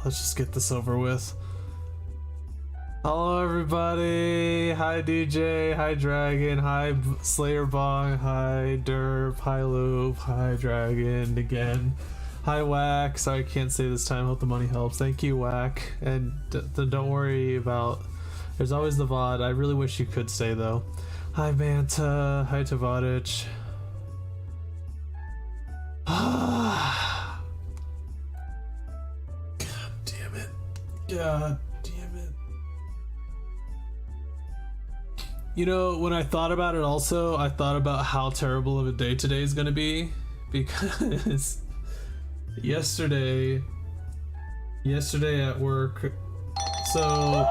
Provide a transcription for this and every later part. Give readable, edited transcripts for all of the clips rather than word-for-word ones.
Let's just get this over with. Hello everybody, hi DJ, hi Dragon, hi Slayer Bong, hi Derp, hi Loop, hi Dragon again, hi Whack. Sorry I can't say this time, hope the money helps. Thank you Whack, and don't worry about, there's always the VOD. I really wish you could stay though. Hi Manta, hi Tavadich. God damn it. God damn it. You know, when I thought about it also, I thought about how terrible of a day today is going to be, because yesterday at work, so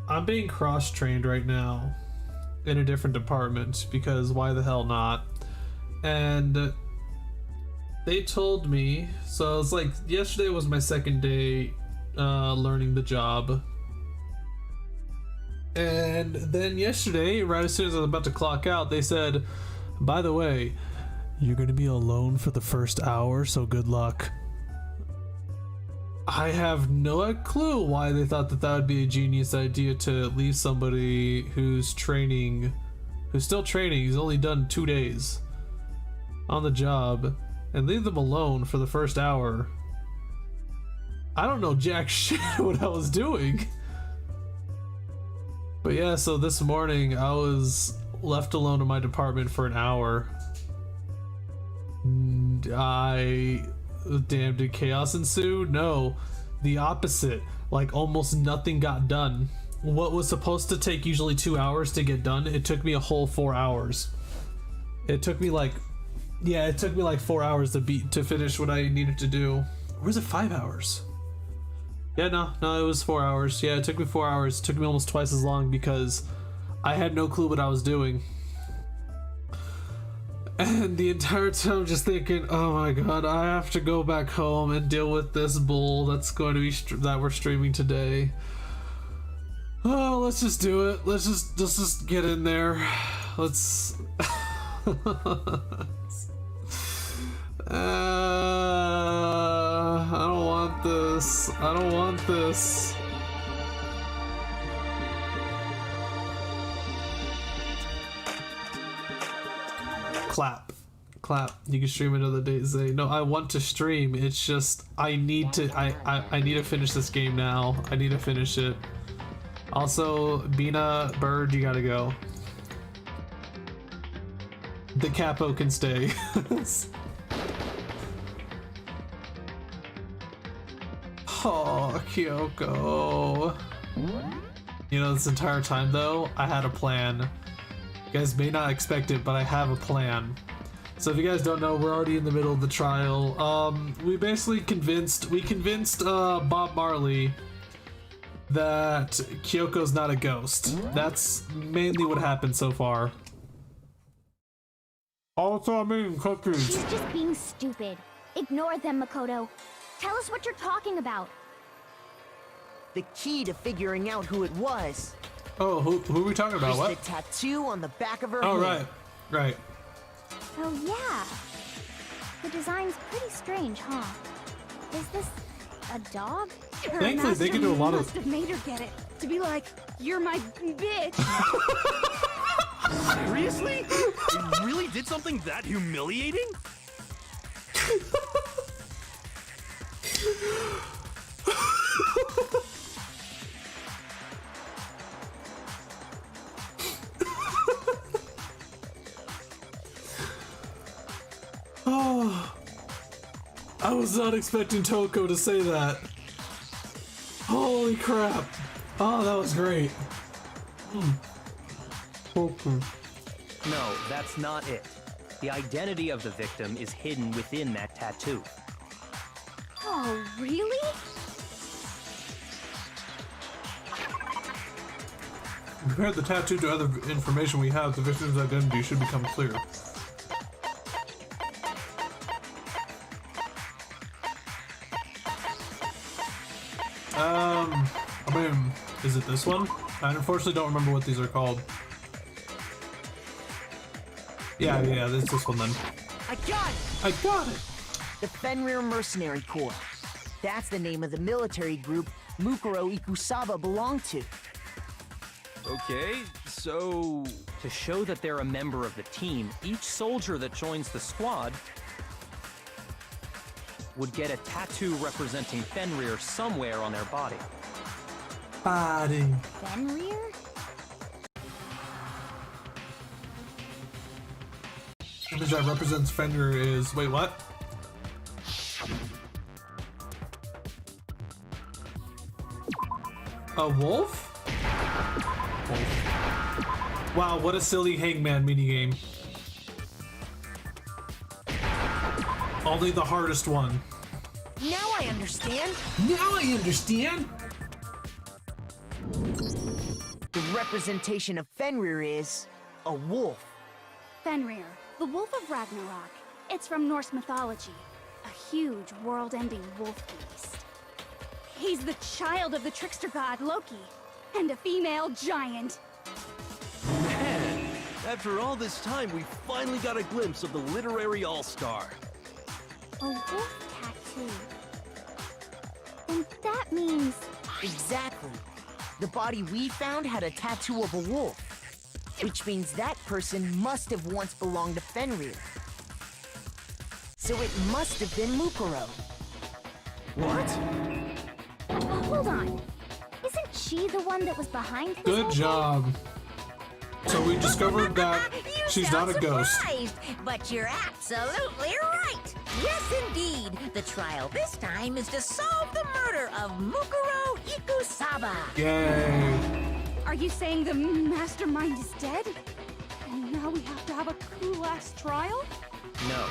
I'm being cross-trained right now in a different department, because why the hell not? And they told me, so it's like yesterday was my second day learning the job, and then yesterday, right as soon as I was about to clock out, they said, by the way, you're gonna be alone for the first hour, so good luck. I have no clue why they thought that that would be a genius idea, to leave somebody who's still training, he's only done 2 days on the job, and leave them alone for the first hour. I don't know jack shit what I was doing. But yeah, so this morning I was left alone in my department for an hour. Damn, did chaos ensue? No, the opposite. Like almost nothing got done. What was supposed to take usually 2 hours to get done, it took me a whole 4 hours. It took me like 4 hours to finish what I needed to do. Or was it 5 hours? Yeah, no, it was 4 hours. Yeah, it took me 4 hours. It took me almost twice as long because I had no clue what I was doing. And the entire time just thinking, oh my god, I have to go back home and deal with this bull that's going to be that we're streaming today. Oh, let's just do it. Let's just get in there. Let's I don't want this. I don't want this. Clap. You can stream another day, Zay. No, I want to stream. It's just I need to finish this game now. I need to finish it. Also, Bina, Bird, you gotta go. The capo can stay. Oh, Kyoko. You know, this entire time though, I had a plan. You guys may not expect it, but I have a plan. So if you guys don't know, we're already in the middle of the trial. We basically convinced Bob Marley that Kyoko's not a ghost. That's mainly what happened so far. Also, I mean, cookies. She's just being stupid. Ignore them, Makoto. Tell us what you're talking about. The key to figuring out who it was. Oh, who are we talking about? What? The tattoo on the back of her hand. Oh, right. Oh, yeah. The design's pretty strange, huh? Is this a dog? Thankfully, they can do a lot of... must have made her get it. To be like, you're my bitch. Seriously? You really did something that humiliating? Oh, I was not expecting Toko to say that. Holy crap. Oh, that was great. No, that's not it. The identity of the victim is hidden within that tattoo. Oh, really? Compare the tattoo to other information we have, the victim's identity should become clear. I mean, is it this one? I unfortunately don't remember what these are called. Yeah, it's this one then. I got it! I got it! The Fenrir Mercenary Corps. That's the name of the military group Mukuro Ikusaba belonged to. Okay, so... To show that they're a member of the team, each soldier that joins the squad would get a tattoo representing Fenrir somewhere on their body. Body. Fenrir? Image that represents Fenrir is... Wait, what? A wolf? Wow, what a silly hangman minigame. Only the hardest one. Now I understand. Now I understand! The representation of Fenrir is a wolf. Fenrir, the Wolf of Ragnarok. It's from Norse mythology. A huge, world-ending wolf beast. He's the child of the trickster god Loki, and a female giant. Man, after all this time, we finally got a glimpse of the literary all-star. A wolf tattoo. And that means... Exactly. The body we found had a tattoo of a wolf, which means that person must have once belonged to Fenrir. So it must have been Mukuro. What? Hold on. Isn't she the one that was behind this Good whole job. So we discovered that You she's sound not a ghost. surprised, but you're absolutely right. Yes, indeed. The trial this time is to solve the murder of Mukuro Ikusaba. Yay. Are you saying the mastermind is dead? And now we have to have a cool-ass trial? No.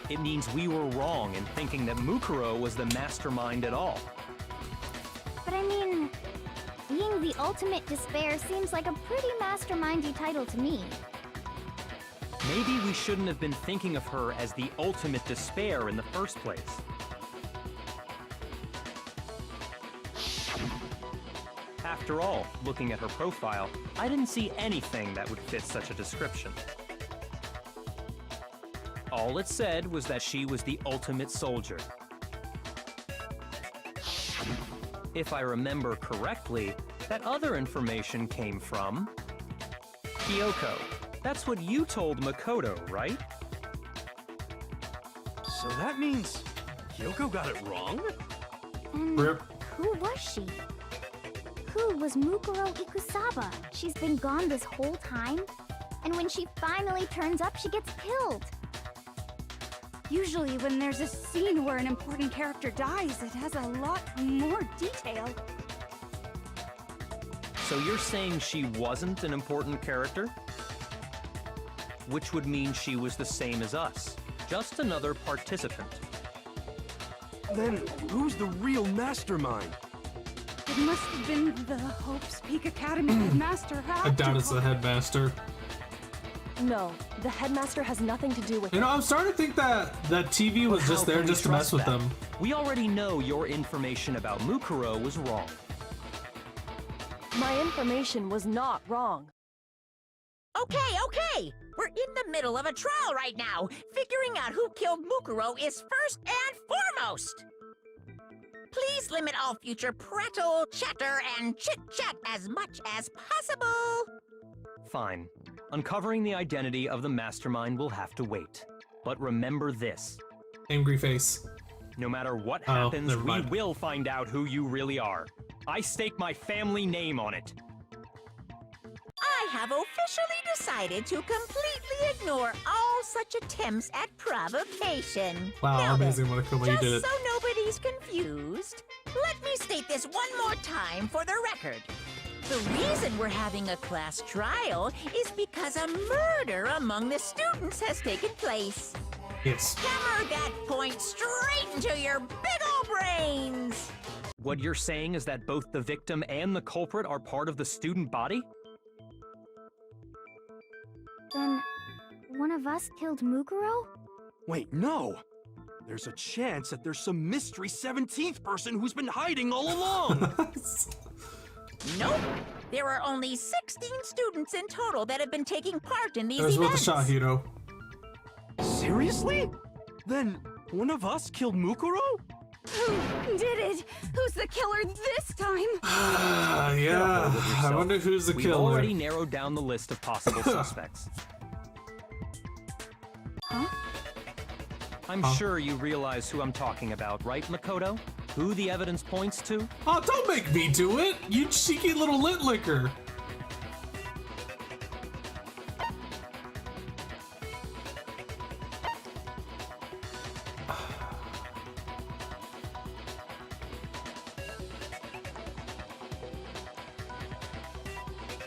It means we were wrong in thinking that Mukuro was the mastermind at all. But I mean, being the ultimate despair seems like a pretty mastermindy title to me. Maybe we shouldn't have been thinking of her as the ultimate despair in the first place. After all, looking at her profile, I didn't see anything that would fit such a description. All it said was that she was the ultimate soldier. If I remember correctly, that other information came from Kyoko. That's what you told Makoto, right? So that means Kyoko got it wrong? And Rip. who was she? Who was Mukuro Ikusaba? She's been gone this whole time? And when she finally turns up, she gets killed. Usually when there's a scene where an important character dies, it has a lot more detail. So you're saying she wasn't an important character? Which would mean she was the same as us, just another participant. Then who's the real mastermind? It must have been the Hope's Peak Academy headmaster. I doubt it's the headmaster. No, the headmaster has nothing to do with You it. know, I'm starting to think that that TV was But just how there can we just to mess trust with that? them. We already know your information about Mukuro was wrong. My information was not wrong. Okay. We're in the middle of a trial right now. Figuring out who killed Mukuro is first and foremost. Please limit all future prattle, chatter, and chit-chat as much as possible. Fine. Uncovering the identity of the mastermind will have to wait. But remember this. Angry face. No matter what Oh, happens, never we mind. will find out who you really are. I stake my family name on it. I have officially decided to completely ignore all such attempts at provocation. Wow, Now amazing, then, Monokuma, you did it. just so nobody's confused, let me state this one more time for the record. The reason we're having a class trial is because a murder among the students has taken place. Yes. Hammer that point straight into your big ol' brains! What you're saying is that both the victim and the culprit are part of the student body? Then, one of us killed Mukuro? Wait, no! There's a chance that there's some mystery 17th person who's been hiding all along! Nope. There are only 16 students in total that have been taking part in these There's with the events. shot, Hiro. Seriously? Then one of us killed Mukuro? Who did it? Who's the killer this time? Yeah, I wonder who's the We've killer. already narrowed down the list of possible suspects. Huh? I'm sure you realize who I'm talking about, right, Makoto? Who the evidence points to? Oh, don't make me do it, you cheeky little lint licker.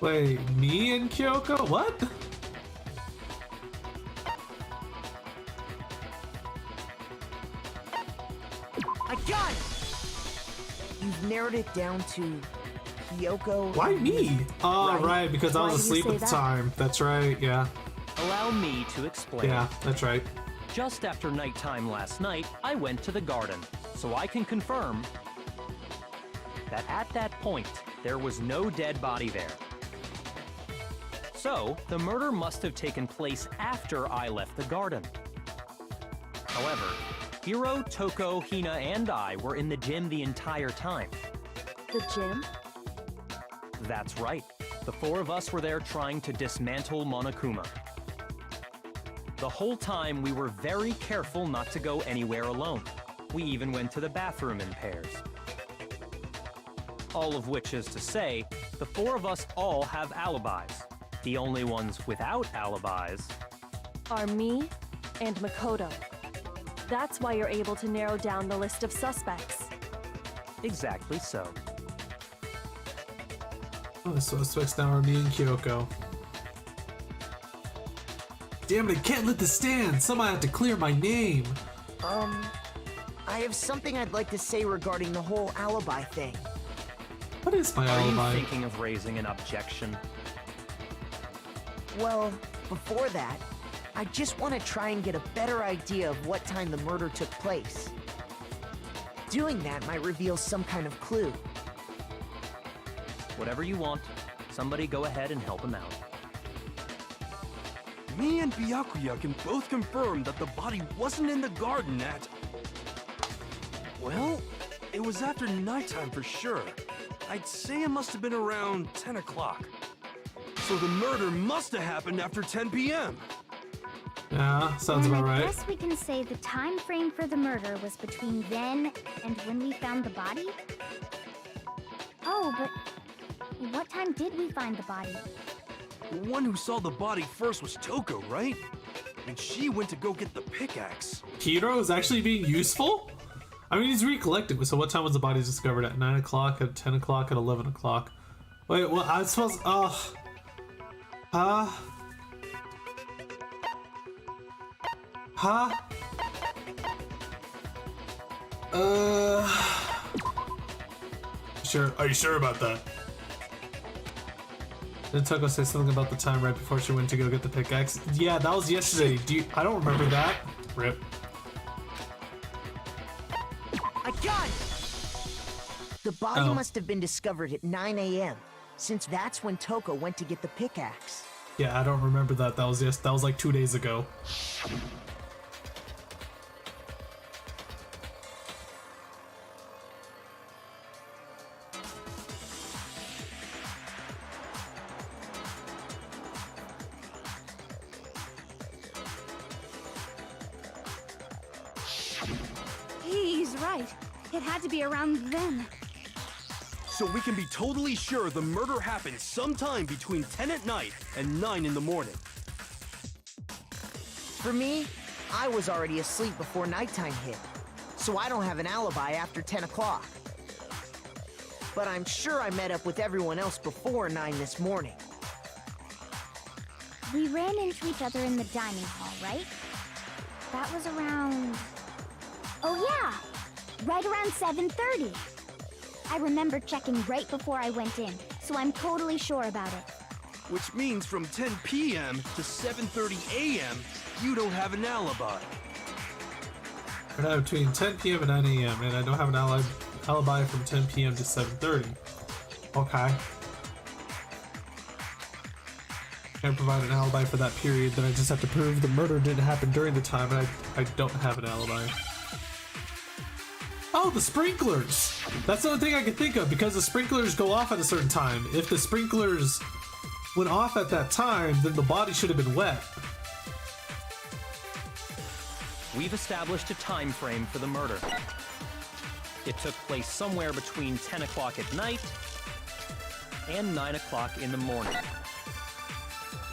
Wait, me and Kyoko? What? I got it! You've narrowed it down to Kyoko. Why me? Oh, right, because I Why was did you asleep say at the that? time. That's right, yeah. Allow me to explain. Yeah, that's right. Just after nighttime last night, I went to the garden, so I can confirm that at that point, there was no dead body there. So, the murder must have taken place after I left the garden. However, Hiro, Toko, Hina, and I were in the gym the entire time. The gym? That's right. The four of us were there trying to dismantle Monokuma. The whole time, we were very careful not to go anywhere alone. We even went to the bathroom in pairs. All of which is to say, the four of us all have alibis. The only ones without alibis Are me and Makoto. That's why you're able to narrow down the list of suspects. exactly so. Oh, the suspects now are me and Kyoko. Damn it, I can't let this stand! Somebody have to clear my name! I have something I'd like to say regarding the whole alibi thing. What is my Are you alibi? thinking of raising an objection? Well, before that, I just want to try and get a better idea of what time the murder took place. Doing that might reveal some kind of clue. Whatever you want. Somebody go ahead and help him out. Me and Byakuya can both confirm that the body wasn't in the garden at... Well, it was after nighttime for sure. I'd say it must have been around 10 o'clock. So the murder must have happened after 10 p.m. Yeah, sounds And about I right. guess we can say the time frame for the murder was between then and when we found the body? Oh, but what time did we find the body? The one who saw the body first was Toko, right? And she went to go get the pickaxe. Hiro is actually being useful? I mean, he's recollected. So what time was the body discovered? At 9 o'clock, at 10 o'clock, at 11 o'clock? Wait, well, I suppose... Huh? Sure. Are you sure about that? Did Toko say something about the time right before she went to go get the pickaxe? Yeah, that was yesterday. I don't remember that. Rip. I got it! The body Oh. must have been discovered at 9 a.m., since that's when Toko went to get the pickaxe. Yeah, I don't remember that. That was like 2 days ago. He's right. It had to be around then. So we can be totally sure the murder happened sometime between 10 at night and 9 in the morning. For me, I was already asleep before nighttime hit, so I don't have an alibi after 10 o'clock. But I'm sure I met up with everyone else before 9 this morning. We ran into each other in the dining hall, right? That was around... Oh yeah! Right around 7:30. I remember checking right before I went in, so I'm totally sure about it. Which means from 10 p.m. to 7:30 a.m., you don't have an alibi. Right now between 10 p.m. and 9 a.m. and I don't have an alibi from 10 p.m. to 7:30. Okay. can't provide an alibi for that period, then I just have to prove the murder didn't happen during the time, and I don't have an alibi. Oh, the sprinklers! That's the only thing I can think of, because the sprinklers go off at a certain time. If the sprinklers went off at that time, then the body should have been wet. We've established a time frame for the murder. It took place somewhere between 10 o'clock at night and 9 o'clock in the morning.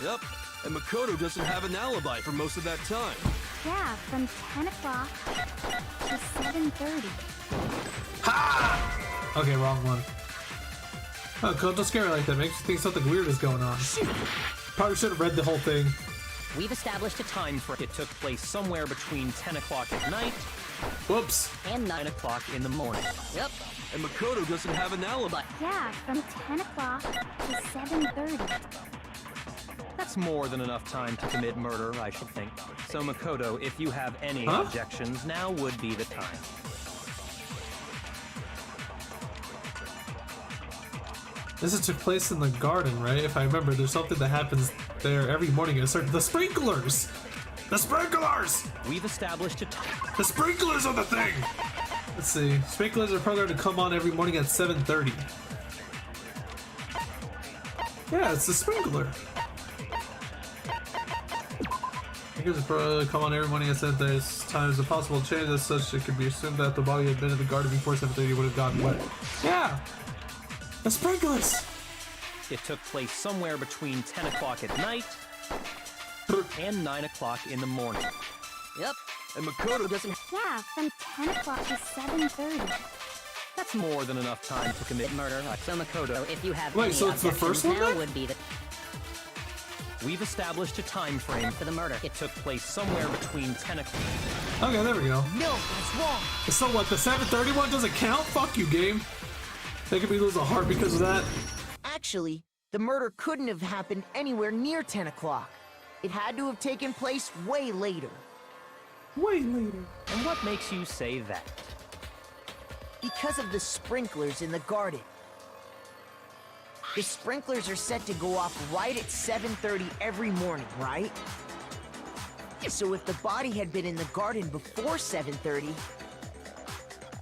Yep, and Makoto doesn't have an alibi for most of that time. Yeah, from 10 o'clock to 7:30. Ha! Okay, wrong one. Oh, cool, don't scare me like that. Makes you think something weird is going on. Probably should have read the whole thing. We've established a time frame. It took place somewhere between 10 o'clock at night Whoops. and 9 o'clock in the morning. Yep. And Makoto doesn't have an alibi. Yeah, from 10 o'clock to 7:30. That's more than enough time to commit murder, I should think. So Makoto, if you have any objections, now would be the time. This took place in the garden, right? If I remember, there's something that happens there every morning at a certain... The sprinklers! The sprinklers! We've established a time. The sprinklers are the thing! Let's see. Sprinklers are programmed to come on every morning at 7:30. Yeah, it's the sprinkler. Sprinklers are programmed to come on every morning at 7:30. There's times a possible change as such it could be assumed that the body had been in the garden before 7:30 would have gotten wet. Yeah! The sprinklers! It took place somewhere between 10 o'clock at night and 9 o'clock in the morning. Yep. And Makoto doesn't... Yeah, from 10 o'clock to 7:30. That's more than enough time to commit murder. So Makoto, if you have Wait, any so it's the objections, first one now then? would be the... We've established a time frame for the murder. It took place somewhere between 10 o'clock. Okay, there we go. No, that's wrong. So what, the 7:30 one doesn't count? Fuck you, game. Making me lose a heart because of that. Actually, the murder couldn't have happened anywhere near 10 o'clock. It had to have taken place way later. Way later. And what makes you say that? Because of the sprinklers in the garden. The sprinklers are set to go off right at 7:30 every morning, right? So if the body had been in the garden before 7:30,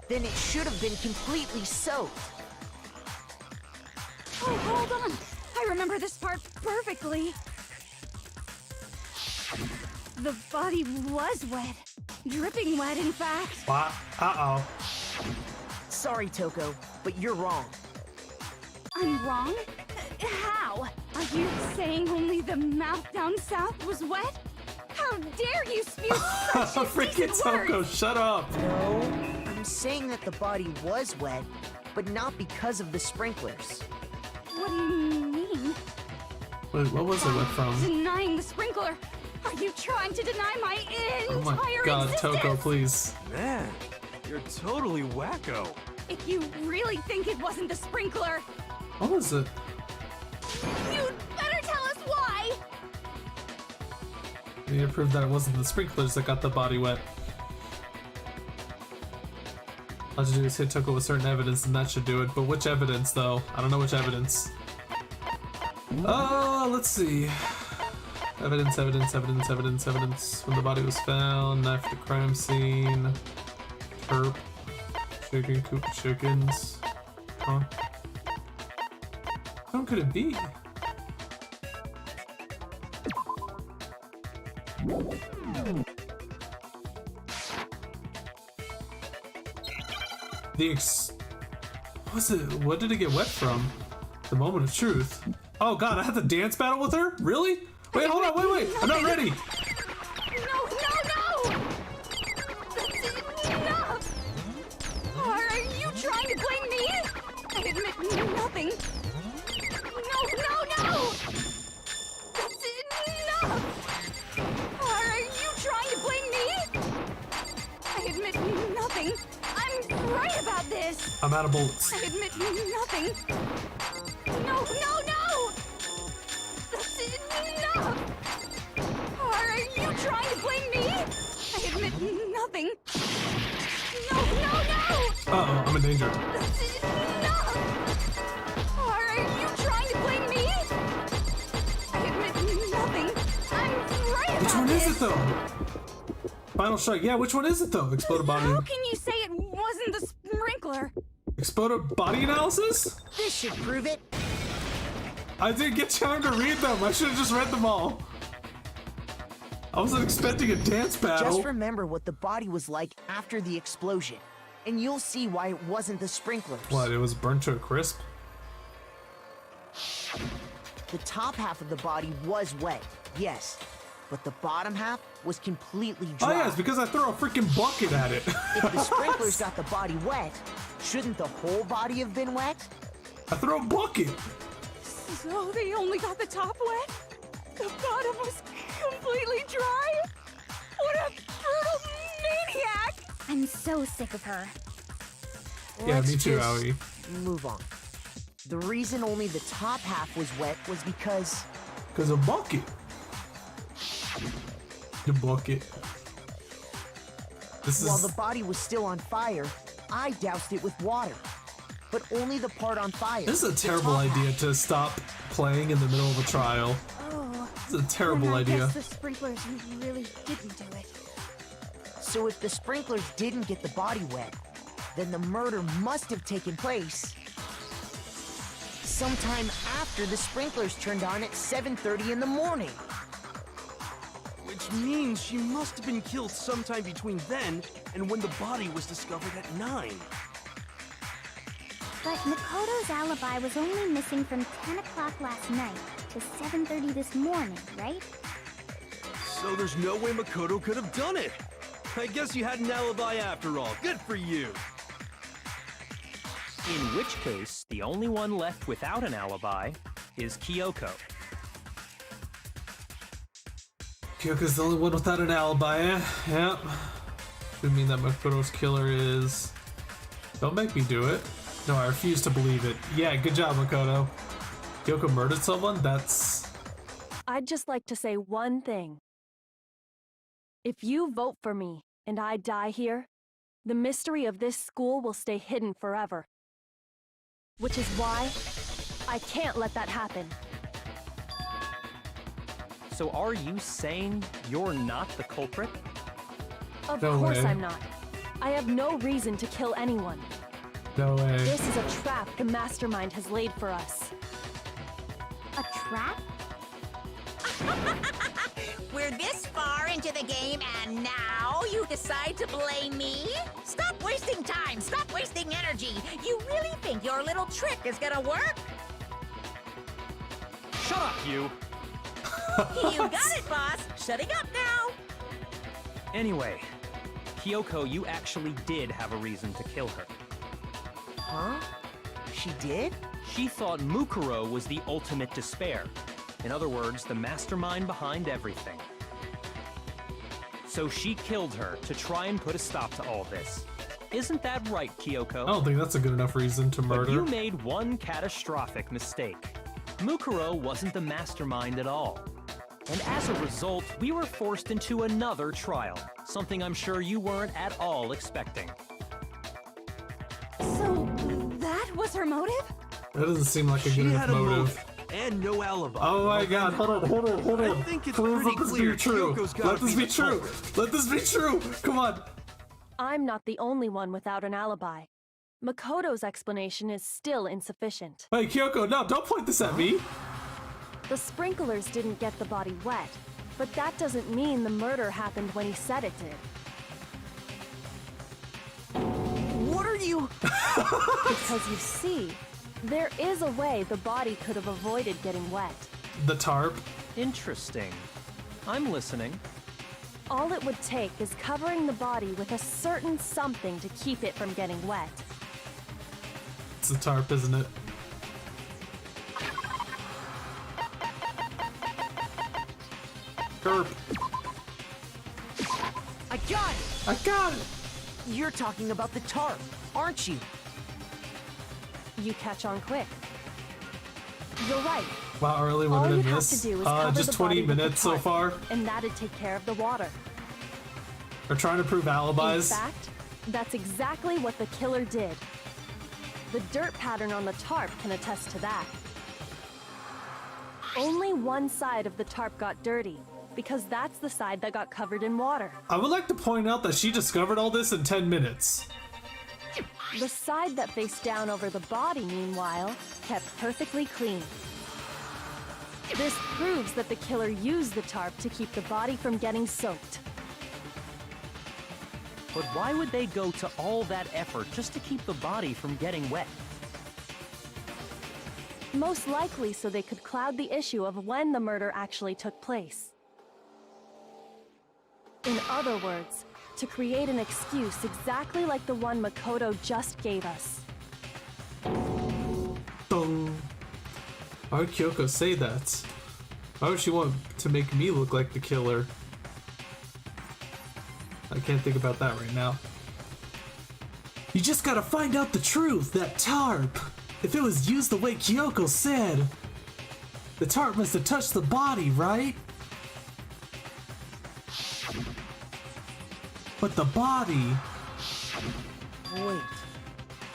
then it should have been completely soaked. Oh, hold on. I remember this part perfectly. The body was wet. Dripping wet, in fact. What? Uh-oh. Sorry, Toko, but you're wrong. I'm wrong? How? Are you saying only the mouth down south was wet? How dare you spew such Freaking indecent Toko, words? shut up. No, I'm saying that the body was wet, but not because of the sprinklers. What do you mean? Wait, what was it wet from? Denying the sprinkler? Are you trying to deny my Oh entire my god, existence? Toko, please. Man, you're totally wacko. If you really think it wasn't the sprinkler, What was it? you'd better tell us why! We need to prove that it wasn't the sprinklers that got the body wet. All you do is hit Toko with certain evidence and that should do it. But which evidence, though? I don't know which evidence. Let's see. Evidence, evidence, evidence, evidence, evidence. When the body was found, knife at the crime scene. Terp. Chicken coop chickens. Huh? How long could it be? What was it? What did it get wet from? The moment of truth. Oh god, I had to dance battle with her? Really? Wait, hold on, wait, I'm not ready! No! That's enough! Are you trying to blame me? I admit nothing. No! That's enough! Are you trying to blame me? I admit nothing. I'm right about this. I'm out of bullets. I admit nothing. No! That's enough! Are you trying to blame me? I admit nothing. No! Uh-oh, I'm in danger. That's enough! Are you trying to blame me? I admit Which one is it though? Final strike. Yeah, which one is it though? Exploded body. How can you say it wasn't the sprinkler? Exploded body analysis? This should prove it. I didn't get time to read them. I should have just read them all. I wasn't expecting a dance battle. Just remember what the body was like after the explosion, and you'll see why it wasn't the sprinklers. What, it was burnt to a crisp? The top half of the body was wet, yes, but the bottom half was completely dry. Oh yeah, it's because I threw a freaking bucket at it. If the sprinklers got the body wet, shouldn't the whole body have been wet? I threw a bucket. So they only got the top wet? The bottom was completely dry? What a brutal maniac! I'm so sick of her. Yeah, Let's me too, just Aoi. move on. The reason only the top half was wet was because... Because a bucket. The bucket. This While is... the body was still on fire, I doused it with water. But only the part on fire. This is a the terrible top idea half. to stop playing in the middle of a trial. Oh, This is a terrible then I idea. guess the sprinklers really didn't do it. So if the sprinklers didn't get the body wet, then the murder must have taken place sometime after the sprinklers turned on at 7:30 in the morning. Which means she must have been killed sometime between then and when the body was discovered at 9. But Makoto's alibi was only missing from 10 o'clock last night to 7:30 this morning, right? So there's no way Makoto could have done it. I guess you had an alibi after all. Good for you. In which case, the only one left without an alibi is Kyoko. Kyoko's the only one without an alibi, eh? Yep. Would mean that Makoto's killer is... Don't make me do it. No, I refuse to believe it. Yeah, good job, Makoto. Kyoko murdered someone? That's... I'd just like to say one thing. If you vote for me and I die here, the mystery of this school will stay hidden forever. Which is why I can't let that happen. So are you saying you're not the culprit? Of No course way. I'm not. I have no reason to kill anyone. No way. This is a trap the mastermind has laid for us. A trap? We're this far into the game and now you decide to blame me? Stop wasting time! Stop wasting energy! You really think your little trick is gonna work? Shut up, you! You got it, boss! Shutting up now! Anyway, Kyoko, you actually did have a reason to kill her. Huh? She did? She thought Mukuro was the ultimate despair. In other words, the mastermind behind everything. So she killed her to try and put a stop to all this. Isn't that right, Kyoko? I don't think that's a good enough reason to But murder. you made one catastrophic mistake. Mukuro wasn't the mastermind at all. And as a result, we were forced into another trial, something I'm sure you weren't at all expecting. So that was her motive? That doesn't seem like a She good enough had a motive. motive and no alibi. Oh my god, hold on. I think it's Please pretty let this clear be true. Kyoko's gotta Let this be be the true. culprit. Let this be true. Come on. I'm not the only one without an alibi. Makoto's explanation is still insufficient. Hey, Kyoko, no, don't point this at me. The sprinklers didn't get the body wet, but that doesn't mean the murder happened when he said it did. What are you... Because you see, there is a way the body could have avoided getting wet. The tarp. Interesting. I'm listening. All it would take is covering the body with a certain something to keep it from getting wet. It's the tarp, isn't it? Derp. I got it! I got it. You're talking about the tarp, aren't you? You catch on quick. You're right. Wow, early when All did you I have miss? to do is cover Just the 20 body with the minutes so tarp, far. and that'd take care of the water. They're trying to prove In alibis. fact, that's exactly what the killer did. The dirt pattern on the tarp can attest to that. Only one side of the tarp got dirty, because that's the side that got covered in water. I would like to point out that she discovered all this in 10 minutes. The side that faced down over the body, meanwhile, kept perfectly clean. This proves that the killer used the tarp to keep the body from getting soaked. But why would they go to all that effort just to keep the body from getting wet? Most likely so they could cloud the issue of when the murder actually took place. In other words, to create an excuse exactly like the one Makoto just gave us. Dong. Why would Kyoko say that? Why would she want to make me look like the killer? I can't think about that right now. You just gotta find out the truth, that tarp! If it was used the way Kyoko said, the tarp must have touched the body, right? But the body... Wait,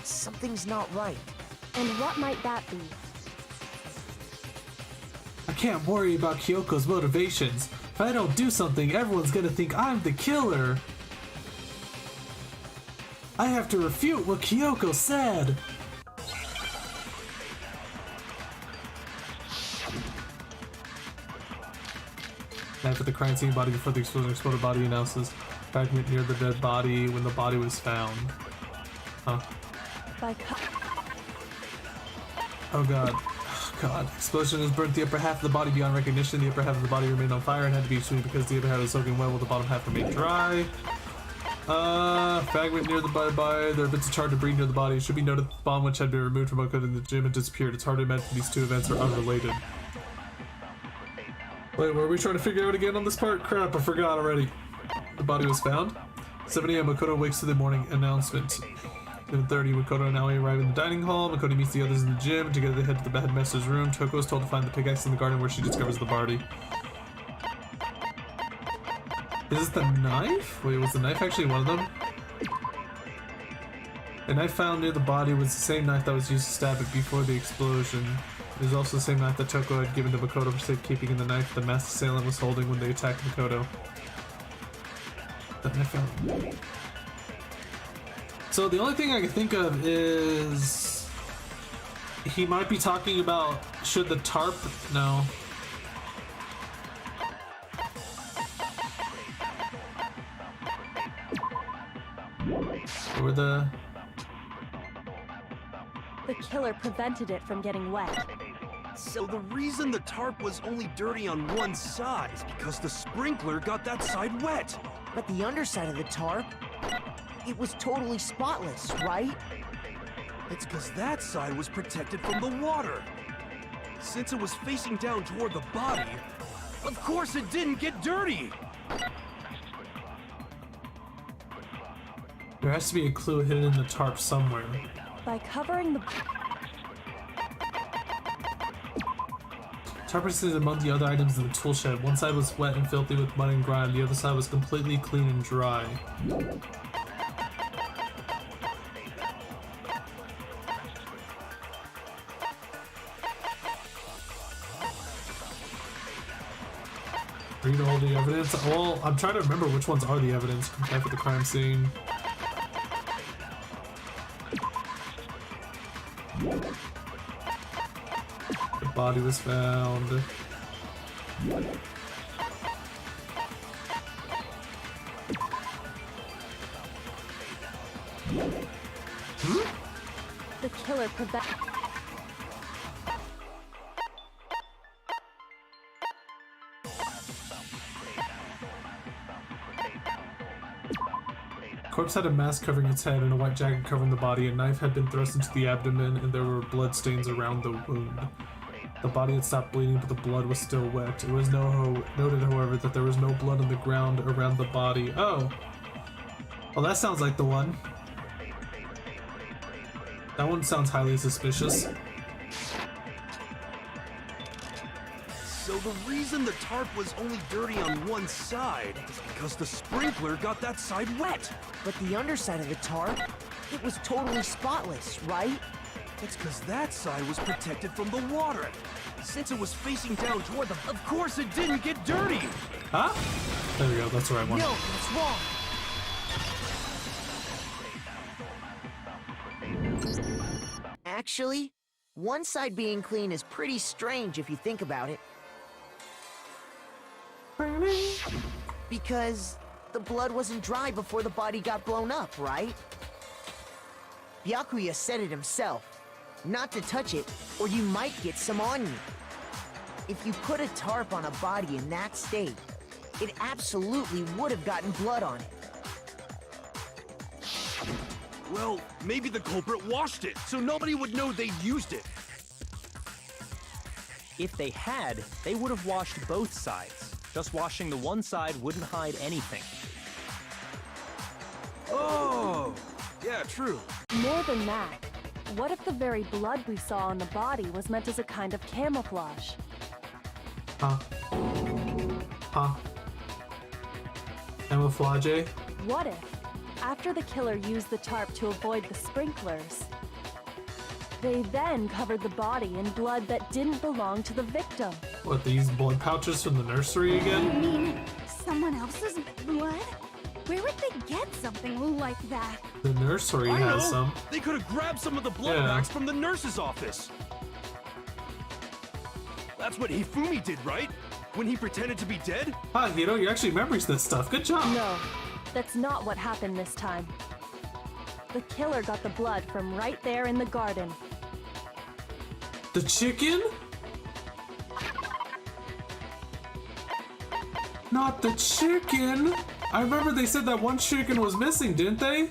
something's not right. And what might that be? I can't worry about Kyoko's motivations. If I don't do something, everyone's gonna think I'm the killer. I have to refute what Kyoko said. After the crime scene body before the explosion, exploded body announces fragment near the dead body when the body was found. Huh. Oh god. Oh god. Explosion has burnt the upper half of the body beyond recognition. The upper half of the body remained on fire and had to be extruded because the upper half was soaking wet while the bottom half remained dry. Fragment near the body. There are bits of charred debris near the body. It should be noted that the bomb which had been removed from Makoto in the gym had disappeared. It's hard to imagine these two events are unrelated. Wait, were we trying to figure out again on this part? Crap, I forgot already. The body was found. 7 a.m. Makoto wakes to the morning announcement. 7:30, Makoto and Aoi arrive in the dining hall. Makoto meets the others in the gym. Together they head to the headmaster's room. Toko is told to find the pickaxe in the garden where she discovers the body. Is this the knife? Wait, was the knife actually one of them? The knife found near the body was the same knife that was used to stab it before the explosion. It was also the same knife that Toko had given to Makoto for safekeeping and the knife the masked assailant was holding when they attacked Makoto. That knife found. So the only thing I can think of is he might be talking about should the tarp... No. Or the killer prevented it from getting wet. So the reason the tarp was only dirty on one side is because the sprinkler got that side wet. But the underside of the tarp, it was totally spotless, right? It's because that side was protected from the water. Since it was facing down toward the body, of course it didn't get dirty. There has to be a clue hidden in the tarp somewhere. By covering the... Tarp is among the other items in the tool shed. One side was wet and filthy with mud and grime. The other side was completely clean and dry. Read all the evidence. Well, I'm trying to remember which ones are the evidence. Back at the crime scene. The body was found. The killer prevented... Corpse had a mask covering its head and a white jacket covering the body. A knife had been thrust into the abdomen and there were blood stains around the wound. The body had stopped bleeding, but the blood was still wet. It was noted, however, that there was no blood on the ground around the body. Oh! Well, that sounds like the one. That one sounds highly suspicious. So the reason the tarp was only dirty on one side is because the sprinkler got that side wet. But the underside of the tarp, it was totally spotless, right? It's because that side was protected from the water. Since it was facing down toward the... Of course it didn't get dirty! Huh? There we go, that's what I want. No, it's wrong. Actually, one side being clean is pretty strange if you think about it. Because the blood wasn't dry before the body got blown up, right? Byakuya said it himself. Not to touch it, or you might get some on you. If you put a tarp on a body in that state, it absolutely would have gotten blood on it. Well, maybe the culprit washed it, so nobody would know they used it. If they had, they would have washed both sides. Just washing the one side wouldn't hide anything. Oh, yeah, true. More than that, what if the very blood we saw on the body was meant as a kind of camouflage? Huh? Huh? Camouflage? What if, after the killer used the tarp to avoid the sprinklers, they then covered the body in blood that didn't belong to the victim? What, these blood pouches from the nursery You again? mean someone else's blood? Where would they get something like that? The nursery I know! has some. They could have grabbed some of the blood Yeah. bags from the nurse's office. That's what Hifumi did, right? When he pretended to be dead? Ah, you know, you actually remembers this stuff. Good job. No, that's not what happened this time. The killer got the blood from right there in the garden. The chicken? Not the chicken! I remember they said that one chicken was missing, didn't they?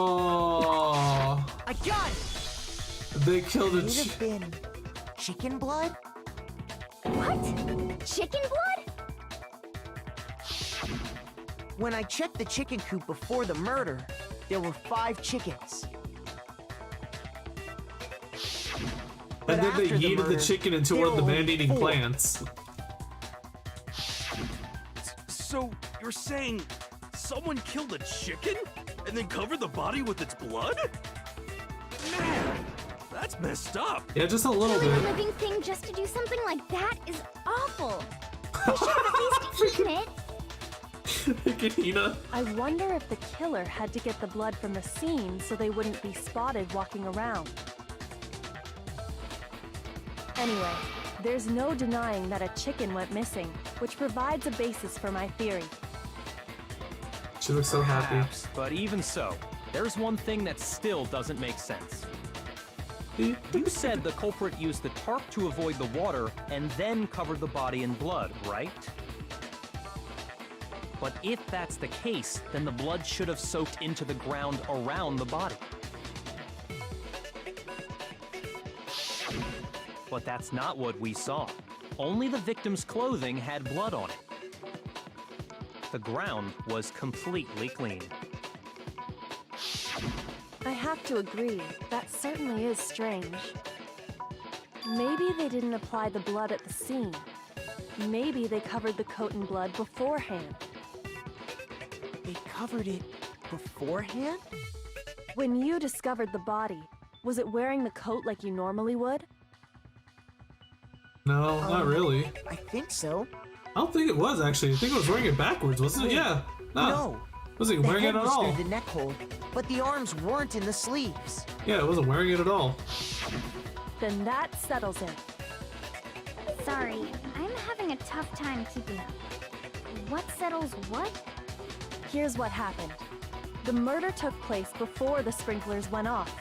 Oh, I got it! they killed a Could chicken. have been chicken blood? What? Chicken blood? When I checked the chicken coop before the murder, there were 5 chickens. And then they after the yeeted the murder, chicken into there one of the were only man-eating 4. plants. So, you're saying someone killed a chicken and then covered the body with its blood? Man, that's messed up. Yeah, just a little Killing a bit. living thing just to do something like that is awful. You should have at least eaten it. Kahina. I wonder if the killer had to get the blood from the scene so they wouldn't be spotted walking around. Anyway, there's no denying that a chicken went missing, which provides a basis for my theory. She looks so happy. Perhaps, but even so, there's one thing that still doesn't make sense. You said the culprit used the tarp to avoid the water and then covered the body in blood, right? But if that's the case, then the blood should have soaked into the ground around the body. But that's not what we saw. Only the victim's clothing had blood on it. The ground was completely clean. I have to agree, that certainly is strange. Maybe they didn't apply the blood at the scene. Maybe they covered the coat in blood beforehand. They covered it beforehand? When you discovered the body, was it wearing the coat like you normally would? No, not really. I think so. I don't think it was actually. I think it was wearing it backwards, wasn't it? Wait, Yeah. No. Wasn't The wearing it head at was all. through the neck hole, but the arms weren't in the sleeves. Yeah, it wasn't wearing it at all. Then that settles it. Sorry, I'm having a tough time keeping up. What settles what? Here's what happened. The murder took place before the sprinklers went off.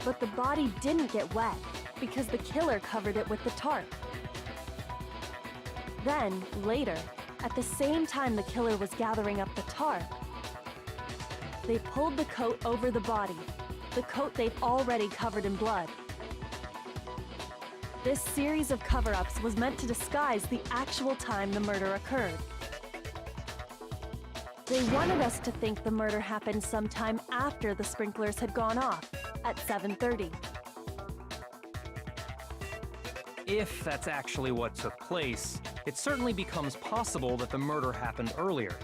But the body didn't get wet because the killer covered it with the tarp. Then, later, at the same time the killer was gathering up the tarp, they pulled the coat over the body, the coat they'd already covered in blood. This series of cover-ups was meant to disguise the actual time the murder occurred. They wanted us to think the murder happened sometime after the sprinklers had gone off, at 7:30. If that's actually what took place, it certainly becomes possible that the murder happened earlier.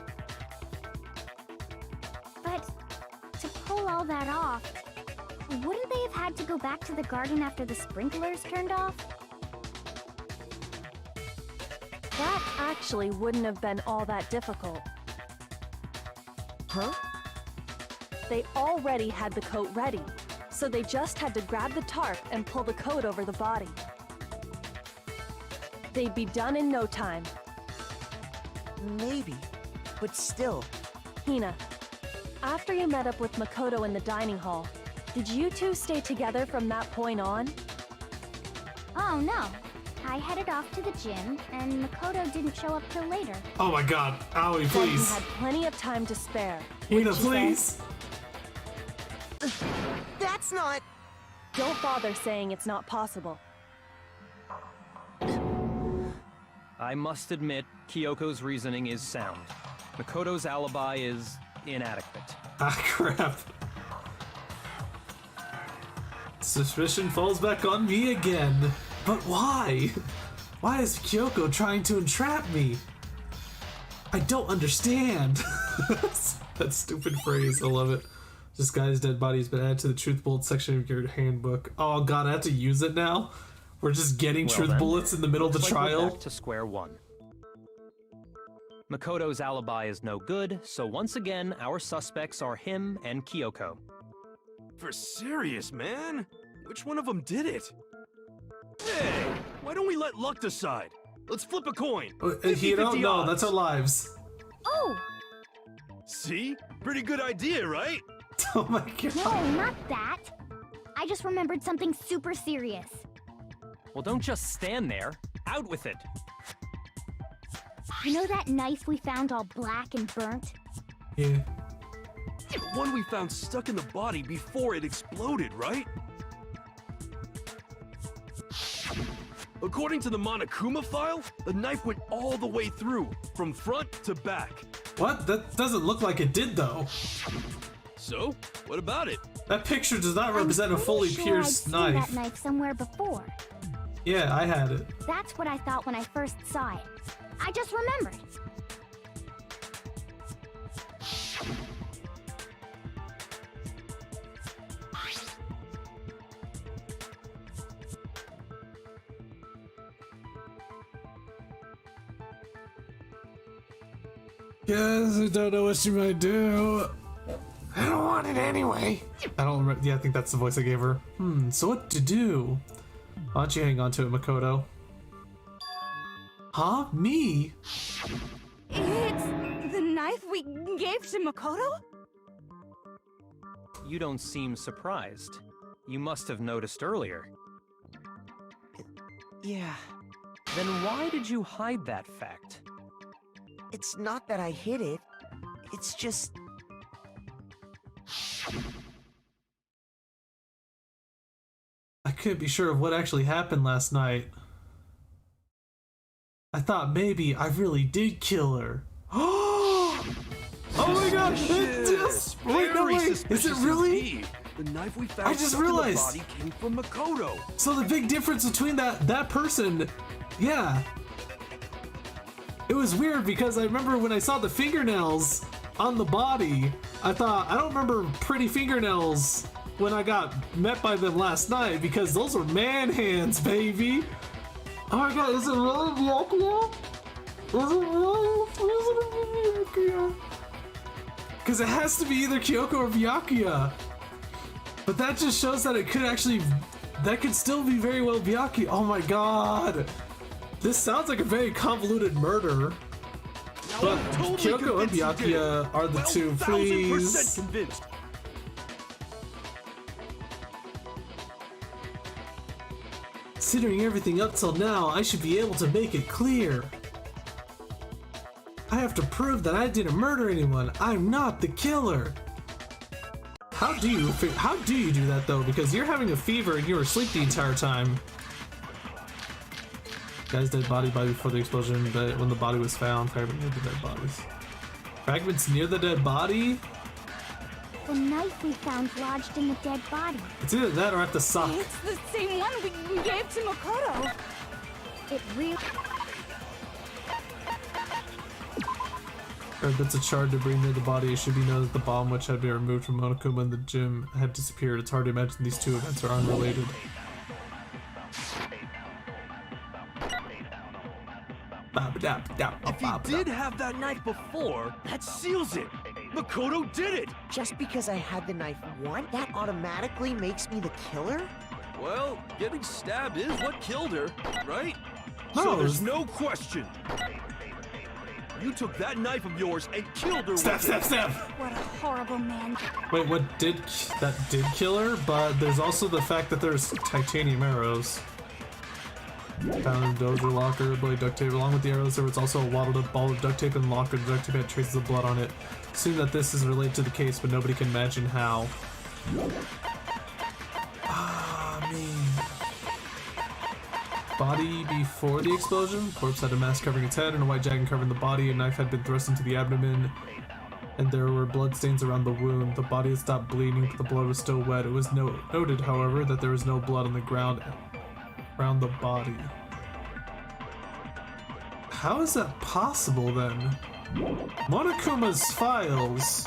But to pull all that off, wouldn't they have had to go back to the garden after the sprinklers turned off? That actually wouldn't have been all that difficult. Huh? They already had the coat ready, so they just had to grab the tarp and pull the coat over the body. They'd be done in no time. Maybe, but still. Hina, after you met up with Makoto in the dining hall, did you two stay together from that point on? Oh no. I headed off to the gym, and Makoto didn't show up till later. Oh my god. Owie, Then you please. had plenty of time to spare. Hina, wouldn't you say? please. That's not... Don't bother saying it's not possible. I must admit, Kyoko's reasoning is sound. Makoto's alibi is inadequate. Ah, crap. Suspicion falls back on me again. But why? Why is Kyoko trying to entrap me? I don't understand. That stupid phrase, I love it. This guy's dead body has been added to the truth bullet section of your handbook. Oh god, I have to use it now? We're just getting Well truth then, bullets in the middle of the looks like we're trial? back to square one. Makoto's alibi is no good, so once again, our suspects are him and Kyoko. For serious, man? Which one of them did it? Hey, why don't we let luck decide? Let's flip a coin. You don't 50-50 know, odds. that's our lives. Oh! See? Pretty good idea, right? Oh my god. No, not that. I just remembered something super serious. Well, don't just stand there. Out with it. You know that knife we found all black and burnt? Yeah. The one we found stuck in the body before it exploded, right? According to the Monokuma file, the knife went all the way through, from front to back. What? That doesn't look like it did though. So, what about it? That picture does not I'm represent a pretty fully sure pierced I'd knife. seen that knife somewhere before. Yeah, I had it. That's what I thought when I first saw it. I just remembered. Yes, I don't know what you might do. I don't want it anyway. I don't remember. Yeah, I think that's the voice I gave her. So what to do? Why don't you hang on to it, Makoto? Huh? Me? It's the knife we gave to Makoto? You don't seem surprised. You must have noticed earlier. Yeah, Then why did you hide that fact? it's not that I hid it. It's just... I couldn't be sure of what actually happened last night. I thought maybe I really did kill her. Oh my god! It just, wait, no Very wait! Is it suspicious really? indeed. The knife we found I just stuck in realized. the body came from Makoto. So the big difference between that person, yeah. It was weird because I remember when I saw the fingernails on the body, I thought, I don't remember pretty fingernails when I got met by them last night because those were man hands, baby. Oh my god, is it really Byakuya? Is it really Byakuya? Because it has to be either Kyoko or Byakuya. But that just shows that it could actually, that could still be very well Byakuya. Oh my god. This sounds like a very convoluted murder. But I'm totally Kyoko and convinced you did it. Byakuya are the two, 12,000% please. convinced. Considering everything up till now, I should be able to make it clear. I have to prove that I didn't murder anyone. I'm not the killer. How do you do that though? Because you're having a fever and you were asleep the entire time. Guy's dead body before the explosion, but when the body was found, fragment near the dead bodies. Fragments near the dead body? The knife we found lodged in the dead body. It's either that or at the sock. It's the same one we gave to Makoto. It really... There are bits of charred debris near the body. It should be noted that the bomb, which had been removed from Monokuma in the gym, had disappeared. It's hard to imagine these two events are unrelated. If he did have that knife before, that seals it. Makoto did it! Just because I had the knife once, that automatically makes me the killer? Well, getting stabbed is what killed her, right? No, So there's no question. You took that knife of yours and killed her Stab, with stab, it. stab! What a horrible man. Wait, that did kill her? But there's also the fact that there's titanium arrows. Found in dojo locker, bloody duct tape. Along with the arrows, there was also a waddled up ball of duct tape in the locker. The duct tape had traces of blood on it. Assume that this is related to the case, but nobody can imagine how. I mean... Body before the explosion. Corpse had a mask covering its head and a white jacket covering the body. A knife had been thrust into the abdomen, and there were blood stains around the wound. The body had stopped bleeding, but the blood was still wet. It was noted, however, that there was no blood on the ground around the body. How is that possible then? Monokuma's files.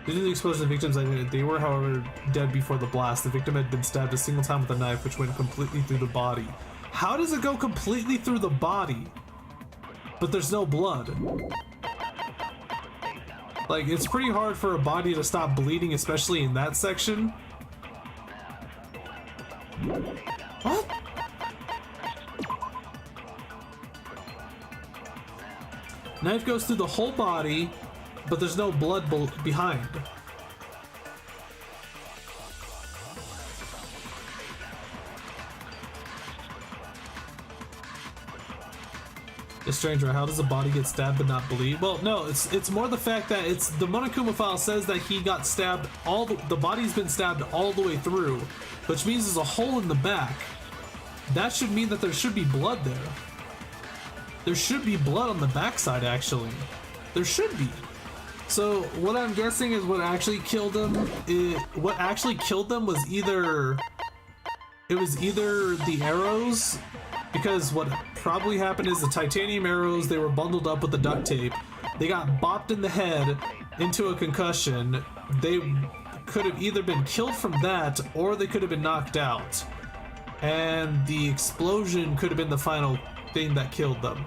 Due to the explosion, the victims identified. They were, however, dead before the blast. The victim had been stabbed a single time with a knife, which went completely through the body. How does it go completely through the body, but there's no blood? Like, it's pretty hard for a body to stop bleeding, especially in that section. What? Knife goes through the whole body, but there's no blood behind. It's strange, right? How does a body get stabbed but not bleed? Well, no, it's more the fact that it's the Monokuma file says that he got stabbed the body's been stabbed all the way through, which means there's a hole in the back. That should mean that there should be blood there. There should be blood on the backside, actually. There should be. So what I'm guessing is what actually killed them. What actually killed them was either the arrows, because what probably happened is the titanium arrows, they were bundled up with the duct tape. They got bopped in the head into a concussion. They could have either been killed from that, or they could have been knocked out. And the explosion could have been the final thing that killed them.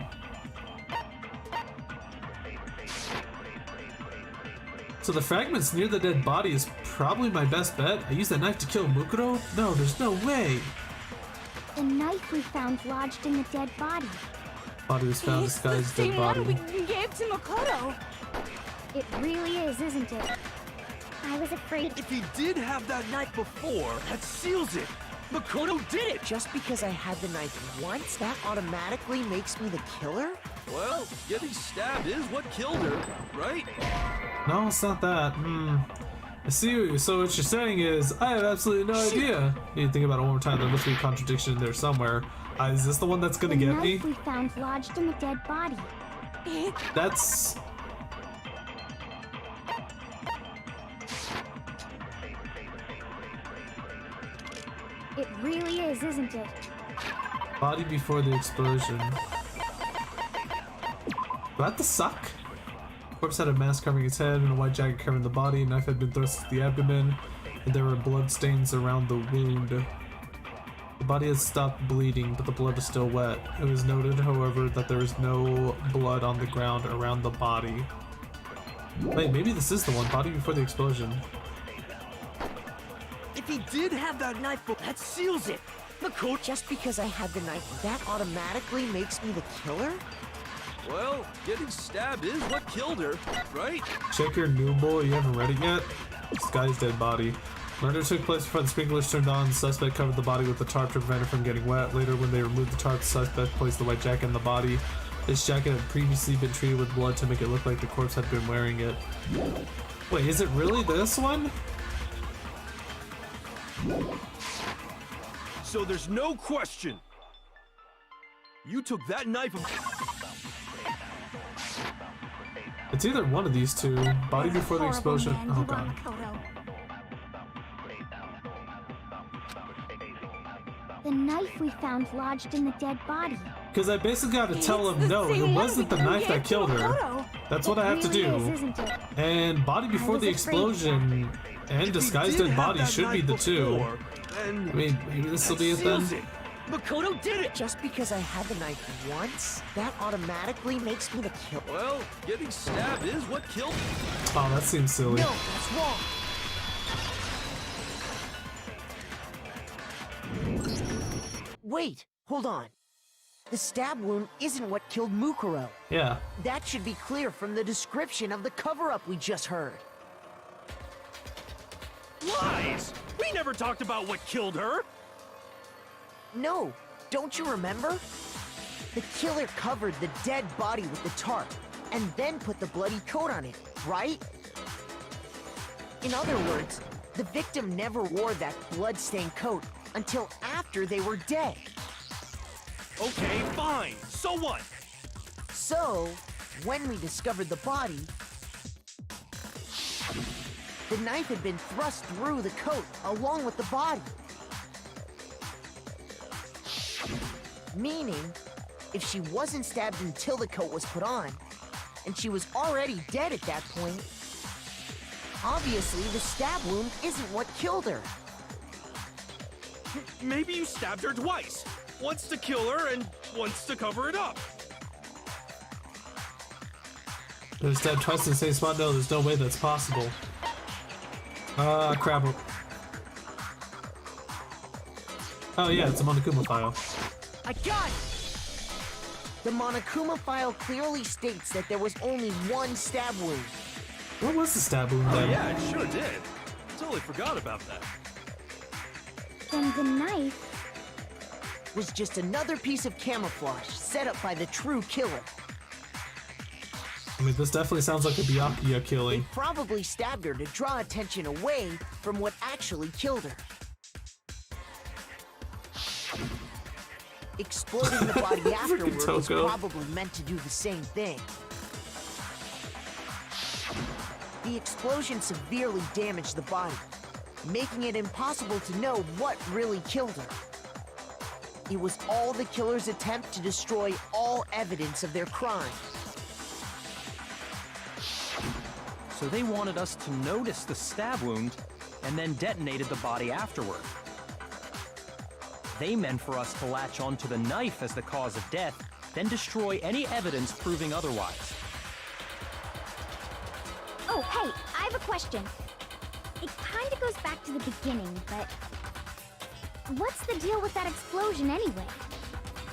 So the fragments near the dead body is probably my best bet. I used that knife to kill Mukuro? No, there's no way. The knife we found lodged in the dead body. Body was found disguised dead body. One we gave to Makoto. It really is, isn't it? I was afraid. If he did have that knife before, that seals it. Makoto did it! Just because I had the knife once, that automatically makes me the killer? Well, getting stabbed is what killed her, right? No, it's not that. I see. So what you're saying is, I have absolutely no idea. You need to think about it one more time. There must be a contradiction in there somewhere. Is this the one that's gonna get me? The knife we found lodged in the dead body. That's... It really is, isn't it? Body before the explosion. Do I have to suck? Corpse had a mask covering its head and a white jacket covering the body. A knife had been thrust into the abdomen, and there were blood stains around the wound. The body had stopped bleeding, but the blood was still wet. It was noted, however, that there was no blood on the ground around the body. Wait, maybe this is the one. Body before the explosion. If he did have that knife, that seals it. Makoto. Just because I had the knife, that automatically makes me the killer? Well, getting stabbed is what killed her, right? Check your new boy. You haven't read it yet? This guy's dead body. Murder took place before the sprinklers turned on. The suspect covered the body with the tarp to prevent it from getting wet. Later, when they removed the tarp, the suspect placed the white jacket in the body. This jacket had previously been treated with blood to make it look like the corpse had been wearing it. Wait, is it really this one? So there's no question. You took that knife of... It's either one of these two. Body before the explosion. Oh god. The knife we found lodged in the dead body. Because I basically got to tell him, no, it wasn't the knife that killed her. That's what I have to do. Isn't it? And body before the explosion and disguised dead body should be the two. I mean, maybe this will be it then. Makoto did it! Just because I had the knife once, that automatically makes me the killer. Well, getting stabbed is what killed me. Oh, that seems silly. No, that's wrong. Wait, hold on. The stab wound isn't what killed Mukuro. Yeah. That should be clear from the description of the cover-up we just heard. Lies! We never talked about what killed her! No, don't you remember? The killer covered the dead body with the tarp, and then put the bloody coat on it, right? In other words, the victim never wore that blood-stained coat until after they were dead. Okay, fine. So what? So, when we discovered the body, the knife had been thrust through the coat along with the body. Meaning, if she wasn't stabbed until the coat was put on, and she was already dead at that point, obviously the stab wound isn't what killed her. Maybe you stabbed her twice. Once to kill her and once to cover it up. There's stabbed twice in the same spot? No, there's no way that's possible. Crap. Oh yeah, it's a Monokuma file. I got it! The Monokuma file clearly states that there was only one stab wound. What was the stab wound Oh then? yeah, it sure did. Totally forgot about that. Then the knife. Was just another piece of camouflage set up by the true killer. I mean, this definitely sounds like a Byakuya They killing. probably stabbed her to draw attention away from what actually killed her. Exploding the body afterward was Toko. probably meant to do the same thing. The explosion severely damaged the body, making it impossible to know what really killed her. It was all the killer's attempt to destroy all evidence of their crime. So they wanted us to notice the stab wound and then detonated the body afterward. They meant for us to latch onto the knife as the cause of death, then destroy any evidence proving otherwise. Oh, hey, I have a question. It kind of goes back to the beginning, but what's the deal with that explosion anyway?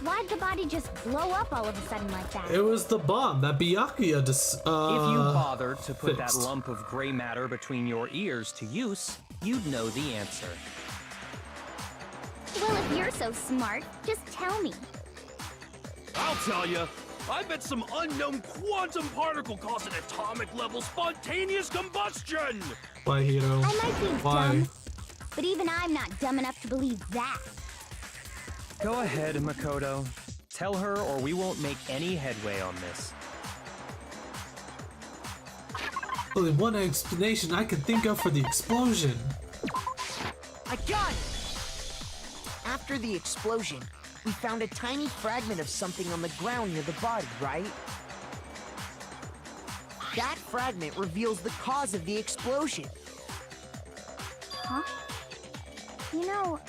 Why'd the body just blow up all of a sudden like that? It was the bomb that Byakuya If you bothered to put that fixed. lump of gray matter between your ears to use, you'd know the answer. Well, if you're so smart, just tell me. I'll tell you. I bet some unknown quantum particle caused an atomic level spontaneous combustion! Why, Hiro? I might be Why? dumb, but even I'm not dumb enough to believe that. Go ahead, Makoto. Tell her or we won't make any headway on this. Only one explanation I can think of for the explosion. I got it! After the explosion, we found a tiny fragment of something on the ground near the body, right? That fragment reveals the cause of the explosion. Huh? You know,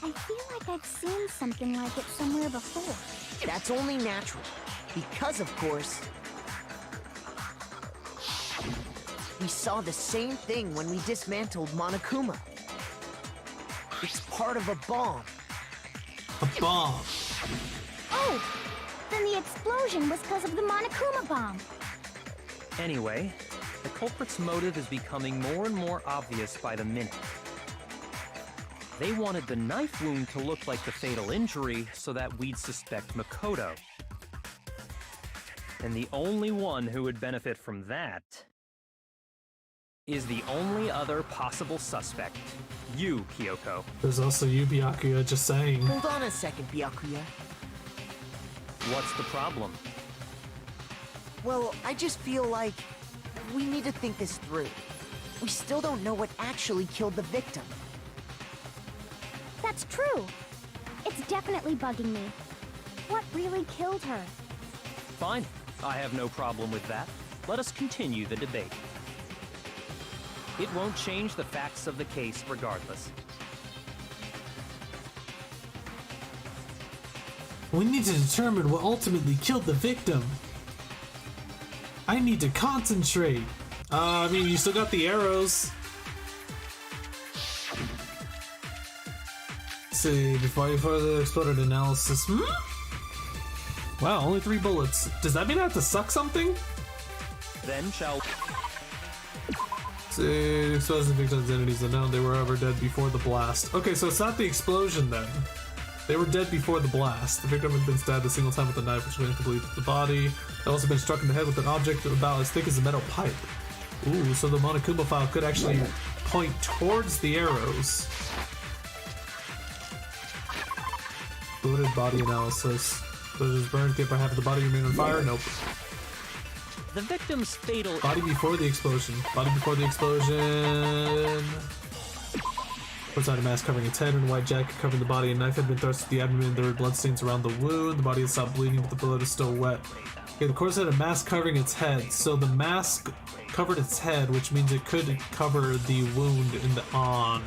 I feel like I've seen something like it somewhere before. That's only natural, because of course, we saw the same thing when we dismantled Monokuma. It's part of a bomb. A bomb. Oh, then the explosion was because of the Monokuma bomb. Anyway, the culprit's motive is becoming more and more obvious by the minute. They wanted the knife wound to look like the fatal injury so that we'd suspect Makoto. And the only one who would benefit from that is the only other possible suspect, you, Kyoko. There's also you, Byakuya, just saying. Hold on a second, Byakuya. What's the problem? Well, I just feel like we need to think this through. We still don't know what actually killed the victim. That's true. It's definitely bugging me. What really killed her? Fine, I have no problem with that. Let us continue the debate. It won't change the facts of the case regardless. We need to determine what ultimately killed the victim. I need to concentrate. I mean, you still got the arrows. Let's see, before you further exploded analysis. Wow, only 3 bullets. Does that mean I have to suck something? Then shall... See, expose the victim's identities unknown. They were ever dead before the blast. Okay, so it's not the explosion then. They were dead before the blast. The victim had been stabbed a single time with a knife, which went completely through the body. Had also been struck in the head with an object about as thick as a metal pipe. Ooh, so the Montrose file could actually point towards the arrows. Booted body analysis. But it was burned, get by half of the body remain on fire? Nope. The victim's fatal... Body before the explosion. Body before the explosion. Puts on a mask covering its head and a white jacket covering the body. A knife had been thrust to the abdomen. There were bloodstains around the wound. The body had stopped bleeding, but the blood is still wet. Okay, the corpse had a mask covering its head. So the mask covered its head, which means it could cover the wound in the on.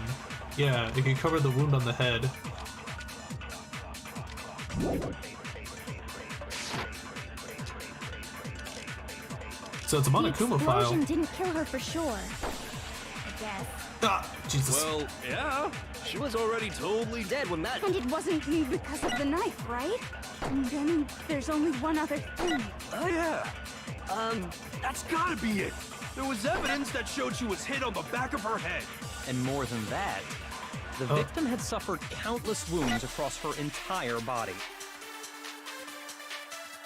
Yeah, it could cover the wound on the head. So it's a Monokuma file. The explosion didn't kill her for sure. I guess. Ah, Jesus. Well, yeah. She was already totally dead when that... And it wasn't because of the knife, right? And then there's only one other thing. Oh, yeah. That's gotta be it. There was evidence that showed she was hit on the back of her head. And more than that, the victim had suffered countless wounds across her entire body.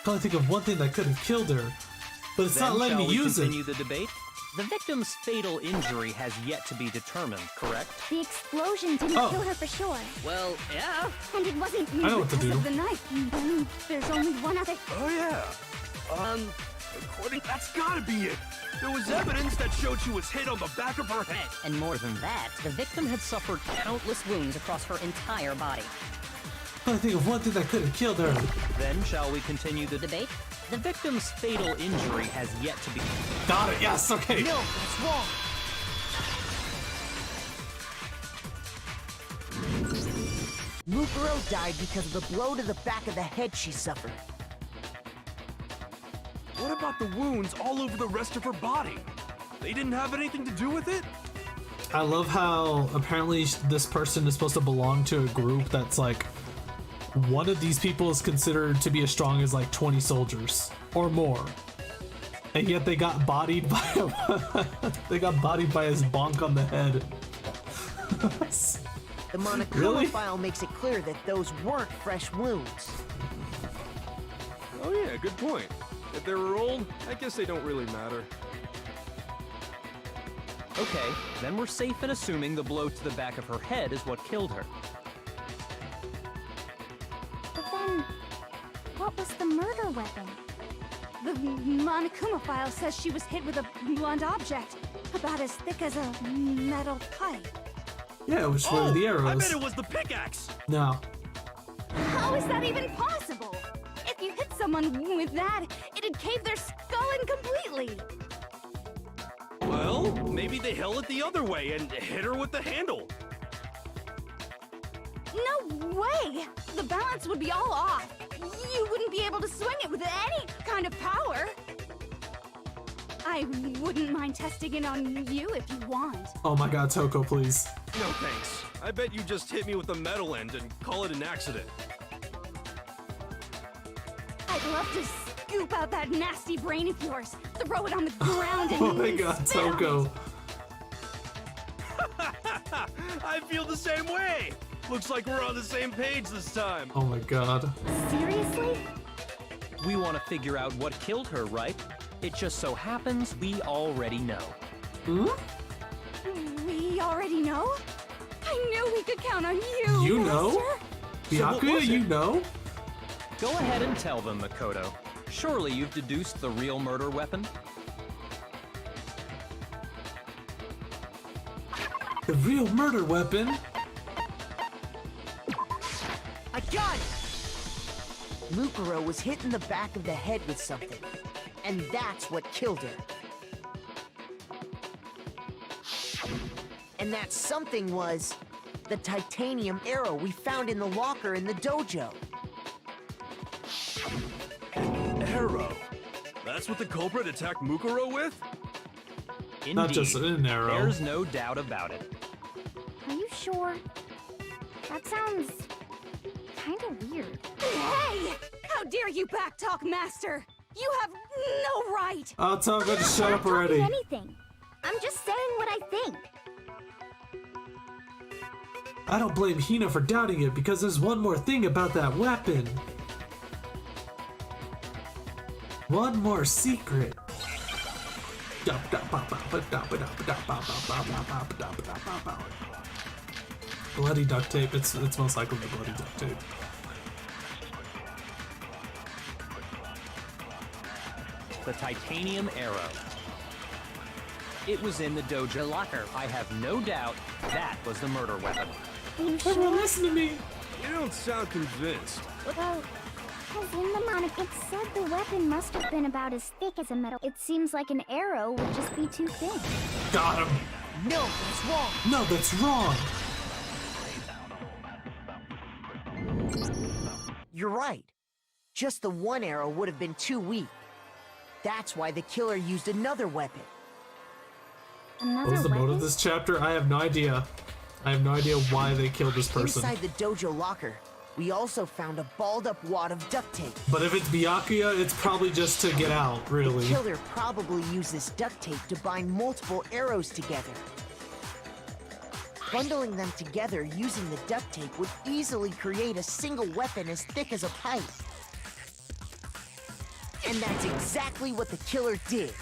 Can't think of one thing that could have killed her, but it's not letting me use it. Continue the debate? The victim's fatal injury has yet to be determined, correct? The explosion didn't kill her for sure. Well, yeah. And it wasn't I know what to because do. of the knife. And then there's only one other... Oh, yeah. According... That's gotta be it. There was evidence that showed she was hit on the back of her head. And more than that, the victim had suffered countless wounds across her entire body. Can't think of one thing that could have killed her. Then shall we continue the Debate? The victim's fatal injury has yet to be... Got it, yes, okay. No, that's wrong. Mukuro died because of the blow to the back of the head she suffered. What about the wounds all over the rest of her body? They didn't have anything to do with it? I love how apparently this person is supposed to belong to a group that's like, one of these people is considered to be as strong as like 20 soldiers or more. And yet they got bodied by they got bodied by his bonk on the head. The Monokuma Really? file makes it clear that those weren't fresh wounds. Oh yeah, good point. If they were old, I guess they don't really matter. Okay, then we're safe in assuming the blow to the back of her head is what killed her. But then, what was the murder weapon? The Monokuma file says she was hit with a blunt object, about as thick as a metal pipe. Yeah, which were the arrows. I bet it was the pickaxe! No. How is that even possible? If you hit someone with that, it'd cave their skull in completely. Well, maybe they held it the other way and hit her with the handle. No way! The balance would be all off. You wouldn't be able to swing it with any kind of power. I wouldn't mind testing it on you if you want. Oh my god, Toko, please. No thanks. I bet you just hit me with the metal end and call it an accident. I'd love to scoop out that nasty brain of yours, throw it on the ground and Oh my god, spit on it. Toko. I feel the same way! Looks like we're on the same page this time. Oh my god. Seriously? We want to figure out what killed her, right? It just so happens we already know. Hmm? We already know? I knew we could count on you, You know? Master. So what Byakuya, was you it? know? Go ahead and tell them, Makoto. Surely you've deduced the real murder weapon? The real murder weapon? I got it! Mukuro was hit in the back of the head with something, and that's what killed her. And that something was the titanium arrow we found in the locker in the dojo. An arrow? That's what the culprit attacked Mukuro with? Indeed, Not just an arrow. there's no doubt about it. Are you sure? That sounds kinda weird. Hey! How dare you backtalk, Master? You have no right! I'll tell him to shut up I'm not talking already. anything. I'm just saying what I think. I don't blame Hina for doubting it because there's one more thing about that weapon. One more secret. Bloody duct tape. It's most likely the bloody duct tape. The titanium arrow. It was in the dojo locker. I have no doubt that was the murder weapon. Are you Everyone sure? listen to me. You don't sound convinced. Well, because in the monitor it said the weapon must have been about as thick as a metal. It seems like an arrow would just be too thin. Got him. No, that's wrong. No, that's wrong. You're right. Just the one arrow would have been too weak. That's why the killer used another weapon. Another What was the weapon? motive of this chapter? I have no idea. I have no idea why they killed this person. Inside the dojo locker, we also found a balled-up wad of duct tape. But if it's Byakuya, it's probably just to get out, The really. killer probably used this duct tape to bind multiple arrows together. Bundling them together using the duct tape would easily create a single weapon as thick as a pipe. And that's exactly what the killer did.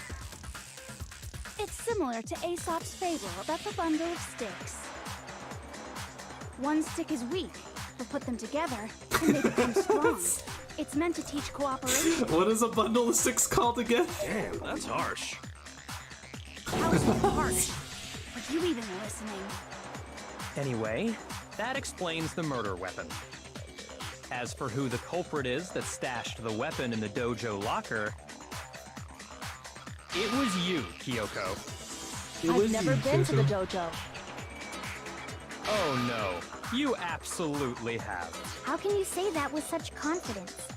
It's similar to Aesop's fable about the bundle of sticks. One stick is weak, but put them together and they become strong. It's meant to teach cooperation. What is a bundle of sticks called again? Damn, that's harsh. How's that harsh? Are you even listening? Anyway, that explains the murder weapon. As for who the culprit is that stashed the weapon in the dojo locker, it was you, Kyoko. I've never been to the dojo. Oh no, you absolutely have. How can you say that with such confidence?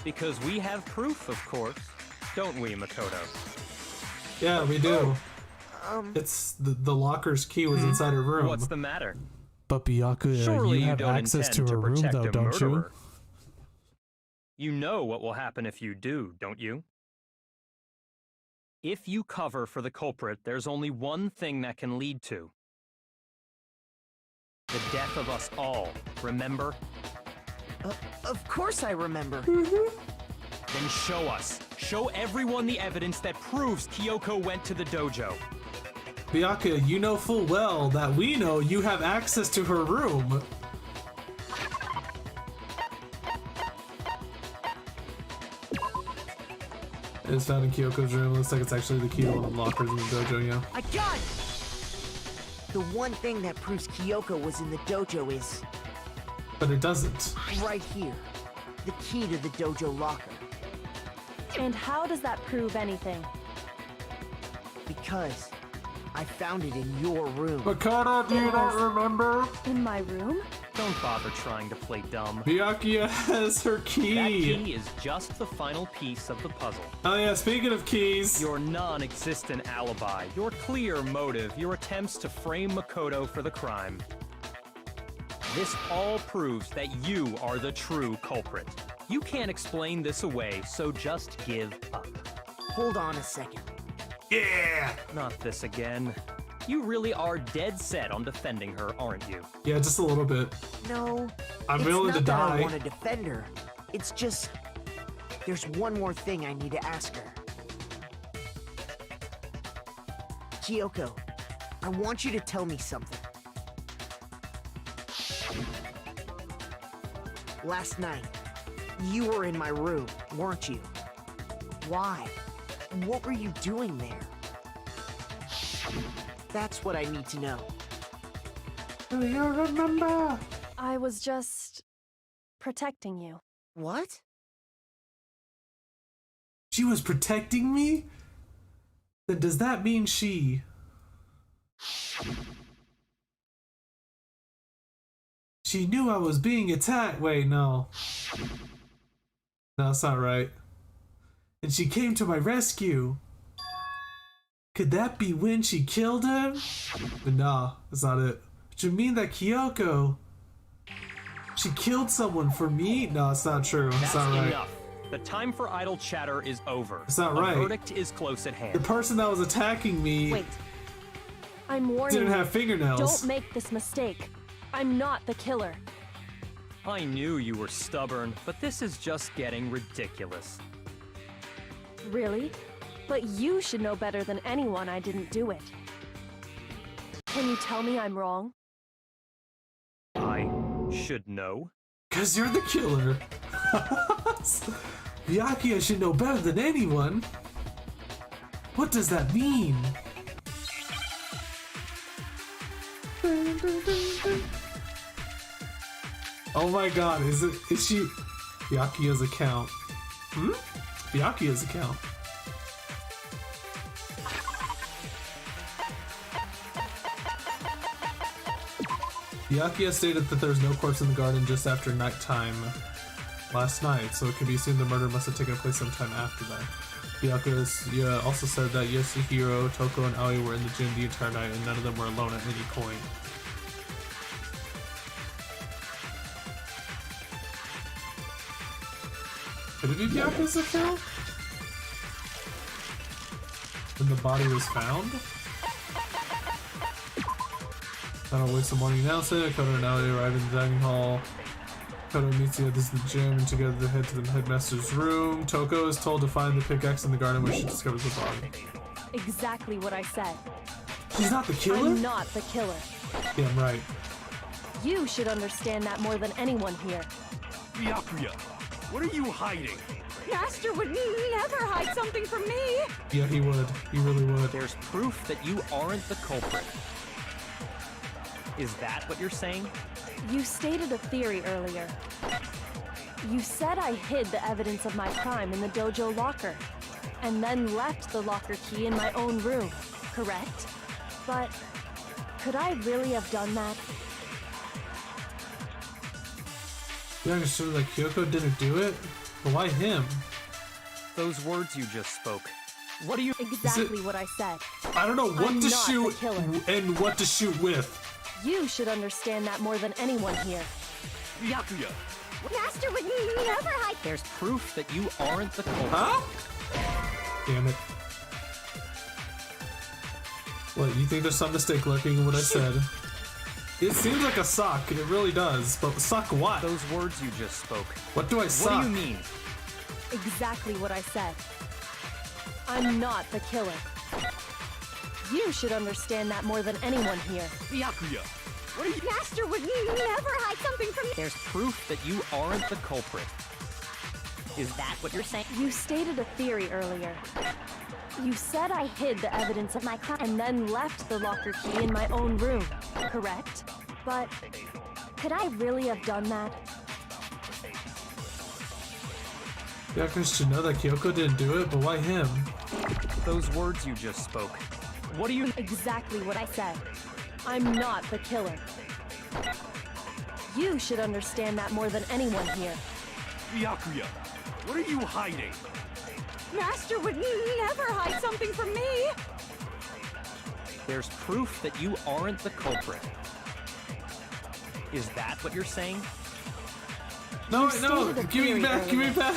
Because we have proof, of course. Don't we, Makoto? Yeah, we do. It's the locker's key was inside her room. What's the matter? But Byakuya, Surely you have don't access intend to her room protect though, a don't you? murderer. You know what will happen if you do, don't you? If you cover for the culprit, there's only one thing that can lead to. The death of us all, remember? Of course I remember. Then show us. Show everyone the evidence that proves Kyoko went to the dojo. Byakuya, you know full well that we know you have access to her room. It's found in Kyoko's room. Looks like it's actually the key to one of the lockers in the dojo, yeah. I got it! The one thing that proves Kyoko was in the dojo is But it doesn't. right here. The key to the dojo locker. And how does that prove anything? Because I found it in your room. Makoto, do you not remember? In my room? Don't bother trying to play dumb. Byakuya has her That key. key is just the final piece of the puzzle. Oh yeah, speaking of keys. Your non-existent alibi, your clear motive, your attempts to frame Makoto for the crime. This all proves that you are the true culprit. You can't explain this away, so just give up. Hold on a second. Yeah! Not this again. You really are dead set on defending her, aren't you? Yeah, just a little bit. No. I'm it's willing not to that I die. want to defend her. It's just there's one more thing I need to ask her. Kyoko, I want you to tell me something. Last night, you were in my room, weren't you? Why? What were you doing there? That's what I need to know. Do you remember? I was just protecting you. What? She was protecting me? Then does that mean she... She knew I was being attacked. Wait, no. No, that's not right. And she came to my rescue. Could that be when she killed him? But nah, that's not it. But you mean that Kyoko? She killed someone for me? No, it's not true. It's not right. Enough. The time for idle chatter is over. It's not right. The verdict is close at hand. The person that was attacking me Wait. I'm warning didn't you. have fingernails. Don't make this mistake. I'm not the killer. I knew you were stubborn, but this is just getting ridiculous. Really? But you should know better than anyone I didn't do it. Can you tell me I'm wrong? I should know. Cause you're the killer. Byakuya should know better than anyone. What does that mean? Oh my god, is she Byakuya's account? Byakuya's account. Byakuya stated that there's no corpse in the garden just after nighttime last night, so it could be assumed the murder must have taken place sometime after that. Byakuya also said that Yasuhiro, Toko, and Aoi were in the gym the entire night and none of them were alone at any point. Could it be Byakuya's account? When the body was found? Not always the morning announcement. Koto and Aoi arrive in the dining hall. Koto meets the others in the gym and together they head to the headmaster's room. Toko is told to find the pickaxe in the garden where she discovers the body. Exactly what I said. She's not the killer? I'm not the killer. Yeah, I'm right. You should understand that more than anyone here. Byakuya, what are you hiding? Master would never hide something from me. Yeah, he would. He really would. There's proof that you aren't the culprit. Is that what you're saying? You stated a theory earlier. You said I hid the evidence of my crime in the dojo locker, and then left the locker key in my own room, correct? But could I really have done that? You understood that Kyoko didn't do it? But why him? Those words you just spoke. What do you... Exactly what I said. I don't know what I'm to not shoot the killer. and what to shoot with. You should understand that more than anyone here. Byakuya, Master would never hide. There's proof that you aren't the culprit. Huh? Damn it. What, you think there's some mistake lurking in what I said? It seems like a suck, it really does. But suck what? Those words you just spoke. What do I suck? What do you mean? Exactly what I said. I'm not the killer. You should understand that more than anyone here. Byakuya, what are you... Master would never hide something from me. There's proof that you aren't the culprit. Is that what you're saying? You stated a theory earlier. You said I hid the evidence of my crime and then left the locker key in my own room, correct? But could I really have done that? Byakuya should know that Kyoko didn't do it, but why him? Those words you just spoke. What do you... Exactly what I said. I'm not the killer. You should understand that more than anyone here. Byakuya, what are you hiding? Master would never hide something from me. There's proof that you aren't the culprit. Is that what you're saying? No, You no, stated a give me theory back, give me earlier. back.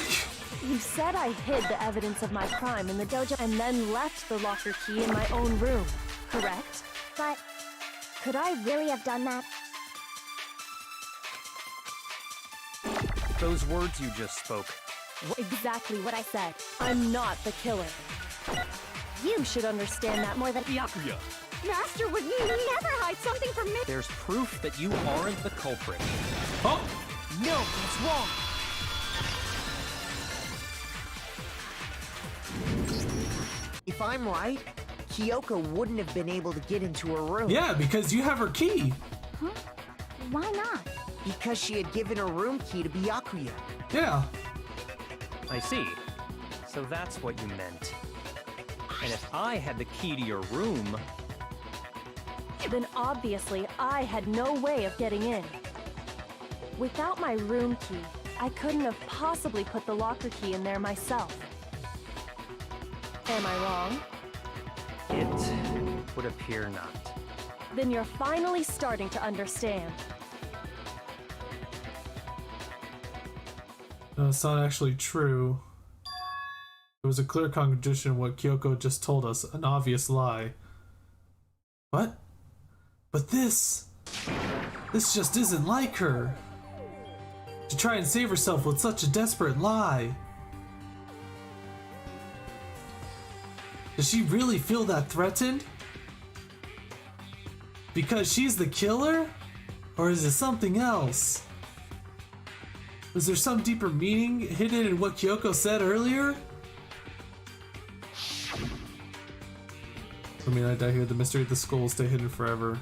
You said I hid the evidence of my crime in the dojo and then left the locker key in my own room, correct? But could I really have done that? Those words you just spoke. Exactly what I said. I'm not the killer. You should understand that more than... Byakuya, Master would never hide something from me. There's proof that you aren't the culprit. Oh! No, that's wrong. If I'm right, Kyoko wouldn't have been able to get into her room. Yeah, because you have her key. Huh? Why not? Because she had given her room key to Byakuya. Yeah. I see. So that's what you meant. And if I had the key to your room... Then obviously I had no way of getting in. Without my room key, I couldn't have possibly put the locker key in there myself. Am I wrong? It would appear not. Then you're finally starting to understand. No, it's not actually true. It was a clear contradiction in what Kyoko just told us, an obvious lie. What? But this just isn't like her. To try and save herself with such a desperate lie. Does she really feel that threatened? Because she's the killer? Or is it something else? Was there some deeper meaning hidden in what Kyoko said earlier? I mean, I die here, the mystery of the skull will stay hidden forever.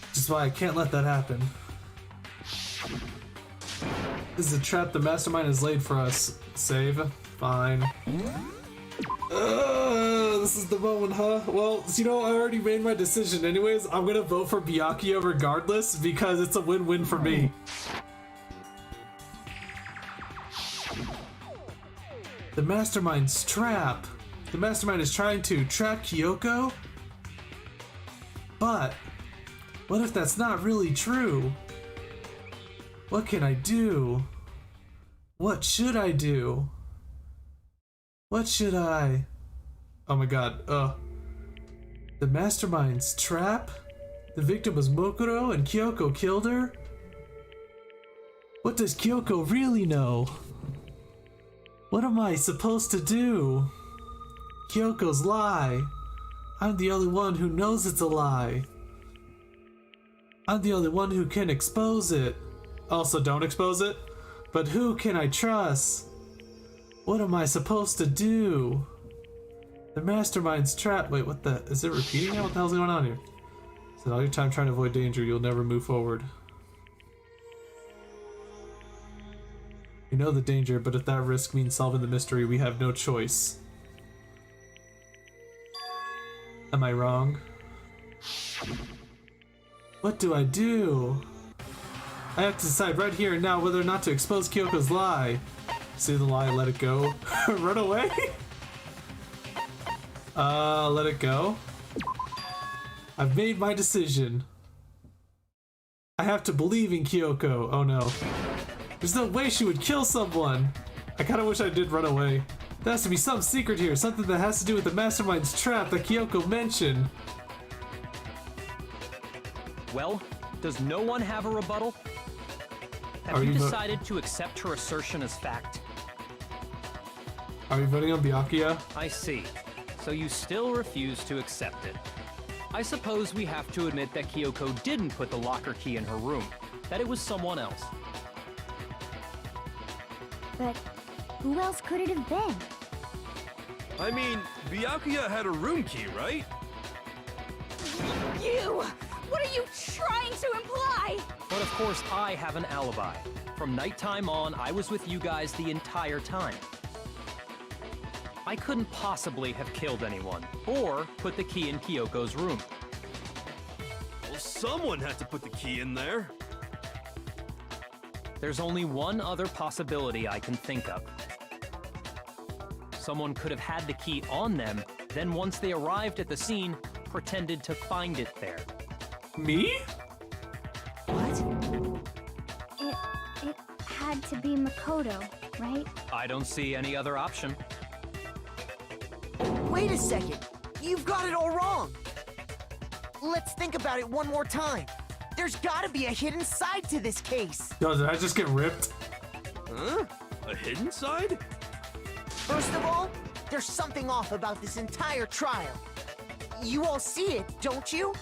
Which is why I can't let that happen. This is a trap the mastermind has laid for us. Save. Fine. This is the moment, huh? Well, you know, I already made my decision anyways. I'm gonna vote for Byakuya regardless because it's a win-win for me. The mastermind's trap. The mastermind is trying to trap Kyoko? But what if that's not really true? What can I do? What should I do? What should I? Oh my god, the mastermind's trap? The victim was Mukuro and Kyoko killed her? What does Kyoko really know? What am I supposed to do? Kyoko's lie. I'm the only one who knows it's a lie. I'm the only one who can expose it. Also, don't expose it. But who can I trust? What am I supposed to do? The mastermind's trap. Wait, what the? Is it repeating now? What the hell's going on here? So all your time trying to avoid danger, you'll never move forward. We know the danger, but if that risk means solving the mystery, we have no choice. Am I wrong? What do I do? I have to decide right here and now whether or not to expose Kyoko's lie. See the lie, let it go. Run away? Let it go. I've made my decision. I have to believe in Kyoko. Oh no. There's no way she would kill someone. I kinda wish I did run away. There has to be some secret here, something that has to do with the mastermind's trap that Kyoko mentioned. Well, does no one have a rebuttal? Have you decided to accept her assertion as fact? Are you voting on Byakuya? I see. So you still refuse to accept it. I suppose we have to admit that Kyoko didn't put the locker key in her room, that it was someone else. But who else could it have been? I mean, Byakuya had a room key, right? You! What are you trying to imply? But of course, I have an alibi. From nighttime on, I was with you guys the entire time. I couldn't possibly have killed anyone, or put the key in Kyoko's room. Well, someone had to put the key in there. There's only one other possibility I can think of. Someone could have had the key on them, then once they arrived at the scene, pretended to find it there. Me? It had to be Makoto, right? I don't see any other option. Wait a second. You've got it all wrong. Let's think about it one more time. There's gotta be a hidden side to this case. Yo, did I just get ripped? Huh? A hidden side? First of all, there's something off about this entire trial. You all see it, don't you?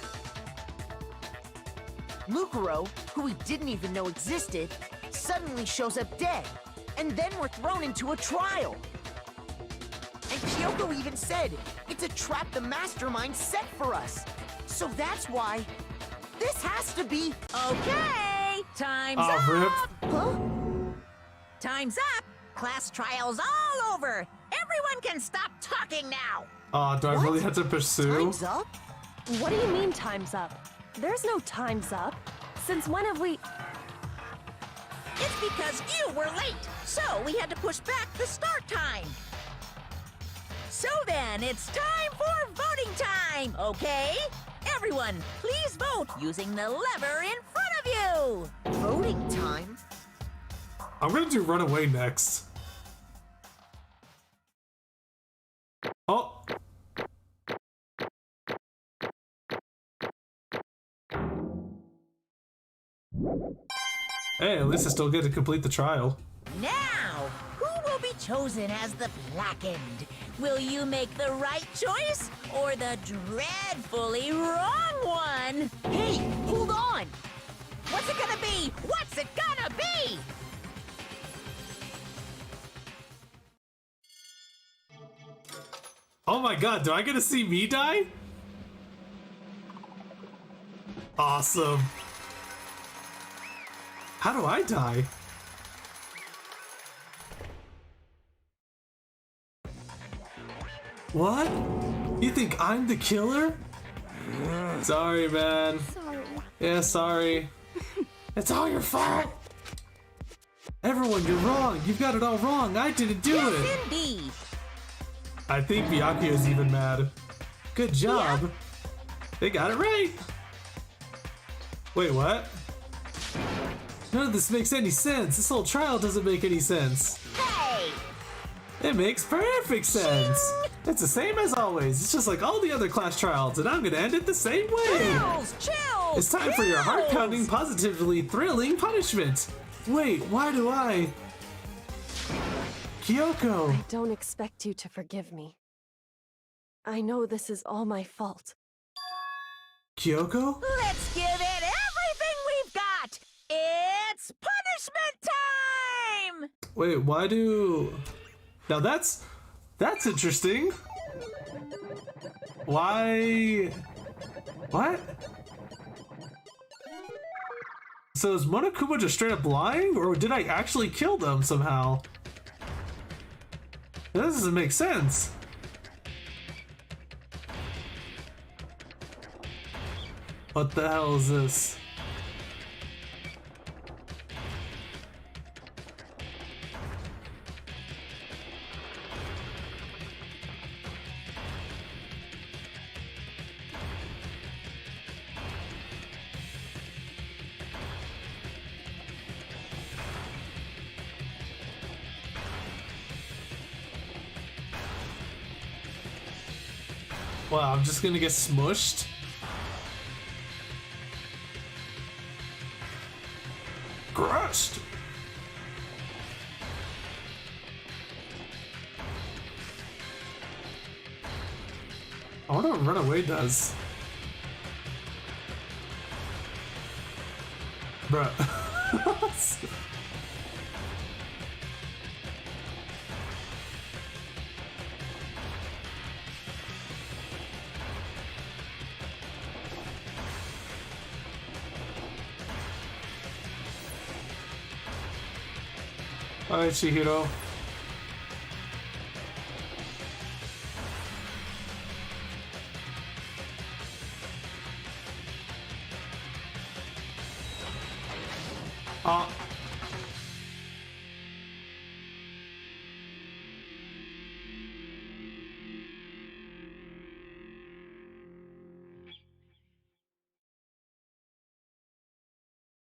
Mukuro, who we didn't even know existed, suddenly shows up dead, and then we're thrown into a trial. And Kyoko even said, it's a trap the mastermind set for us. So that's why this has to be... Okay, time's Rip. up! Huh? Time's up! Class trial's all over! Everyone can stop talking now! Do I really have to pursue? Time's up? What do you mean time's up? There's no time's up. Since when have we... It's because you were late, so we had to push back the start time. So then, it's time for voting time, okay? Everyone, please vote using the lever in front of you. Voting time? I'm gonna do Runaway next. Oh! Hey, at least I still get to complete the trial. Now, who will be chosen as the blackened? Will you make the right choice or the dreadfully wrong one? Hey, hold on! What's it gonna be? What's it gonna be? Oh my god, do I get to see me die? Awesome. How do I die? What? You think I'm the killer? Sorry, man. Sorry. Yeah, sorry. It's all your fault. Everyone, you're wrong. You've got it all wrong. I didn't do it. Yes, indeed. I think Byakuya's even mad. Good job. Yeah. They got it right. Wait, what? None of this makes any sense. This whole trial doesn't make any sense. Hey! It makes perfect sense. It's the same as always. It's just like all the other class trials, and I'm gonna end it the same way. Chills! Chills! It's time for your heart-pounding, positively thrilling punishment. Wait, why do I? Kyoko! I don't expect you to forgive me. I know this is all my fault. Kyoko? Let's give it everything we've got! It's punishment time! Wait, why do... Now that's interesting. Why... What? So is Monokuma just straight up lying? Or did I actually kill them somehow? That doesn't make sense. What the hell is this? Wow, I'm just gonna get smushed? Crushed! I wonder what Runaway does. Bruh. Alright, Chihiro.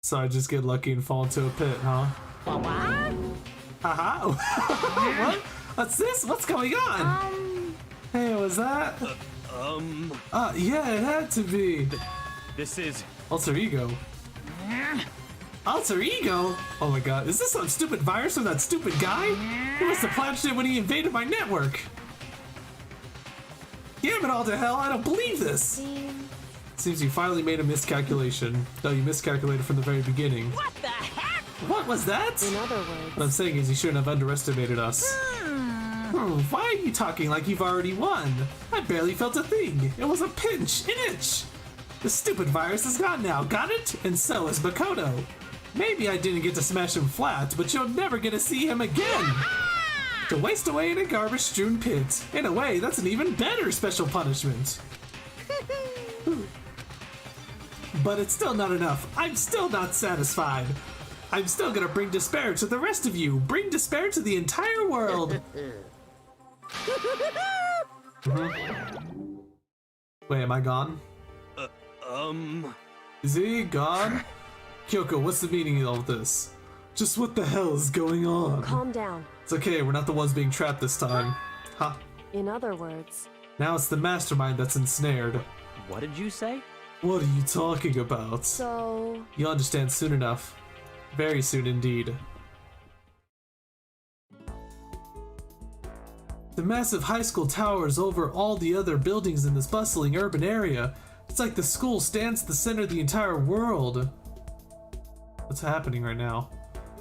So I just get lucky and fall into a pit, huh? What? Haha! What? What's this? What's going on? Hey, was that? Yeah, it had to be. This is... Alter Ego. Alter Ego? Oh my god, is this some stupid virus from that stupid guy? He must have planned it when he invaded my network. Damn it all to hell, I don't believe this! Seems you finally made a miscalculation. No, you miscalculated from the very beginning. What the heck? What was that? In other words... What I'm saying is you shouldn't have underestimated us. Why are you talking like you've already won? I barely felt a thing. It was a pinch, an itch. The stupid virus is gone now, got it? And so is Makoto. Maybe I didn't get to smash him flat, but you'll never get to see him again. To waste away in a garbage-strewn pit. In a way, that's an even better special punishment. but it's still not enough. I'm still not satisfied. I'm still gonna bring despair to the rest of you. Bring despair to the entire world. Wait, am I gone? Is he gone? Kyoko, what's the meaning of all this? Just what the hell is going on? Calm down. It's okay, we're not the ones being trapped this time. Ha. In other words, Now it's the mastermind that's ensnared. What did you say? What are you talking about? so... You'll understand soon enough. Very soon indeed. The massive high school towers over all the other buildings in this bustling urban area. It's like the school stands at the center of the entire world. What's happening right now?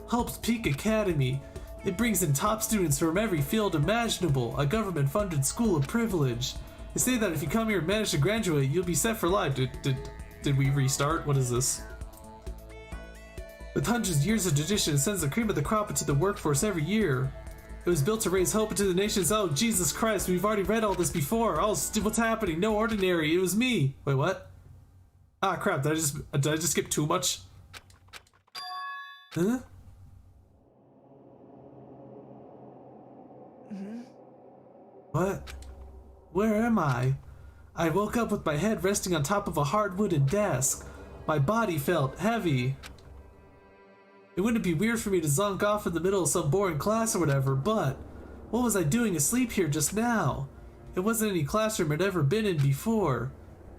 Hope's Peak Academy. It brings in top students from every field imaginable, a government-funded school of privilege. They say that if you come here and manage to graduate, you'll be set for life. Did we restart? What is this? With hundreds of years of tradition, it sends the cream of the crop into the workforce every year. It was built to raise hope into the nations. Oh, Jesus Christ, we've already read all this before. Oh, what's happening? No ordinary, it was me. Wait, what? Ah, crap, did I just skip too much? Huh? What? Where am I? I woke up with my head resting on top of a hard wooden desk. My body felt heavy. It wouldn't be weird for me to zonk off in the middle of some boring class or whatever, but what was I doing asleep here just now? It wasn't any classroom I'd ever been in before.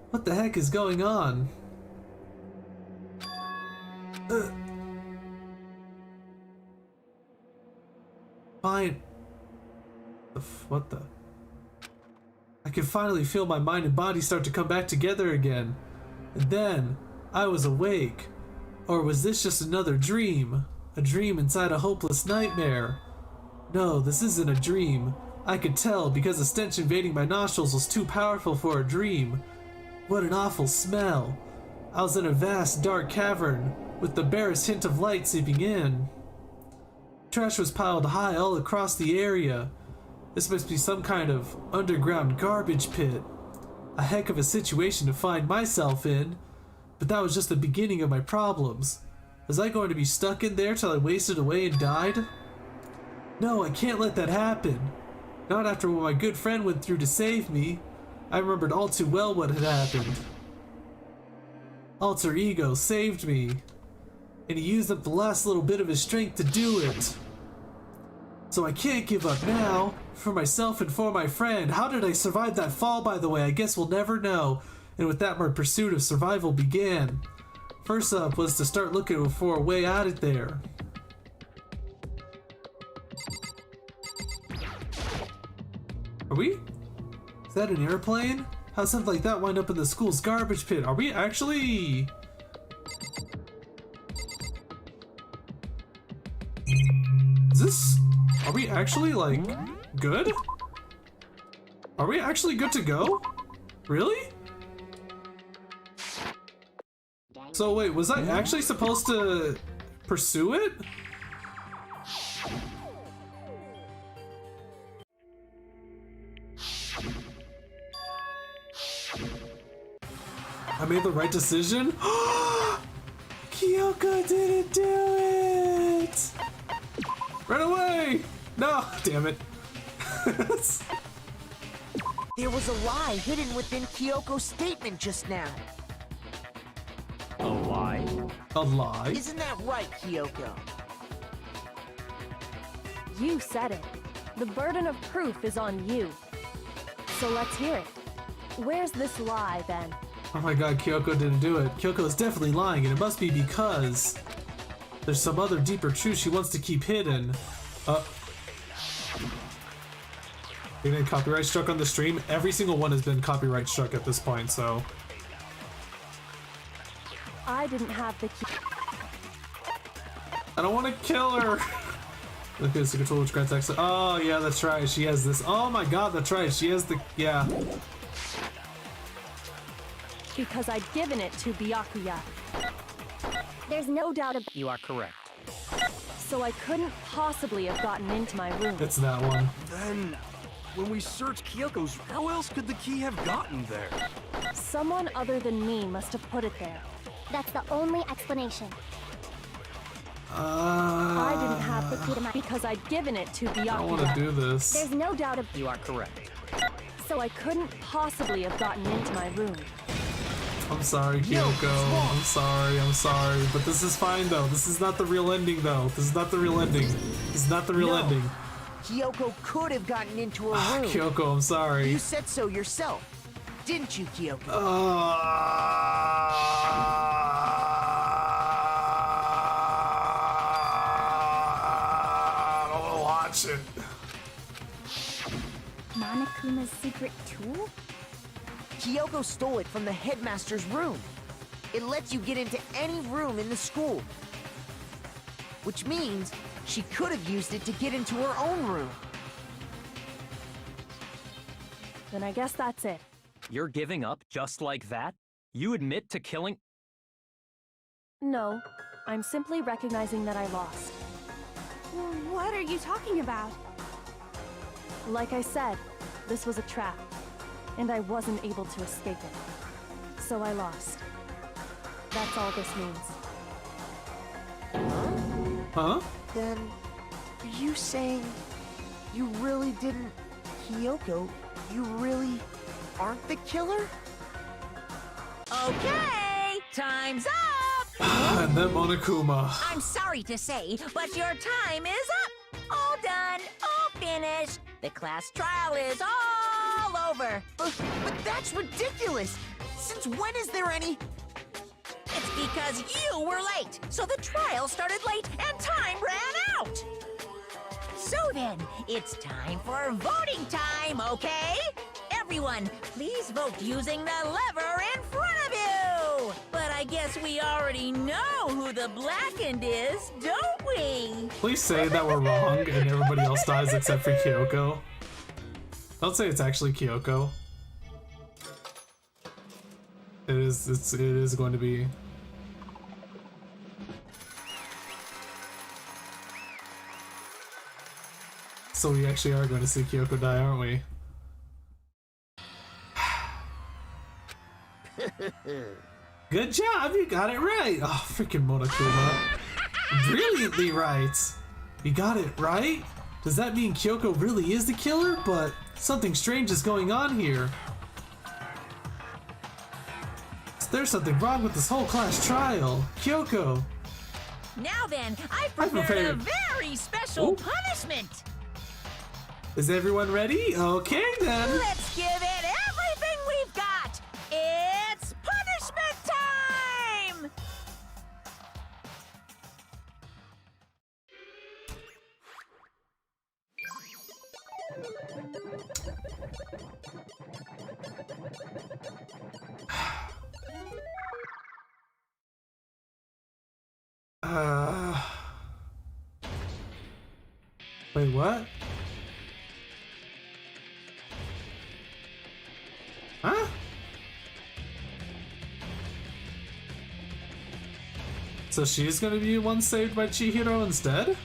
What the heck is going on? Fine. What the? I could finally feel my mind and body start to come back together again. And then, I was awake. Or was this just another dream? A dream inside a hopeless nightmare? No, this isn't a dream. I could tell because the stench invading my nostrils was too powerful for a dream. What an awful smell. I was in a vast dark cavern with the barest hint of light seeping in. Trash was piled high all across the area. This must be some kind of underground garbage pit. A heck of a situation to find myself in. But that was just the beginning of my problems. Was I going to be stuck in there till I wasted away and died? No, I can't let that happen. Not after what my good friend went through to save me. I remembered all too well what had happened. Alter Ego saved me. And he used up the last little bit of his strength to do it. So I can't give up now. For myself and for my friend. How did I survive that fall, by the way? I guess we'll never know. And with that, my pursuit of survival began. First up was to start looking for a way out of there. Are we? Is that an airplane? How'd something like that wind up in the school's garbage pit? Are we actually... Is this... Are we actually, like, good? Are we actually good to go? Really? So wait, was I actually supposed to pursue it? I made the right decision? Kyoko didn't do it! Run away! No, damn it. There was a lie hidden within Kyoko's statement just now. A lie? A lie? Isn't that right, Kyoko? You said it. The burden of proof is on you. So let's hear it. Where's this lie, then? Oh my god, Kyoko didn't do it. Kyoko is definitely lying, and it must be because there's some other deeper truth she wants to keep hidden. They didn't copyright struck on the stream. Every single one has been copyright struck at this point, so... I didn't have the key. I don't want to kill her! Okay, so control which grants access. Oh, yeah, that's right. She has this. Oh my god, that's right. She has the... Yeah. Because I'd given it to Byakuya. There's no doubt about. You are correct. So I couldn't possibly have gotten into my room. It's that one. Then, when we searched Kyoko's, how else could the key have gotten there? Someone other than me must have put it there. That's the only explanation. I didn't have the key to my because I'd given it to I don't want to Byakuya. do this. There's no doubt of You are correct. So I couldn't possibly have gotten into my room. I'm sorry, Kyoko. I'm sorry. But this is fine, though. This is not the real ending, though. This is not the real ending. This is not the real No. ending. Kyoko could have gotten into her room. Kyoko, I'm sorry. You said so yourself, didn't you, Kyoko? I don't want to watch it. Monokuma's secret tool? Kyoko stole it from the headmaster's room. It lets you get into any room in the school. Which means she could have used it to get into her own room. Then I guess that's it. You're giving up just like that? You admit to killing... No, I'm simply recognizing that I lost. What are you talking about? Like I said, this was a trap, and I wasn't able to escape it. So I lost. That's all this means. Huh? Then, are you saying you really didn't... Kyoko, you really aren't the killer? Okay, time's up! And then Monokuma. I'm sorry to say, but your time is up. All done, all finished. The class trial is all over. But that's ridiculous! Since when is there any... It's because you were late, so the trial started late and time ran out. So then, it's time for voting time, okay? Everyone, please vote using the lever in front of you. But I guess we already know who the blackened is, don't we? Please say that we're wrong and everybody else dies except for Kyoko. Don't say it's actually Kyoko. It is going to be. So we actually are going to see Kyoko die, aren't we? Good job, you got it right. Oh, freaking Monokuma. Brilliantly right. You got it right? Does that mean Kyoko really is the killer? But something strange is going on here. There's something wrong with this whole class trial. Kyoko. Now then, I prepared a very special punishment. Is everyone ready? Okay then. Let's give it everything we've got. It's punishment time! Wait, what? Huh? So she's gonna be one saved by Chihiro instead?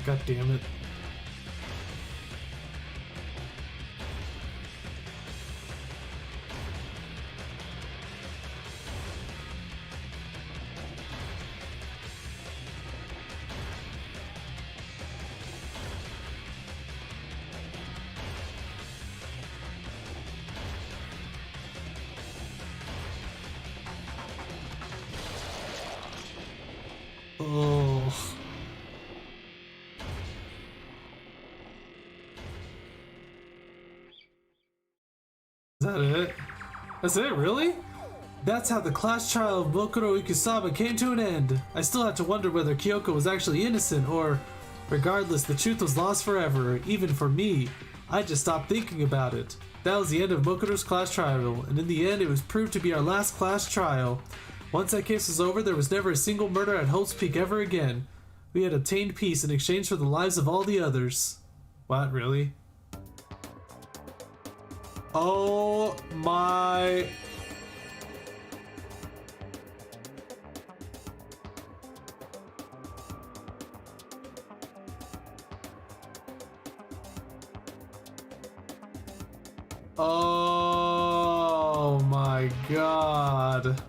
God damn it. Oh. Is that it? That's it, really? That's how the class trial of Bokuro Ikusaba came to an end. I still have to wonder whether Kyoko was actually innocent or, regardless, the truth was lost forever, even for me. I just stopped thinking about it. That was the end of Mokuro's class trial, and in the end it was proved to be our last class trial. Once that case was over, there was never a single murder at Hope's Peak ever again. We had obtained peace in exchange for the lives of all the others. What, really? Oh my... Oh my god.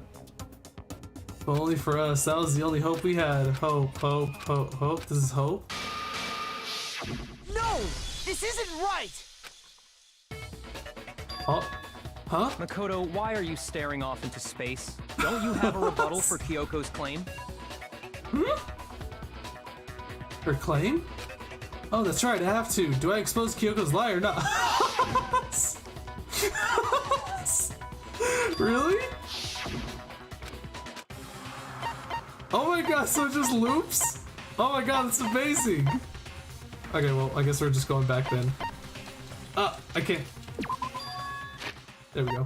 If only for us. That was the only hope we had. Hope, hope, hope, hope. This is hope? No! This isn't right! Oh. Huh? Makoto, why are you staring off into space? Don't you have a rebuttal for Kyoko's claim? Her claim? Oh, that's right, I have to. Do I expose Kyoko's lie or not? Really? Oh my god, so it just loops? Oh my god, that's amazing. Okay, well, I guess we're just going back then. I can't. There we go.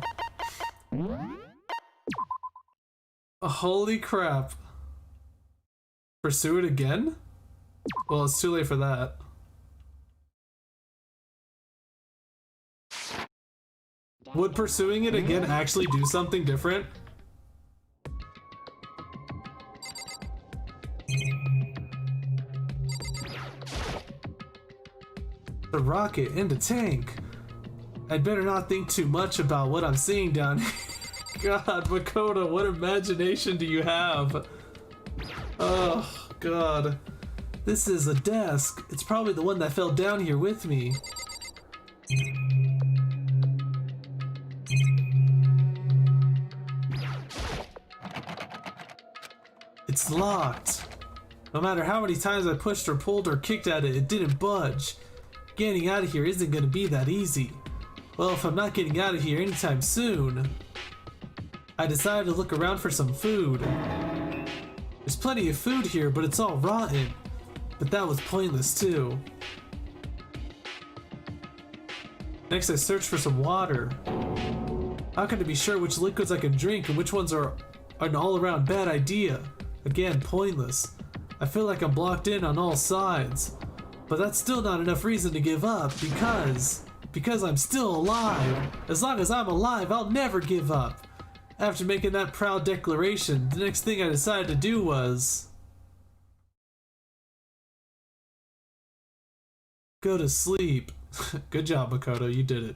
Oh, holy crap. Pursue it again? Well, it's too late for that. Would pursuing it again actually do something different? The rocket in the tank. I'd better not think too much about what I'm seeing down here. God, Makoto, what imagination do you have? Oh, God. This is a desk. It's probably the one that fell down here with me. It's locked. No matter how many times I pushed or pulled or kicked at it, it didn't budge. Getting out of here isn't gonna be that easy. Well, if I'm not getting out of here anytime soon, I decided to look around for some food. There's plenty of food here, but it's all rotten. But that was pointless too. Next, I searched for some water. How can I be sure which liquids I can drink and which ones are an all-around bad idea? Again, pointless. I feel like I'm blocked in on all sides. But that's still not enough reason to give up because I'm still alive. As long as I'm alive, I'll never give up. After making that proud declaration, the next thing I decided to do was go to sleep. Good job, Makoto, you did it.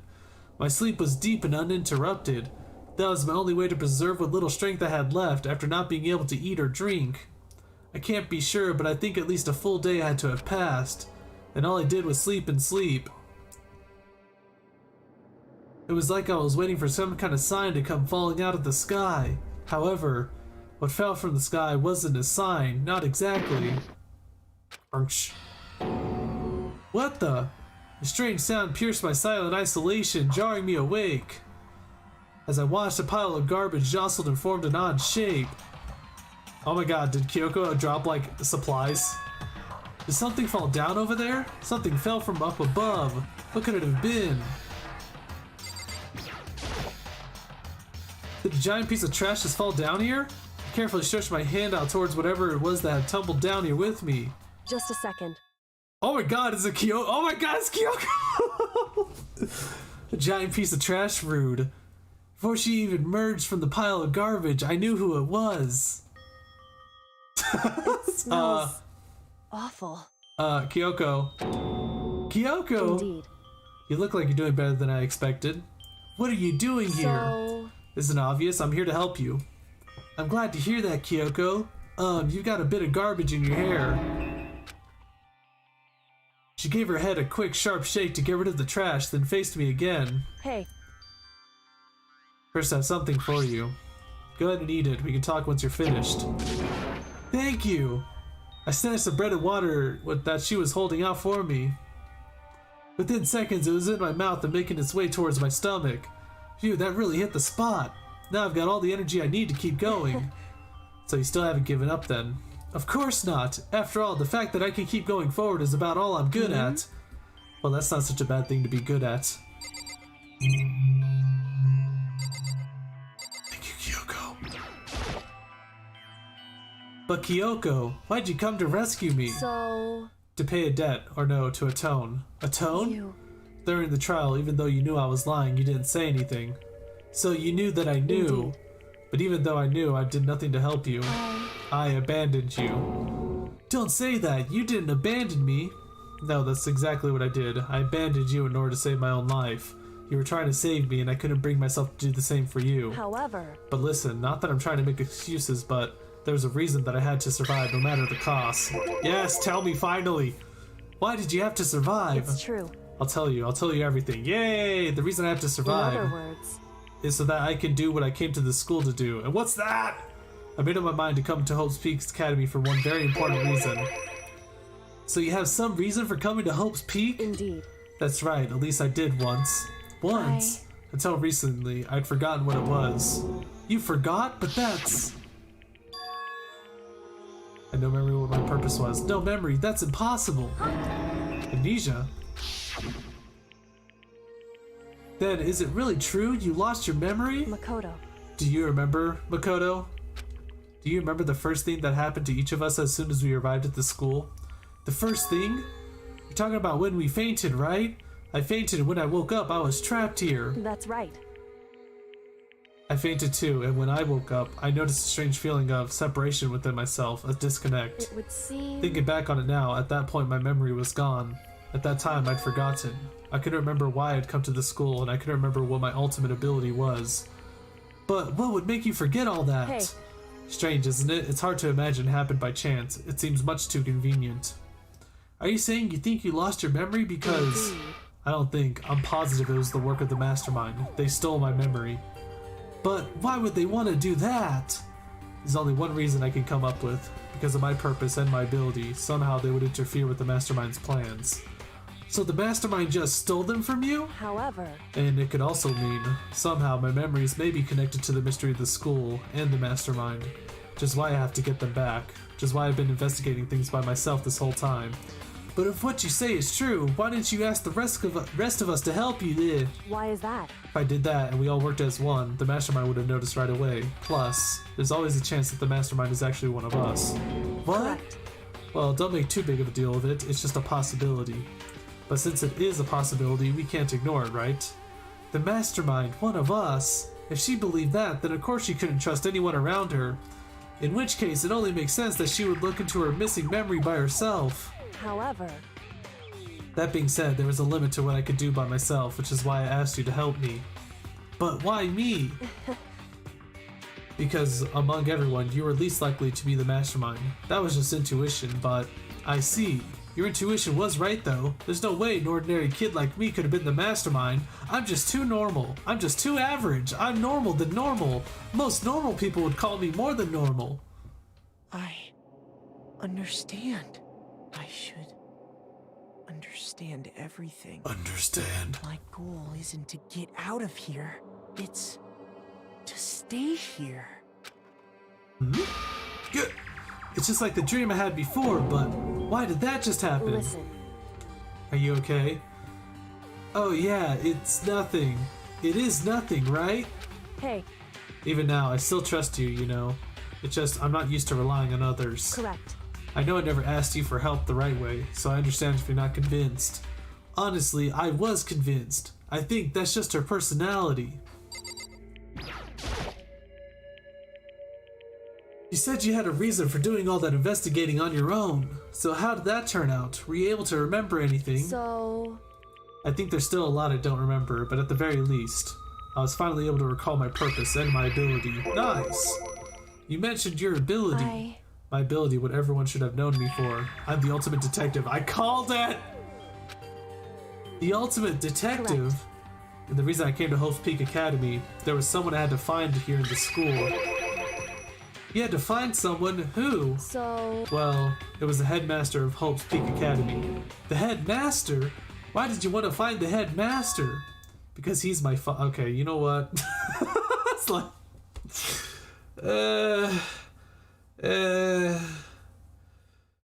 My sleep was deep and uninterrupted. That was my only way to preserve what little strength I had left after not being able to eat or drink. I can't be sure, but I think at least a full day had to have passed, and all I did was sleep and sleep. It was like I was waiting for some kind of sign to come falling out of the sky. However, what fell from the sky wasn't a sign, not exactly. What the? A strange sound pierced my silent isolation, jarring me awake. As I watched, a pile of garbage jostled and formed an odd shape. Oh my god, did Kyoko drop like supplies? Did something fall down over there? Something fell from up above. What could it have been? Did a giant piece of trash just fall down here? I carefully stretched my hand out towards whatever it was that had tumbled down here with me. Just a second. Oh my god, is it Kyoko? Oh my god, it's Kyoko! A giant piece of trash, rude. Before she even emerged from the pile of garbage, I knew who it was. It smells awful. Kyoko. Kyoko! Indeed. You look like you're doing better than I expected. What are you doing here? Isn't obvious? I'm here to help you. I'm glad to hear that, Kyoko. You've got a bit of garbage in your hair. She gave her head a quick, sharp shake to get rid of the trash, then faced me again. Hey. First, I have something for you. Go ahead and eat it. We can talk once you're finished. Thank you! I snatched the bread and water that she was holding out for me. Within seconds, it was in my mouth and making its way towards my stomach. Phew, that really hit the spot. Now I've got all the energy I need to keep going. So you still haven't given up then? Of course not! After all, the fact that I can keep going forward is about all I'm good at. Well, that's not such a bad thing to be good at. But Kyoko, why'd you come to rescue me? So... To pay a debt, or no, to atone. Atone? You... During the trial, even though you knew I was lying, you didn't say anything. So you knew that I knew. Indeed. But even though I knew, I did nothing to help you. I abandoned you. Don't say that! You didn't abandon me! No, that's exactly what I did. I abandoned you in order to save my own life. You were trying to save me, and I couldn't bring myself to do the same for you. However... But listen, not that I'm trying to make excuses, but there was a reason that I had to survive, no matter the cost. Yes, tell me finally! Why did you have to survive? It's true. I'll tell you everything. Yay! The reason I have to survive... In other words... is so that I can do what I came to the school to do. And what's that? I made up my mind to come to Hope's Peak Academy for one very important reason. So you have some reason for coming to Hope's Peak? Indeed. That's right, at least I did once. Once. Until recently, I'd forgotten what it was. You forgot? But that's... I had no memory what my purpose was. No memory, that's impossible. Amnesia? Then, is it really true you lost your memory? Makoto. Do you remember, Makoto? Do you remember the first thing that happened to each of us as soon as we arrived at the school? The first thing? You're talking about when we fainted, right? I fainted, and when I woke up, I was trapped here. That's right. I fainted too, and when I woke up, I noticed a strange feeling of separation within myself, a disconnect. It would seem... Thinking back on it now, at that point my memory was gone. At that time, I'd forgotten. I couldn't remember why I'd come to the school, and I couldn't remember what my ultimate ability was. But what would make you forget all that? Hey. Strange, isn't it? It's hard to imagine it happened by chance. It seems much too convenient. Are you saying you think you lost your memory because... I don't think. I'm positive it was the work of the mastermind. They stole my memory. But why would they want to do that? There's only one reason I can come up with. Because of my purpose and my ability, somehow they would interfere with the mastermind's plans. So the mastermind just stole them from you? However... And it could also mean, somehow my memories may be connected to the mystery of the school and the mastermind. Which is why I have to get them back. Which is why I've been investigating things by myself this whole time. But if what you say is true, why didn't you ask the rest of us to help you? Why is that? If I did that and we all worked as one, the mastermind would have noticed right away. Plus, there's always a chance that the mastermind is actually one of us. What? Correct. Well, don't make too big of a deal of it, it's just a possibility. But since it is a possibility, we can't ignore it, right? The mastermind, one of us? If she believed that, then of course she couldn't trust anyone around her. In which case, it only makes sense that she would look into her missing memory by herself. However... That being said, there was a limit to what I could do by myself, which is why I asked you to help me. But why me? Because among everyone, you were least likely to be the mastermind. That was just intuition, but I see. Your intuition was right though. There's no way an ordinary kid like me could have been the mastermind. I'm just too normal. I'm just too average. I'm normal than normal. Most normal people would call me more than normal. I understand. I should understand everything. Understand. My goal isn't to get out of here. It's to stay here. Good. It's just like the dream I had before, but why did that just happen? Listen. Are you okay? Oh yeah, it's nothing. It is nothing, right? Hey. Even now, I still trust you, you know. It's just, I'm not used to relying on others. Correct. I know I never asked you for help the right way, so I understand if you're not convinced. Honestly, I was convinced. I think that's just her personality. You said you had a reason for doing all that investigating on your own. So how did that turn out? Were you able to remember anything? So... I think there's still a lot I don't remember, but at the very least, I was finally able to recall my purpose and my ability. Nice! You mentioned your ability. My ability, what everyone should have known me for. I'm the ultimate detective. I called it! The ultimate detective? Correct. And the reason I came to Hope's Peak Academy, there was someone I had to find here in the school. You had to find someone? Who? So... Well, it was the headmaster of Hope's Peak Academy. The headmaster? Why did you want to find the headmaster? Because he's my okay, you know what? It's like...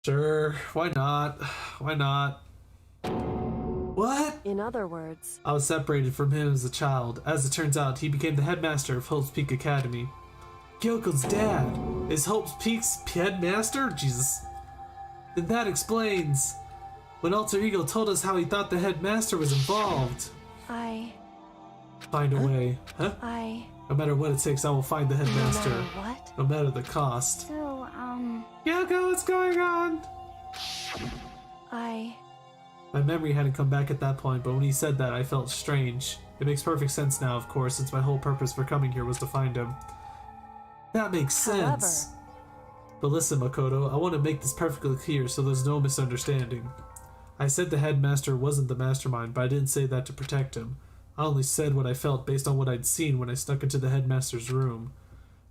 Sure, why not? Why not? What? In other words... I was separated from him as a child. As it turns out, he became the headmaster of Hope's Peak Academy. Kyoko's dad. Is Hope's Peak's headmaster? Jesus. Then that explains when Alter Ego told us how he thought the headmaster was involved. Find a way. Huh? No matter what it takes, I will find the headmaster. No matter what? No matter the cost. So, Kyoko, what's going on? My memory hadn't come back at that point, but when he said that, I felt strange. It makes perfect sense now, of course, since my whole purpose for coming here was to find him. That makes sense. But listen, Makoto, I want to make this perfectly clear so there's no misunderstanding. I said the headmaster wasn't the mastermind, but I didn't say that to protect him. I only said what I felt based on what I'd seen when I snuck into the headmaster's room.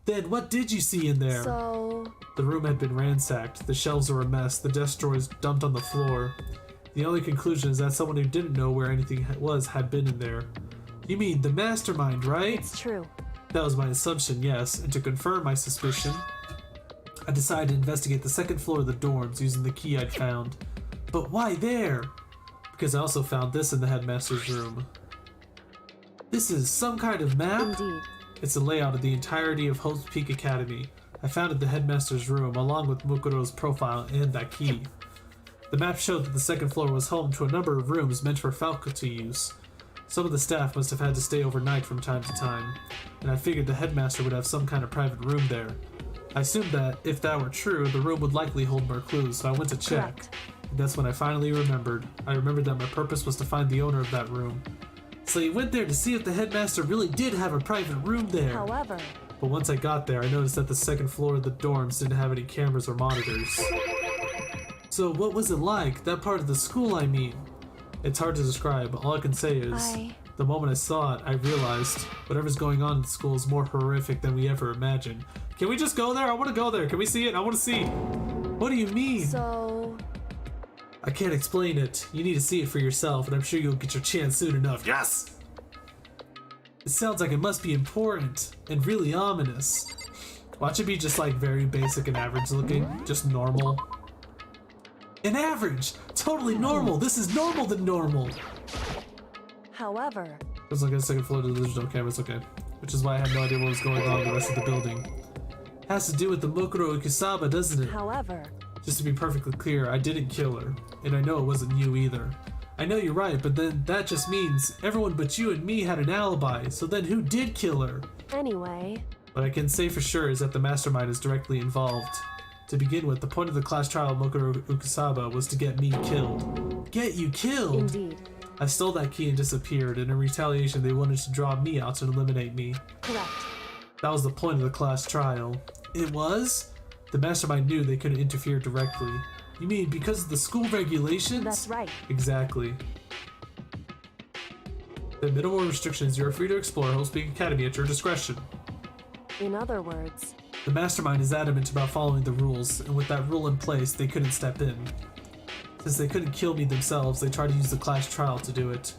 Then, what did you see in there? So... The room had been ransacked, the shelves were a mess, the desk drawers dumped on the floor. The only conclusion is that someone who didn't know where anything was had been in there. You mean the mastermind, right? It's true. That was my assumption, yes, and to confirm my suspicion, I decided to investigate the second floor of the dorms using the key I'd found. But why there? Because I also found this in the headmaster's room. This is some kind of map? Indeed. It's a layout of the entirety of Hope's Peak Academy. I found it in the headmaster's room, along with Mukuro's profile and that key. The map showed that the second floor was home to a number of rooms meant for faculty use. Some of the staff must have had to stay overnight from time to time, and I figured the headmaster would have some kind of private room there. I assumed that, if that were true, the room would likely hold more clues, so I went to check. Correct. And that's when I finally remembered. I remembered that my purpose was to find the owner of that room. So you went there to see if the headmaster really did have a private room there. However... But once I got there, I noticed that the second floor of the dorms didn't have any cameras or monitors. So what was it like? That part of the school, I mean? It's hard to describe. All I can say is, the moment I saw it, I realized whatever's going on in the school is more horrific than we ever imagined. Can we just go there? I want to go there. Can we see it? I want to see. What do you mean? So... I can't explain it. You need to see it for yourself, and I'm sure you'll get your chance soon enough. Yes! It sounds like it must be important and really ominous. Watch it be just like very basic and average looking, just normal. An average! Totally normal! This is normal than normal! However... Let's look at the second floor of the digital cameras, okay. Which is why I had no idea what was going on in the rest of the building. Has to do with the Mokuro Ikusaba, doesn't it? However... Just to be perfectly clear, I didn't kill her. And I know it wasn't you either. I know you're right, but then that just means everyone but you and me had an alibi, so then who did kill her? Anyway... What I can say for sure is that the mastermind is directly involved. To begin with, the point of the class trial of Mokuro Ikusaba was to get me killed. Get you killed? Indeed. I stole that key and disappeared, and in retaliation they wanted to draw me out to eliminate me. Correct. That was the point of the class trial. It was? The mastermind knew they couldn't interfere directly. You mean because of the school regulations? That's right. Exactly. The minimal restrictions you are free to explore Hope's Peak Academy at your discretion. In other words... The mastermind is adamant about following the rules, and with that rule in place, they couldn't step in. Since they couldn't kill me themselves, they tried to use the class trial to do it.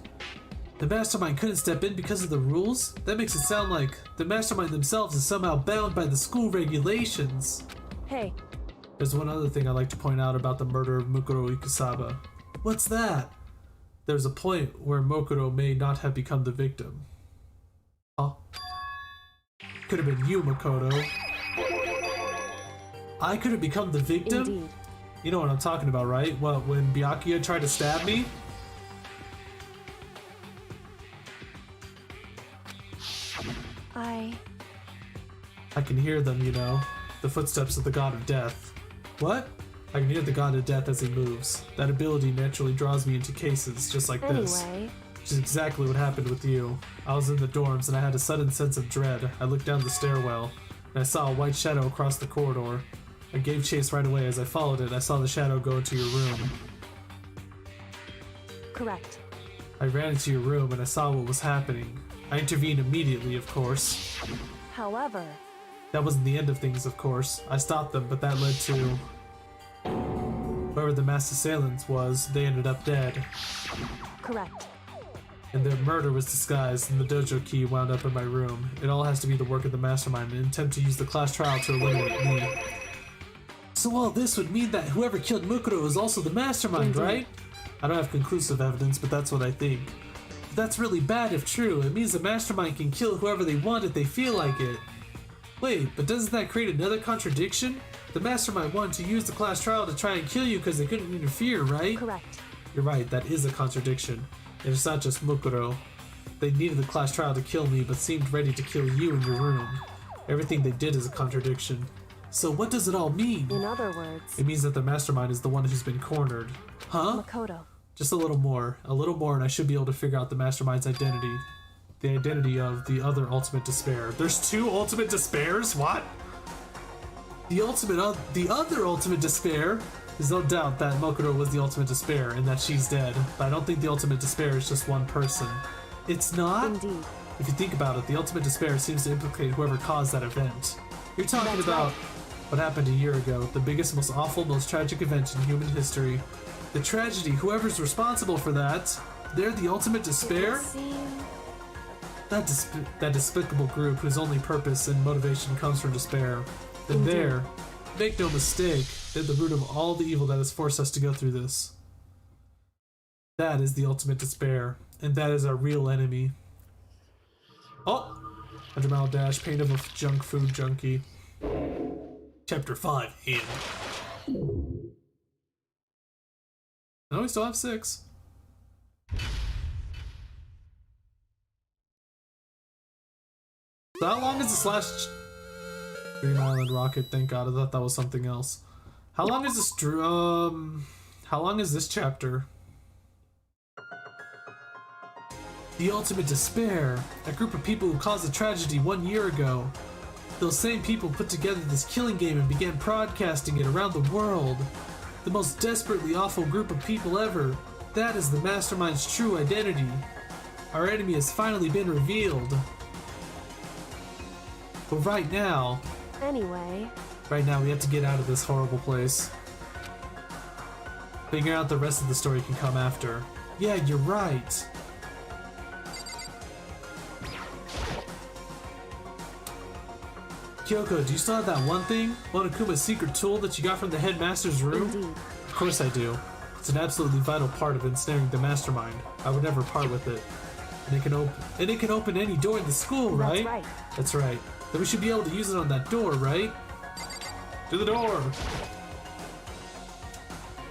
The mastermind couldn't step in because of the rules? That makes it sound like the mastermind themselves is somehow bound by the school regulations. Hey. There's one other thing I'd like to point out about the murder of Mokuro Ikusaba. What's that? There's a point where Mokuro may not have become the victim. Huh? Could have been you, Makoto. I could have become the victim? Indeed. You know what I'm talking about, right? What, when Byakuya tried to stab me? I can hear them, you know. The footsteps of the God of Death. What? I can hear the God of Death as he moves. That ability naturally draws me into cases just like this. Anyway... Which is exactly what happened with you. I was in the dorms and I had a sudden sense of dread. I looked down the stairwell and I saw a white shadow across the corridor. I gave chase right away. As I followed it, I saw the shadow go into your room. Correct. I ran into your room and I saw what was happening. I intervened immediately, of course. However... That wasn't the end of things, of course. I stopped them, but that led to... Whoever the mass assailant was, they ended up dead. Correct. And their murder was disguised, and the dojo key wound up in my room. It all has to be the work of the mastermind, an attempt to use the class trial to eliminate me. So all this would mean that whoever killed Mukuro is also the mastermind, right? I don't have conclusive evidence, but that's what I think. But that's really bad if true. It means the mastermind can kill whoever they want if they feel like it. Wait, but doesn't that create another contradiction? The mastermind wanted to use the class trial to try and kill you because they couldn't interfere, right? Correct. You're right, that is a contradiction. And it's not just Mukuro. They needed the class trial to kill me, but seemed ready to kill you in your room. Everything they did is a contradiction. So what does it all mean? In other words, It means that the mastermind is the one who's been cornered. Huh? Makoto. Just a little more, and I should be able to figure out the mastermind's identity. The identity of the other ultimate despair. There's two ultimate despairs? What? The other ultimate despair. There's no doubt that Mokuro was the ultimate despair and that she's dead, but I don't think the ultimate despair is just one person. It's not? Indeed. If you think about it, the ultimate despair seems to implicate whoever caused that event. You're talking That's about right. what happened a year ago, the biggest, most awful, most tragic event in human history. The tragedy, whoever's responsible for that, they're the ultimate despair? That despicable group whose only purpose and motivation comes from despair. Then there, make no mistake, they're the root of all the evil that has forced us to go through this. That is the ultimate despair, and that is our real enemy. Oh! 100-mile dash, pain of a junk food junkie. Chapter 5, in. No, we still have 6. So how long is the slash... Green Island rocket, thank god, I thought that was something else. How long is this how long is this chapter? The ultimate despair, a group of people who caused a tragedy 1 year ago. Those same people put together this killing game and began broadcasting it around the world. The most desperately awful group of people ever. That is the mastermind's true identity. Our enemy has finally been revealed. But right now Anyway, we have to get out of this horrible place. Figuring out the rest of the story can come after. Yeah, you're right. Kyoko, do you still have that one thing? Monokuma's secret tool that you got from the headmaster's room? indeed. Of course I do. It's an absolutely vital part of ensnaring the mastermind. I would never part with it. And it can open any door in the school, right? That's right. That's right. Then we should be able to use it on that door, right? To the door!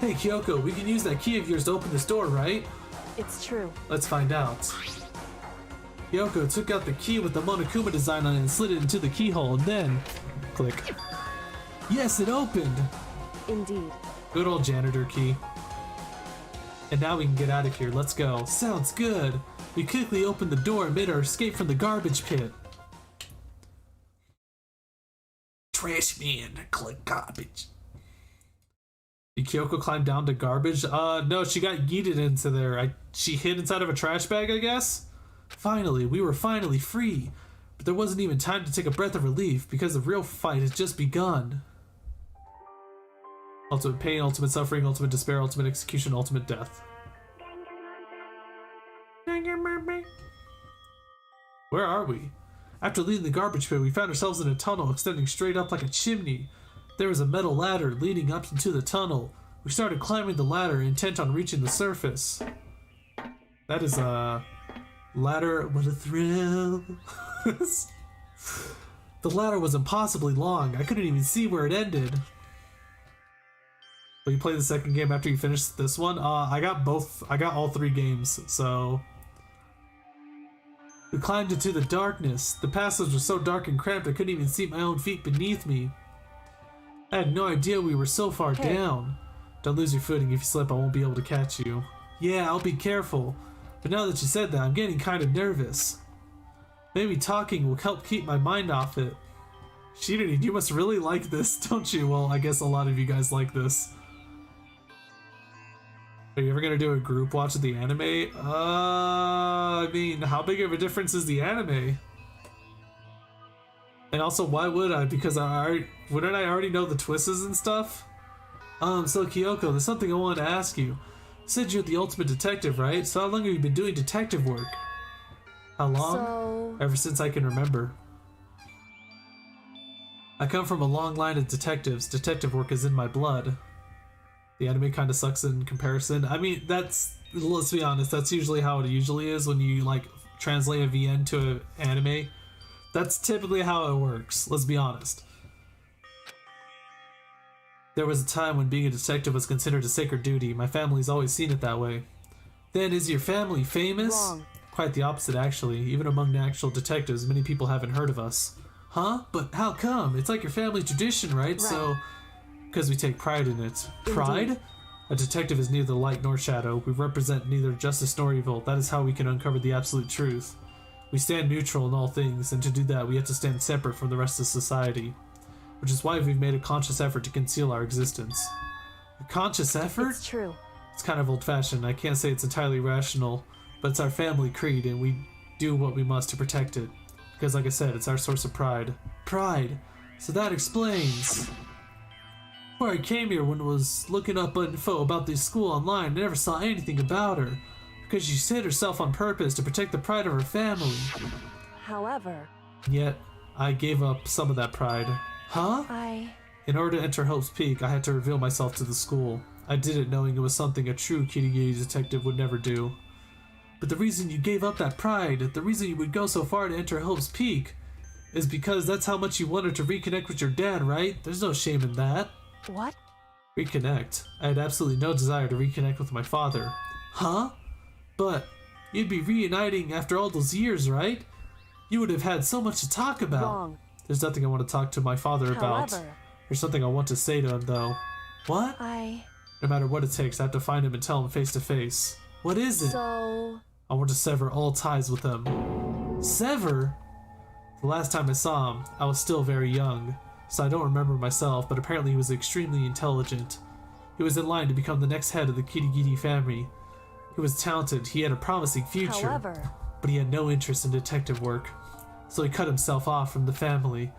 Hey Kyoko, we can use that key of yours to open this door, right? It's true. Let's find out. Kyoko took out the key with the Monokuma design on it and slid it into the keyhole, and then... click. Yes, it opened! Indeed. Good old janitor key. And now we can get out of here. Let's go. Sounds good. We quickly opened the door and made our escape from the garbage pit. Trash man, collect garbage. Did Kyoko climb down to garbage? No, she got yeeted into there. She hid inside of a trash bag, I guess? Finally, we were finally free. But there wasn't even time to take a breath of relief because the real fight has just begun. Ultimate pain, ultimate suffering, ultimate despair, ultimate execution, ultimate death. Where are we? After leaving the garbage pit, we found ourselves in a tunnel extending straight up like a chimney. There was a metal ladder leading up into the tunnel. We started climbing the ladder, intent on reaching the surface. That is a ladder. What a thrill. The ladder was impossibly long. I couldn't even see where it ended. Will you play the second game after you finish this one? I got all 3 games, so... We climbed into the darkness. The passage was so dark and cramped I couldn't even see my own feet beneath me. I had no idea we were so far down. Don't lose your footing. If you slip, I won't be able to catch you. Yeah, I'll be careful. But now that you said that, I'm getting kind of nervous. Maybe talking will help keep my mind off it. Shiriri, you must really like this, don't you? Well, I guess a lot of you guys like this. Are you ever gonna do a group watch of the anime? I mean, how big of a difference is the anime? And also, why would I? Because wouldn't I already know the twists and stuff? So Kyoko, there's something I wanted to ask you. You said you're the ultimate detective, right? So how long have you been doing detective work? How long? Ever since I can remember. I come from a long line of detectives. Detective work is in my blood. The anime kind of sucks in comparison. I mean, let's be honest, that's usually how it usually is when you like translate a VN to an anime. That's typically how it works, let's be honest. There was a time when being a detective was considered a sacred duty. My family's always seen it that way. Then, is your family famous? Wrong. Quite the opposite, actually. Even among actual detectives, many people haven't heard of us. Huh? But how come? It's like your family tradition, right? So, because we take pride in it. Pride? Indeed. A detective is neither light nor shadow. We represent neither justice nor evil. That is how we can uncover the absolute truth. We stand neutral in all things, and to do that, we have to stand separate from the rest of society. Which is why we've made a conscious effort to conceal our existence. A conscious effort? It's true. It's kind of old-fashioned. I can't say it's entirely rational, but it's our family creed, and we do what we must to protect it. Because, like I said, it's our source of pride. Pride! So that explains. Before I came here, when I was looking up info about this school online, I never saw anything about her. Because she hid herself on purpose to protect the pride of her family. However, Yet, I gave up some of that pride. Huh? In order to enter Hope's Peak, I had to reveal myself to the school. I did it knowing it was something a true kitty detective would never do. But the reason you gave up that pride, the reason you would go so far to enter Hope's Peak, is because that's how much you wanted to reconnect with your dad, right? There's no shame in that. what? Reconnect? I had absolutely no desire to reconnect with my father. Huh? But you'd be reuniting after all those years, right? You would have had so much to talk about. Wrong. There's nothing I want to talk to my father about. However, There's something I want to say to him, though. What? No matter what it takes, I have to find him and tell him face to face. What is it? So... I want to sever all ties with him. Sever? The last time I saw him, I was still very young, so I don't remember myself, but apparently he was extremely intelligent. He was in line to become the next head of the Kitty family. He was talented, he had a promising future, However, but he had no interest in detective work, so he cut himself off from the family.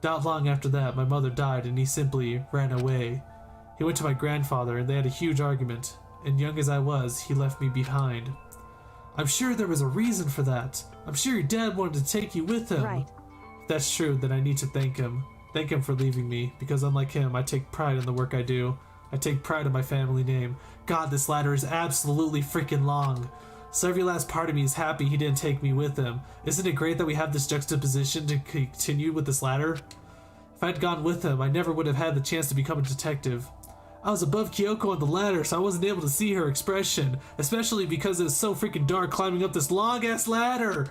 Not long after that, my mother died and he simply ran away. He went to my grandfather and they had a huge argument, and young as I was, he left me behind. I'm sure there was a reason for that. I'm sure your dad wanted to take you with him. Right. If that's true, then I need to thank him. Thank him for leaving me, because unlike him, I take pride in the work I do. I take pride in my family name. God, this ladder is absolutely freaking long. So every last part of me is happy he didn't take me with him. Isn't it great that we have this juxtaposition to continue with this ladder? If I'd gone with him, I never would have had the chance to become a detective. I was above Kyoko on the ladder, so I wasn't able to see her expression, especially because it was so freaking dark climbing up this long-ass ladder.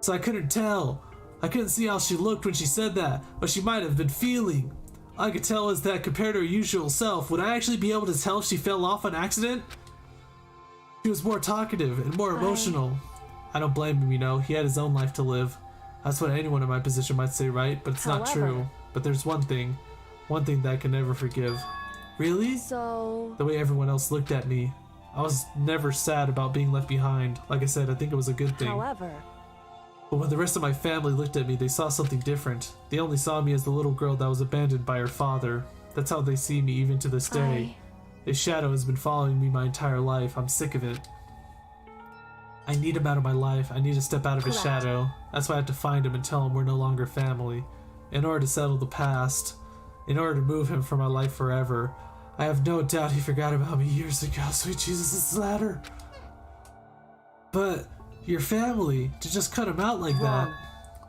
So I couldn't tell. I couldn't see how she looked when she said that, but she might have been feeling. All I could tell is that compared to her usual self, would I actually be able to tell if she fell off on accident? She was more talkative and more emotional. I don't blame him, you know, he had his own life to live. That's what anyone in my position might say, right? But it's not true. But there's one thing that I can never forgive. Really? so... The way everyone else looked at me. I was never sad about being left behind. Like I said, I think it was a good thing. However, But when the rest of my family looked at me, they saw something different. They only saw me as the little girl that was abandoned by her father. That's how they see me even to this day. His shadow has been following me my entire life. I'm sick of it. I need him out of my life. I need to step out of his shadow. That's why I have to find him and tell him we're no longer family. In order to settle the past. In order to move him from my life forever. I have no doubt he forgot about me years ago. Sweet Jesus, this ladder. But your family, to just cut him out like that.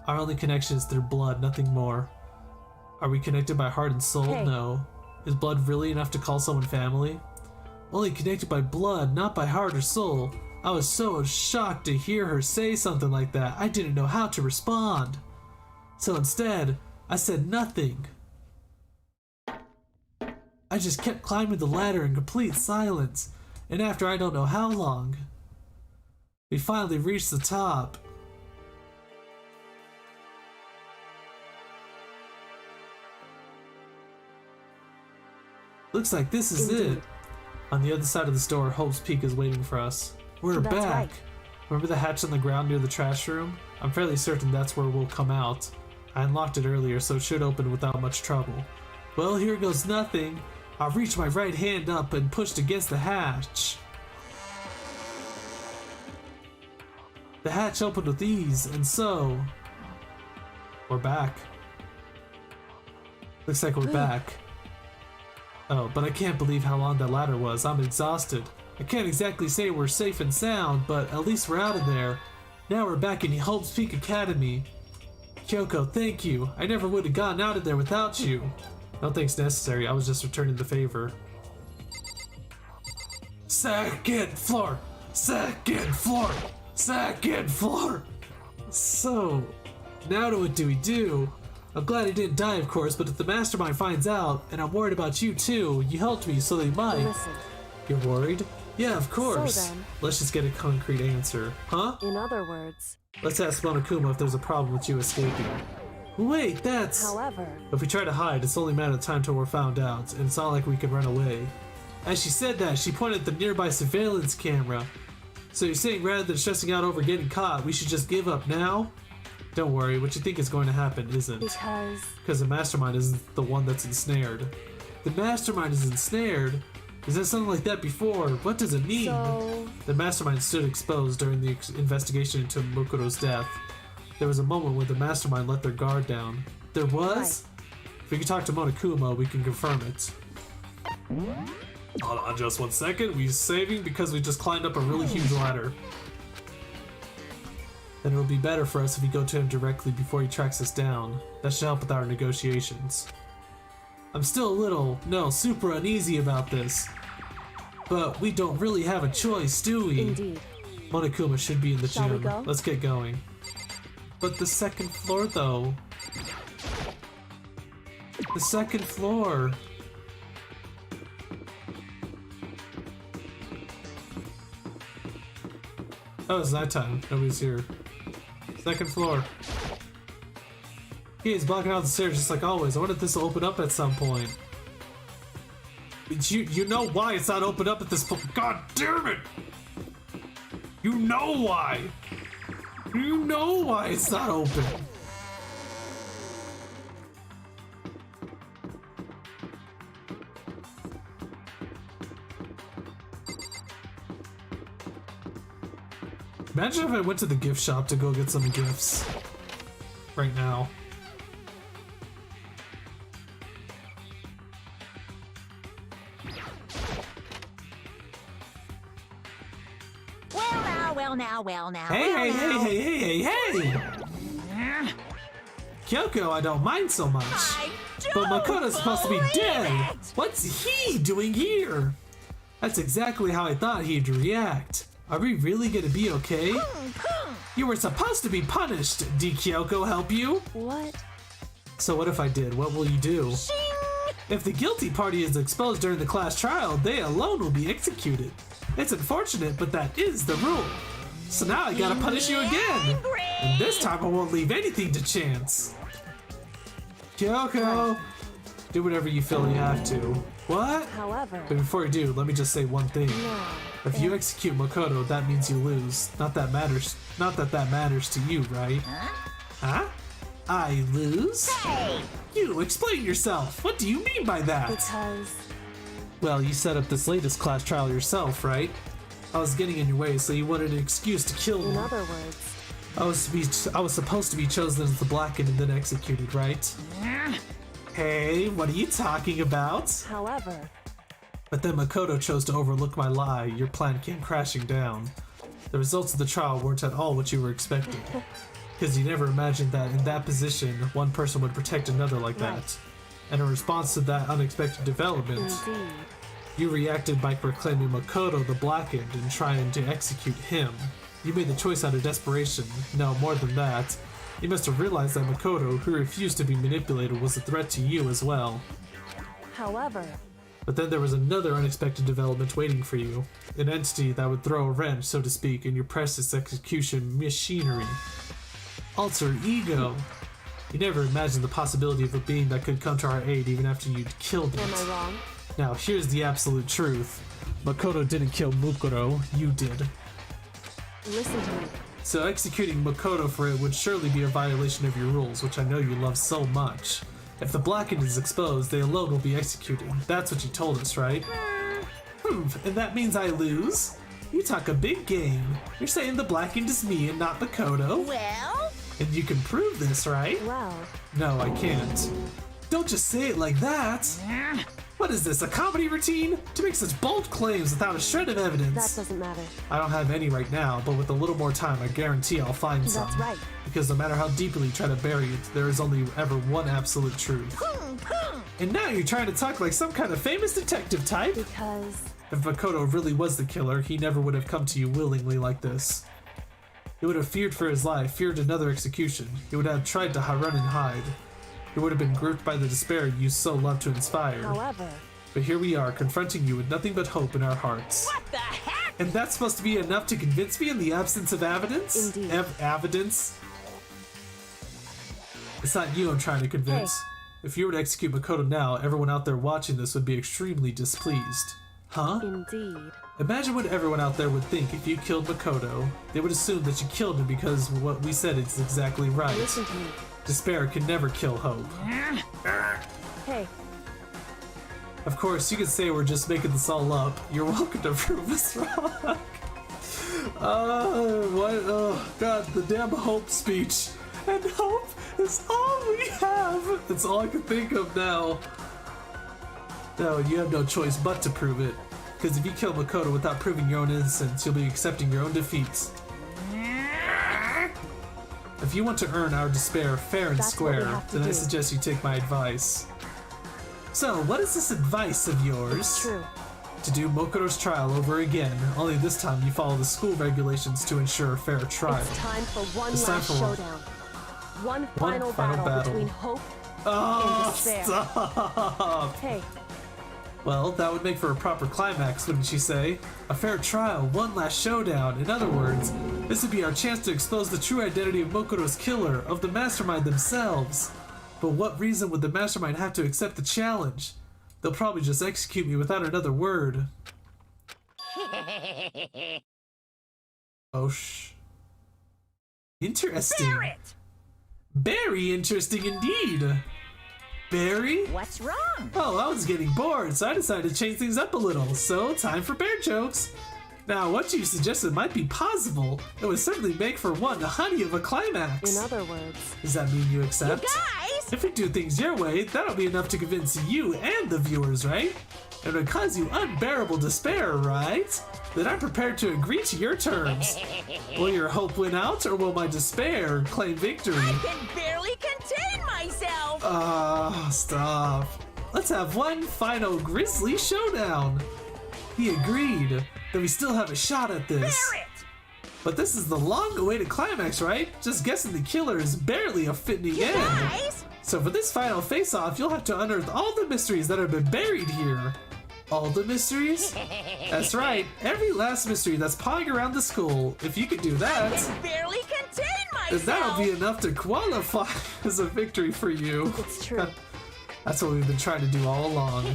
Our only connection is through blood, nothing more. Are we connected by heart and soul? Hey. No. Is blood really enough to call someone family? Only connected by blood, not by heart or soul. I was so shocked to hear her say something like that. I didn't know how to respond. So instead, I said nothing. I just kept climbing the ladder in complete silence, and after I don't know how long, we finally reached the top. Looks like this is it. On the other side of the store, Hope's Peak is waiting for us. We're That's back. right. Remember the hatch on the ground near the trash room? I'm fairly certain that's where we'll come out. I unlocked it earlier, so it should open without much trouble. Well, here goes nothing. I reached my right hand up and pushed against the hatch. The hatch opened with ease, and so... we're back. Looks like we're back. Oh, but I can't believe how long that ladder was. I'm exhausted. I can't exactly say we're safe and sound, but at least we're out of there. Now we're back in Hope's Peak Academy. Kyoko, thank you. I never would have gotten out of there without you. No thanks necessary, I was just returning the favor. Second floor! Second floor! Second floor! So, now what do we do? I'm glad he didn't die, of course, but if the mastermind finds out, and I'm worried about you too, you helped me, so they might. Listen. You're worried? Yeah, of course. So then, let's just get a concrete answer. Huh? in other words, Let's ask Monokuma if there's a problem with you escaping. Wait, that's... however, If we try to hide, it's only a matter of time till we're found out, and it's not like we can run away. As she said that, she pointed at the nearby surveillance camera. So you're saying rather than stressing out over getting caught, we should just give up now? Don't worry, what you think is going to happen isn't. Because the mastermind isn't the one that's ensnared. The mastermind is ensnared? Is that something like that before? What does it mean? So... The mastermind stood exposed during the investigation into Mukuro's death. There was a moment when the mastermind let their guard down. There was? Right. If we can talk to Monokuma, we can confirm it. Hold on just 1 second. We're saving because we just climbed up a really huge ladder. Then it'll be better for us if we go to him directly before he tracks us down. That should help with our negotiations. I'm still a little, super uneasy about this. But we don't really have a choice, do we? Indeed. Monokuma should be in the Shall we gym. go? Let's get going. But the second floor, though. The second floor. Oh, it's nighttime. Nobody's here. Second floor. He is blocking out the stairs just like always. I wonder if this will open up at some point. You know why it's not open up at this point. God damn it! You know why! You know why it's not open! Imagine if I went to the gift shop to go get some gifts. Right now. Well now. Hey! Kyoko, I don't mind so much. But Makoto's supposed to be dead! What's he doing here? That's exactly how I thought he'd react. Are we really gonna be okay? You were supposed to be punished. Did Kyoko help you? What? So what if I did? What will you do? If the guilty party is exposed during the class trial, they alone will be executed. It's unfortunate, but that is the rule. So now I gotta punish you again. And this time I won't leave anything to chance. Kyoko! Do whatever you feel you have to. What? However... But before you do, let me just say one thing. No. If you execute Makoto, that means you lose. Not that that matters to you, right? Huh? I lose? Hey! You, explain yourself. What do you mean by that? Because... Well, you set up this latest class trial yourself, right? I was getting in your way, so you wanted an excuse to kill me. In other words... I was supposed to be chosen as the blackened and then executed, right? Hey, what are you talking about? However... But then Makoto chose to overlook my lie. Your plan came crashing down. The results of the trial weren't at all what you were expecting. Because you never imagined that in that position, one person would protect another like that. And in response to that unexpected development, Indeed. you reacted by proclaiming Makoto the blackened and trying to execute him. You made the choice out of desperation. No, more than that. You must have realized that Makoto, who refused to be manipulated, was a threat to you as well. However... But then there was another unexpected development waiting for you. An entity that would throw a wrench, so to speak, in your precious execution machinery. Alter ego. You never imagined the possibility of a being that could come to our aid even after you'd killed it. Am I wrong? Now, here's the absolute truth. Makoto didn't kill Mukuro, you did. Listen to me. So executing Makoto for it would surely be a violation of your rules, which I know you love so much. If the blackened is exposed, they alone will be executed. That's what you told us, right? And that means I lose? You talk a big game. You're saying the blackened is me and not Makoto? Well? And you can prove this, right? Well... No, I can't. Don't just say it like that. What is this, a comedy routine? To make such bold claims without a shred of evidence. That doesn't matter. I don't have any right now, but with a little more time, I guarantee I'll find some. That's right. Because no matter how deeply you try to bury it, there is only ever one absolute truth. And now you're trying to talk like some kind of famous detective type? Because... If Makoto really was the killer, he never would have come to you willingly like this. He would have feared for his life, feared another execution. He would have tried to run and hide. He would have been gripped by the despair you so love to inspire. However... But here we are, confronting you with nothing but hope in our hearts. What the heck? And that's supposed to be enough to convince me in the absence of evidence? Indeed. Evidence? It's not you I'm trying to convince. Hey. If you were to execute Makoto now, everyone out there watching this would be extremely displeased. Huh? Indeed. Imagine what everyone out there would think if you killed Makoto. They would assume that you killed him because what we said is exactly right. Listen to me. Despair can never kill hope. Hey, Of course, you could say we're just making this all up. You're welcome to prove us wrong. What? Oh, God, the damn hope speech. And hope is all we have. That's all I can think of now. No, you have no choice but to prove it. Because if you kill Makoto without proving your own innocence, you'll be accepting your own defeats. If you want to earn our despair fair and That's what we square, have to then I do. suggest you take my advice. So, what is this advice of yours? it's true. To do Mokoto's trial over again, only this time you follow the school regulations to ensure a fair trial. It's time for one It's time last for what? showdown. One final battle between hope and Oh, despair. stop! Hey, Well, that would make for a proper climax, wouldn't you say? A fair trial, one last showdown. In other words, this would be our chance to expose the true identity of Mokoto's killer, of the mastermind themselves. But what reason would the mastermind have to accept the challenge? They'll probably just execute me without another word. Oh, Interesting. Barrett! Very interesting indeed. Barry? What's wrong? Oh, I was getting bored, so I decided to change things up a little. So, time for bear jokes. Now, what you suggested might be possible. It would certainly make for one honey of a climax. in other words, Does that mean you accept? Guys! If we do things your way, that'll be enough to convince you and the viewers, right? It would cause you unbearable despair, right? Then I'm prepared to agree to your terms. Will your hope win out, or will my despair claim victory? I can barely contain myself! Stop. Let's have one final grisly showdown. He agreed, though we still have a shot at this. Barrett! But this is the long-awaited climax, right? Just guessing the killer is barely a fitting end. Guys! So for this final face-off, you'll have to unearth all the mysteries that have been buried here. All the mysteries? That's right, every last mystery that's pawing around the school. If you could do that, Can barely contain then myself! that'll be enough to qualify as a victory for you. it's true. That's what we've been trying to do all along.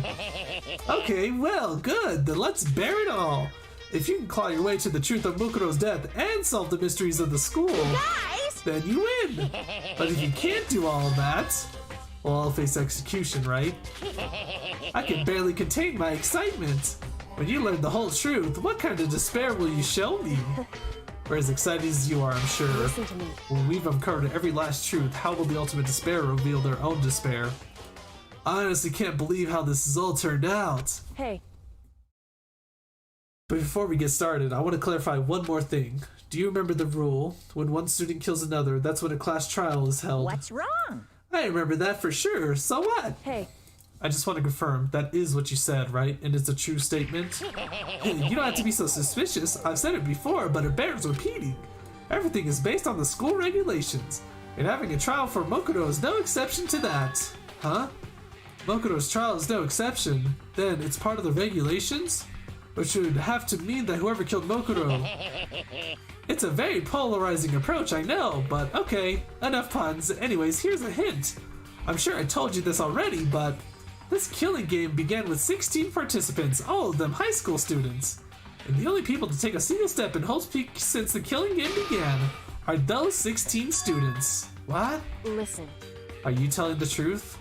Okay, well, good. Then let's bear it all. If you can claw your way to the truth of Mukuro's death and solve the mysteries of the school, Guys! then you win. But if you can't do all that, well, I'll face execution, right? I can barely contain my excitement. When you learn the whole truth, what kind of despair will you show me? We're as excited as you are, I'm sure. Listen to me. When we've uncovered every last truth, how will the ultimate despair reveal their own despair? I honestly can't believe how this has all turned out. Hey, But before we get started, I want to clarify one more thing. Do you remember the rule? When one student kills another, that's when a class trial is held. What's wrong? I remember that for sure. So what? hey, I just want to confirm that is what you said, right? And it's a true statement? Hey, you don't have to be so suspicious. I've said it before, but it bears repeating. Everything is based on the school regulations, and having a trial for Mokoto is no exception to that. Huh? Mokoto's trial is no exception. Then it's part of the regulations? Which would have to mean that whoever killed Mokoto... It's a very polarizing approach, I know, but okay, enough puns. Anyways, here's a hint. I'm sure I told you this already, but this killing game began with 16 participants, all of them high school students. And the only people to take a single step in Hope's Peak since the killing game began are those 16 students. What? listen. Are you telling the truth?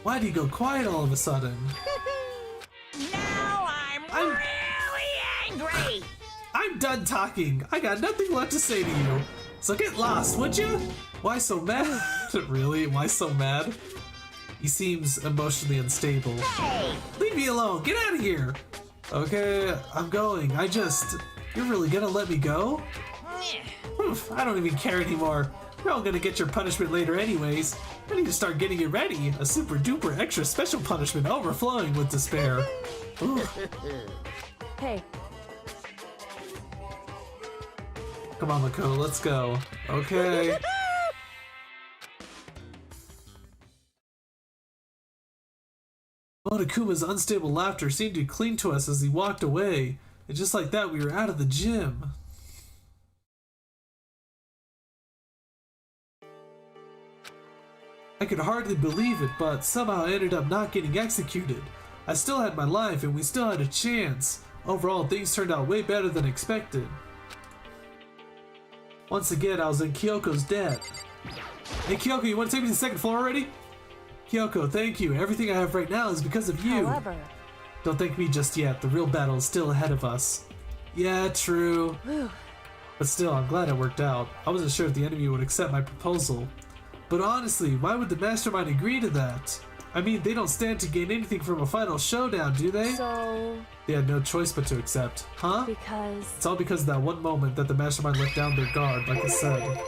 Why do you go quiet all of a sudden? Now I'm really angry! I'm done talking. I got nothing left to say to you. So get lost, would you? Why so mad? Really? Why so mad? He seems emotionally unstable. Hey! Leave me alone! Get out of here! Okay, I'm going. You're really gonna let me go? Oof, I don't even care anymore. You're all gonna get your punishment later anyways. I need to start getting it ready. A super duper extra special punishment overflowing with despair. Hey, Come on, Makoto, let's go. Okay. Monokuma's unstable laughter seemed to cling to us as he walked away, and just like that we were out of the gym. I could hardly believe it, but somehow I ended up not getting executed. I still had my life and we still had a chance. Overall, things turned out way better than expected. Once again, I was in Kyoko's debt. Hey Kyoko, you want to take me to the second floor already? Kyoko, thank you. Everything I have right now is because of you. however, Don't thank me just yet. The real battle is still ahead of us. Yeah, true. But still, I'm glad it worked out. I wasn't sure if the enemy would accept my proposal. But honestly, why would the mastermind agree to that? I mean, they don't stand to gain anything from a final showdown, do they? so, They had no choice but to accept. Huh? because... It's all because of that one moment that the mastermind let down their guard, like I said.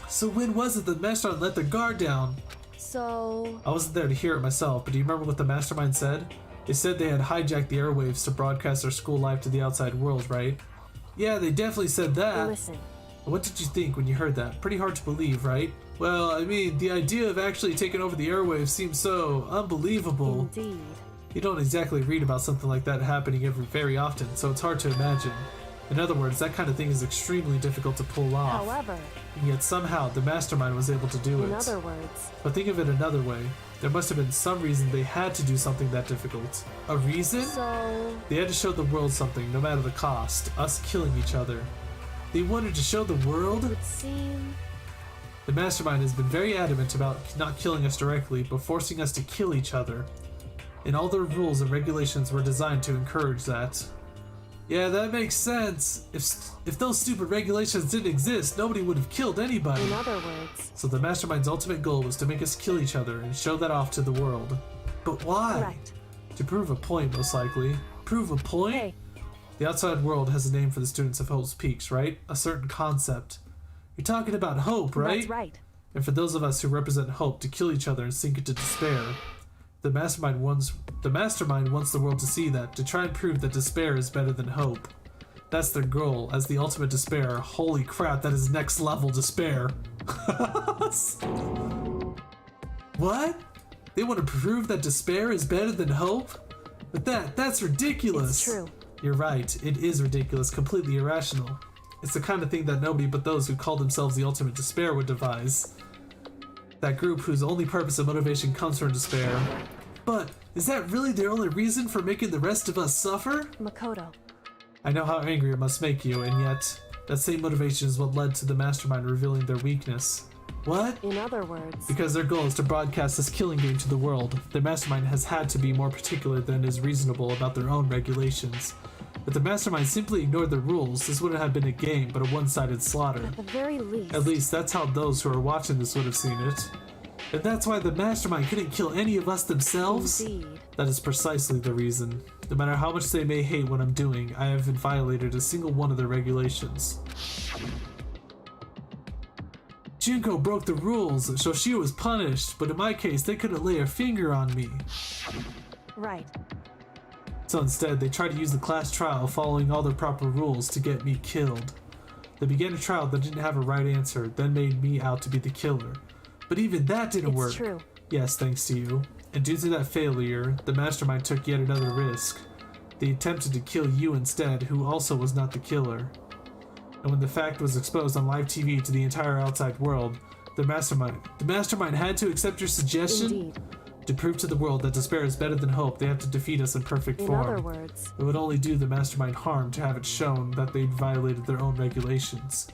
So when was it the mastermind let their guard down? So... I wasn't there to hear it myself, but do you remember what the mastermind said? They said they had hijacked the airwaves to broadcast their school life to the outside world, right? Yeah, they definitely said that. Listen, What did you think when you heard that? Pretty hard to believe, right? Well, I mean, the idea of actually taking over the airwaves seems so unbelievable. indeed. You don't exactly read about something like that happening very often, so it's hard to imagine. In other words, that kind of thing is extremely difficult to pull off. However, And yet somehow the mastermind was able to do it. in other words, But think of it another way. There must have been some reason they had to do something that difficult. A reason? so... They had to show the world something, no matter the cost. Us killing each other. They wanted to show the world? It seems... The mastermind has been very adamant about not killing us directly, but forcing us to kill each other. And all their rules and regulations were designed to encourage that. Yeah, that makes sense. If those stupid regulations didn't exist, nobody would have killed anybody. In other words, So the mastermind's ultimate goal was to make us kill each other and show that off to the world. But why? correct. To prove a point, most likely. Prove a point? Hey, The outside world has a name for the students of Hope's Peaks, right? A certain concept. You're talking about hope, right? that's right. And for those of us who represent hope, to kill each other and sink into despair. The mastermind wants the world to see that, to try and prove that despair is better than hope. That's their goal, as the ultimate despair. Holy crap, that is next level despair. What? They want to prove that despair is better than hope? But that's ridiculous. It's true. You're right, it is ridiculous, completely irrational. It's the kind of thing that nobody but those who call themselves the ultimate despair would devise. That group whose only purpose and motivation comes from despair. But is that really their only reason for making the rest of us suffer? Makoto. I know how angry it must make you, and yet that same motivation is what led to the mastermind revealing their weakness. What? In other words, Because their goal is to broadcast this killing game to the world, the mastermind has had to be more particular than is reasonable about their own regulations. If the mastermind simply ignored the rules, this wouldn't have been a game, but a one-sided slaughter. at the very least, At least that's how those who are watching this would have seen it. And that's why the mastermind couldn't kill any of us themselves? indeed. That is precisely the reason. No matter how much they may hate what I'm doing, I haven't violated a single one of their regulations. Junko broke the rules, so she was punished, but in my case, they couldn't lay a finger on me. Right. So instead, they tried to use the class trial following all the proper rules to get me killed. They began a trial that didn't have a right answer, then made me out to be the killer. But even that didn't It's work. true. Yes, thanks to you. And due to that failure, the mastermind took yet another risk. They attempted to kill you instead, who also was not the killer. And when the fact was exposed on live TV to the entire outside world, the mastermind had to accept your suggestion? Indeed. To prove to the world that despair is better than hope, they have to defeat us in perfect In form. other words, It would only do the mastermind harm to have it shown that they'd violated their own regulations.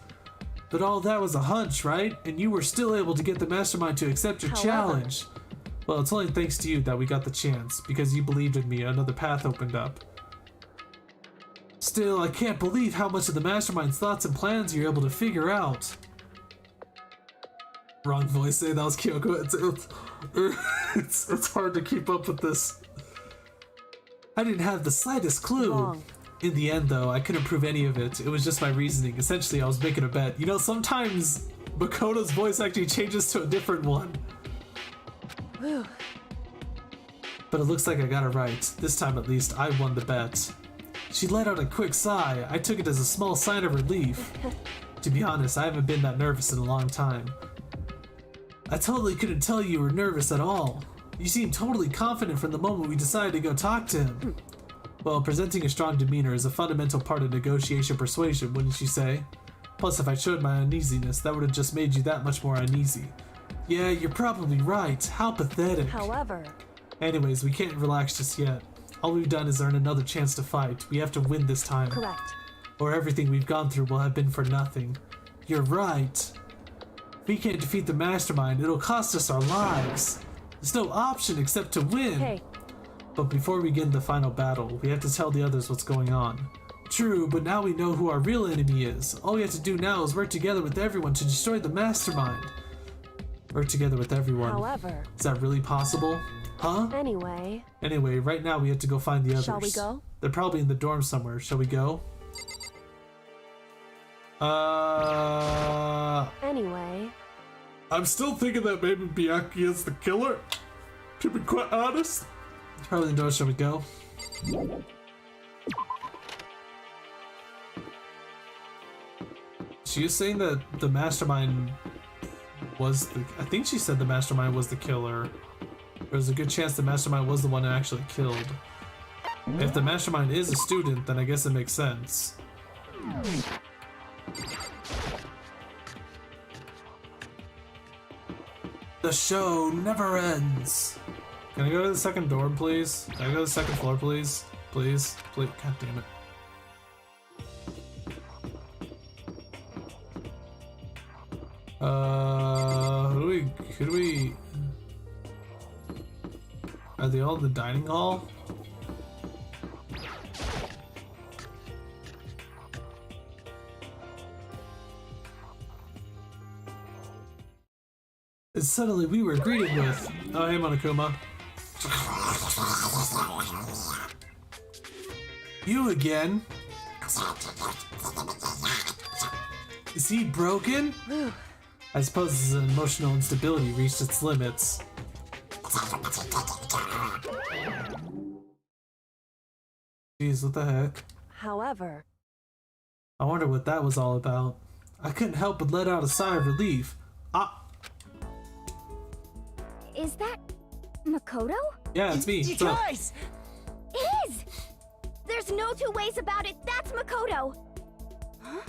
But all that was a hunch, right? And you were still able to get the mastermind to accept your However- challenge. Well, it's only thanks to you that we got the chance, because you believed in me, another path opened up. Still, I can't believe how much of the mastermind's thoughts and plans you're able to figure out. Wrong voice. Say that was Kyoko. It's hard to keep up with this. I didn't have the slightest clue. Wrong. In the end, though, I couldn't prove any of it. It was just my reasoning. Essentially, I was making a bet. You know, sometimes Makoto's voice actually changes to a different one. Whew. But it looks like I got it right. This time, at least, I won the bet. She let out a quick sigh. I took it as a small sign of relief. To be honest, I haven't been that nervous in a long time. I totally couldn't tell you were nervous at all. You seemed totally confident from the moment we decided to go talk to him. Well, presenting a strong demeanor is a fundamental part of negotiation persuasion, wouldn't you say? Plus, if I showed my uneasiness, that would have just made you that much more uneasy. Yeah, you're probably right. How pathetic. However... Anyways, we can't relax just yet. All we've done is earn another chance to fight. We have to win this time. Correct. Or everything we've gone through will have been for nothing. You're right. If we can't defeat the mastermind, it'll cost us our lives. There's no option except to win. Hey. But before we begin the final battle, we have to tell the others what's going on. True, but now we know who our real enemy is. All we have to do now is work together with everyone to destroy the mastermind. Work together with everyone. However... Is that really possible? Huh? Anyway, right now we have to go find the others. Shall we go? They're probably in the dorm somewhere. Shall we go? Anyway... I'm still thinking that maybe Byakuya is the killer. To be quite honest. Probably in the door. Shall we go? She was saying that the mastermind was the... I think she said the mastermind was the killer. There's a good chance the mastermind was the one that actually killed. If the mastermind is a student, then I guess it makes sense. The show never ends. Can I go to the second dorm, please? Can I go to the second floor, please? Please? Please? God damn it. Who do we... Are they all in the dining hall? And suddenly we were greeted with... Oh, hey, Monokuma. You again? Is he broken? I suppose his emotional instability reached its limits. Jeez, what the heck? However... I wonder what that was all about. I couldn't help but let out a sigh of relief. Is that Makoto? Yeah, it's me. You What's up? guys! It is! There's no two ways about it. That's Makoto! Huh?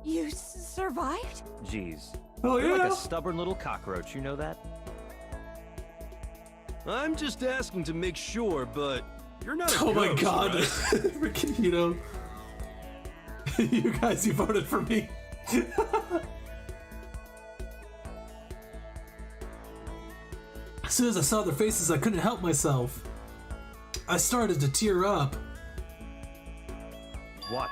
You survived? Jeez. Oh, You're yeah? like a stubborn little cockroach, you know that? I'm just asking to make sure, but you're not a Oh my ghost, god. right? Freaking, you know. You guys, you voted for me. As soon as I saw their faces, I couldn't help myself. I started to tear up. What?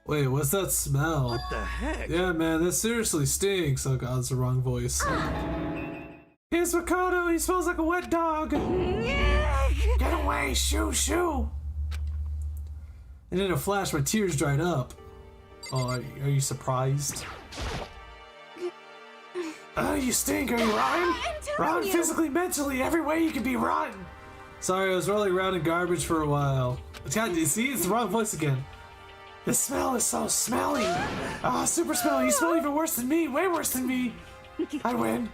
Wait, what's that smell? What the heck? Yeah, man, that seriously stinks. Oh god, it's the wrong voice. Here's Makoto, he smells like a wet dog. Get away, shoo, shoo. And in a flash, my tears dried up. Oh, are you surprised? Oh, you stink, are you rotten? Rotten physically, mentally, every way you can be rotten. Sorry, I was rolling around in garbage for a while. God, you see, it's the wrong voice again. The smell is so smelly. Ah, super smelly. You smell even worse than me. Way worse than me. I win.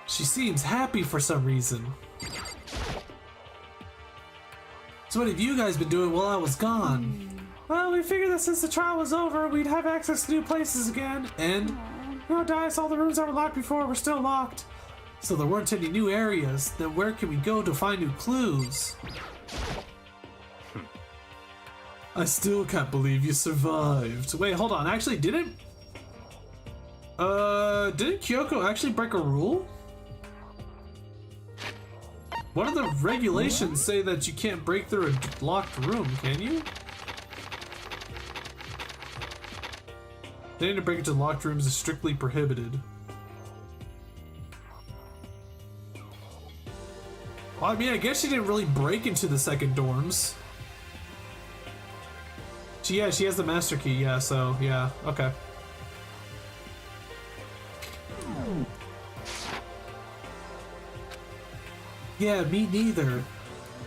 She seems happy for some reason. So what have you guys been doing while I was gone? Well, we figured that since the trial was over, we'd have access to new places again. And, no dice, all the rooms that were locked before were still locked. So there weren't any new areas. Then where can we go to find new clues? I still can't believe you survived. Wait, hold on. Actually, didn't Kyoko actually break a rule? One of the regulations say that you can't break through a locked room, can you? Getting to break into locked rooms is strictly prohibited. Well, I mean, I guess she didn't really break into the second dorms. She has the master key, yeah, so, yeah, okay. Yeah, me neither.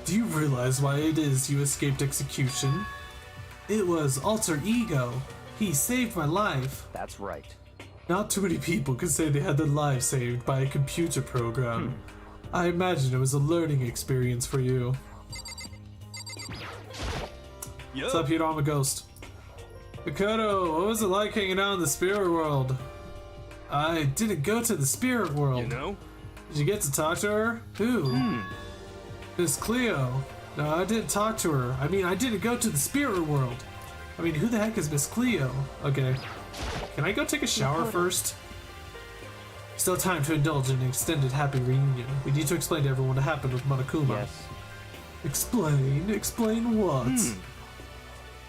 Do you realize why it is you escaped execution? It was alter ego. He saved my life. That's right. Not too many people can say they had their lives saved by a computer program. I imagine it was a learning experience for you. Yo. What's up, Hiro? I'm a ghost. Makoto, what was it like hanging out in the spirit world? I didn't go to the spirit world. You know? Did you get to talk to her? Who? Miss Cleo. No, I didn't talk to her. I mean, I didn't go to the spirit world. I mean, who the heck is Miss Cleo? Okay. Can I go take a shower first? Still time to indulge in an extended happy reunion. We need to explain to everyone what happened with Monokuma. Yes. Explain? Explain what?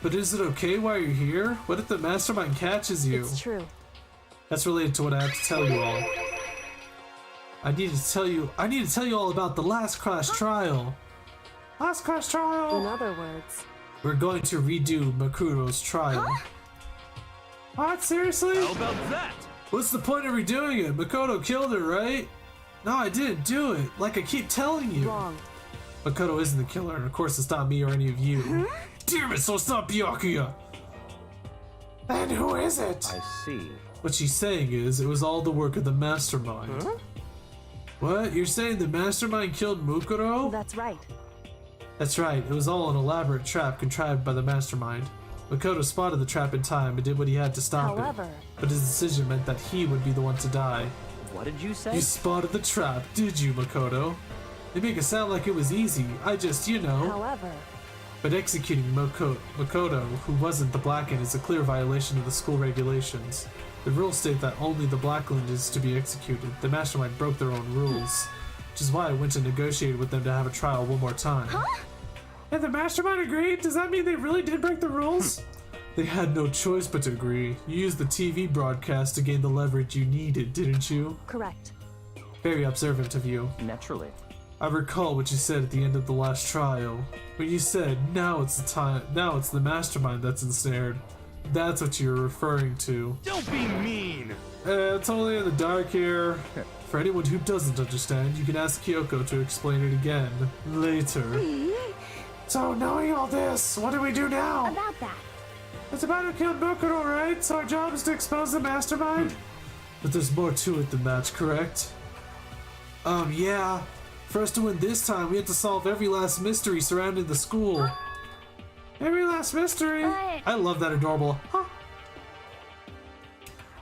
But is it okay while you're here? What if the mastermind catches you? It's true. That's related to what I have to tell you all. I need to tell you all about the last crash trial. Last crash trial! In other words, We're going to redo Makuro's trial. What? Seriously? How about that? What's the point of redoing it? Makoto killed her, right? No, I didn't do it. Like I keep telling you. wrong. Makoto isn't the killer, and of course it's not me or any of you. Damn it, so it's not Byakuya! Then who is it? I see. What she's saying is, it was all the work of the mastermind. What? You're saying the mastermind killed Mukuro? That's right. That's right, it was all an elaborate trap contrived by the mastermind. Makoto spotted the trap in time and did what he had to stop However, it. But his decision meant that he would be the one to die. What did you say? You spotted the trap, did you, Makoto? They make it sound like it was easy. I just, you know. however, But executing Makoto, who wasn't the Blackened, is a clear violation of the school regulations. The rules state that only the Blackened is to be executed. The mastermind broke their own rules, which is why I went to negotiate with them to have a trial one more time. And the mastermind agreed? Does that mean they really did break the rules? They had no choice but to agree. You used the TV broadcast to gain the leverage you needed, didn't you? correct. Very observant of you. Naturally. I recall what you said at the end of the last trial. When you said, now it's the mastermind that's ensnared. That's what you're referring to. Don't be mean! It's only in the dark here. For anyone who doesn't understand, you can ask Kyoko to explain it again, later. So, knowing all this, what do we do now? About that. It's about who killed Mukuro, right? So our job is to expose the mastermind? But there's more to it than that, correct? Yeah. For us to win this time, we have to solve every last mystery surrounding the school. Every last mystery? But- I love that adorable. Huh?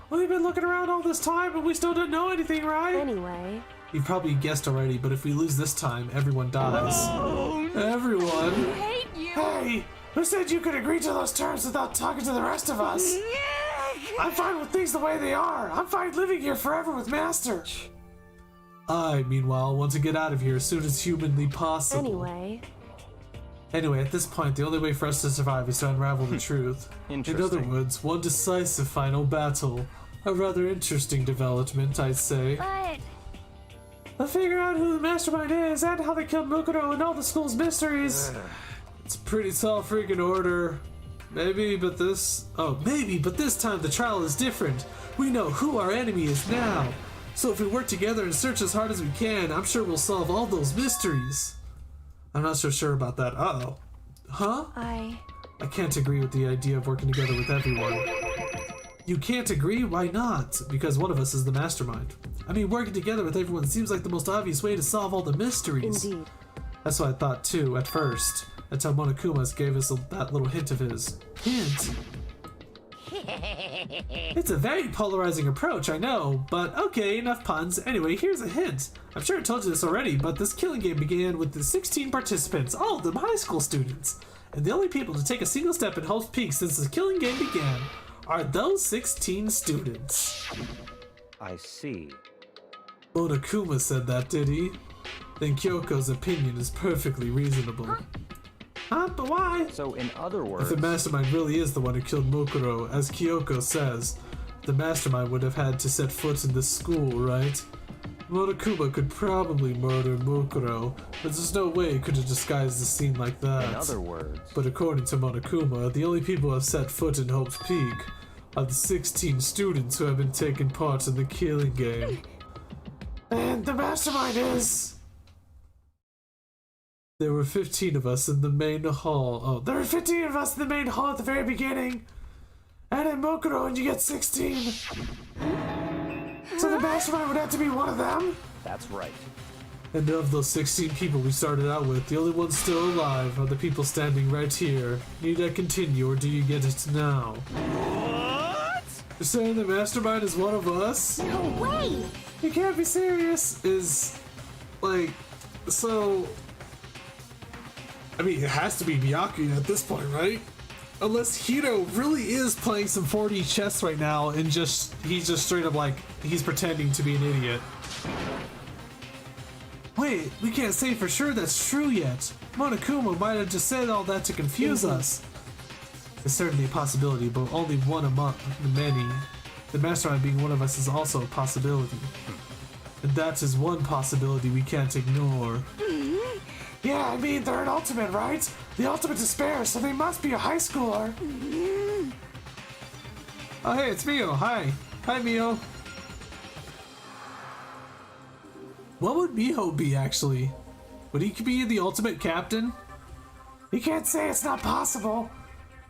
We've been looking around all this time, but we still didn't know anything, right? Anyway, You've probably guessed already, but if we lose this time, everyone dies. Everyone? Hate you! Hey! Who said you could agree to those terms without talking to the rest of us? I'm fine with things the way they are. I'm fine living here forever with Master. I, meanwhile, want to get out of here as soon as humanly possible. anyway, Anyway, at this point, the only way for us to survive is to unravel the truth. In other Interesting. words, one decisive final battle. A rather interesting development, I'd say. But I'll figure out who the mastermind is and how they killed Mukuro and all the school's mysteries. It's a pretty tall freaking order. Maybe, but this time the trial is different. We know who our enemy is now. So if we work together and search as hard as we can, I'm sure we'll solve all those mysteries. I'm not so sure about that. Uh-oh. Huh? I can't agree with the idea of working together with everyone. You can't agree? Why not? Because one of us is the mastermind. I mean, working together with everyone seems like the most obvious way to solve all the mysteries. indeed. That's what I thought too, at first. Until Monokuma gave us that little hint of his. Hint? It's a very polarizing approach, I know, but okay, enough puns. Anyway, here's a hint. I'm sure I told you this already, but this killing game began with the 16 participants, all of them high school students. And the only people to take a single step in Hope's Peak since the killing game began are those 16 students. I see. Monokuma said that, did he? Then Kyoko's opinion is perfectly reasonable. Huh? But why? So, in other words... If the mastermind really is the one who killed Mukuro, as Kyoko says, the mastermind would have had to set foot in this school, right? Monokuma could probably murder Mukuro, but there's no way he could have disguised the scene like that. In other words... But according to Monokuma, the only people who have set foot in Hope's Peak are the 16 students who have been taking part in the killing game. And the mastermind is... There were 15 of us in the main hall. Oh, there were 15 of us in the main hall at the very beginning. And in Mukuro, and you get 16. So the mastermind would have to be one of them? That's right. And of those 16 people we started out with, the only ones still alive are the people standing right here. Need I continue, or do you get it now? What? You're saying the mastermind is one of us? No way! You can't be serious. Is, like, so... I mean, it has to be Byakuya at this point, right? Unless Hiro really is playing some 4D chess right now and he's just straight up like, he's pretending to be an idiot. Wait, we can't say for sure that's true yet. Monokuma might have just said all that to confuse us. It's certainly a possibility, but only one among the many. The mastermind being one of us is also a possibility. And that is one possibility we can't ignore. Yeah, I mean, they're an ultimate, right? The ultimate despair, so they must be a high schooler. Oh, hey, it's Mio. Hi. Hi, Mio. What would Miho be, actually? Would he be the ultimate captain? You can't say it's not possible.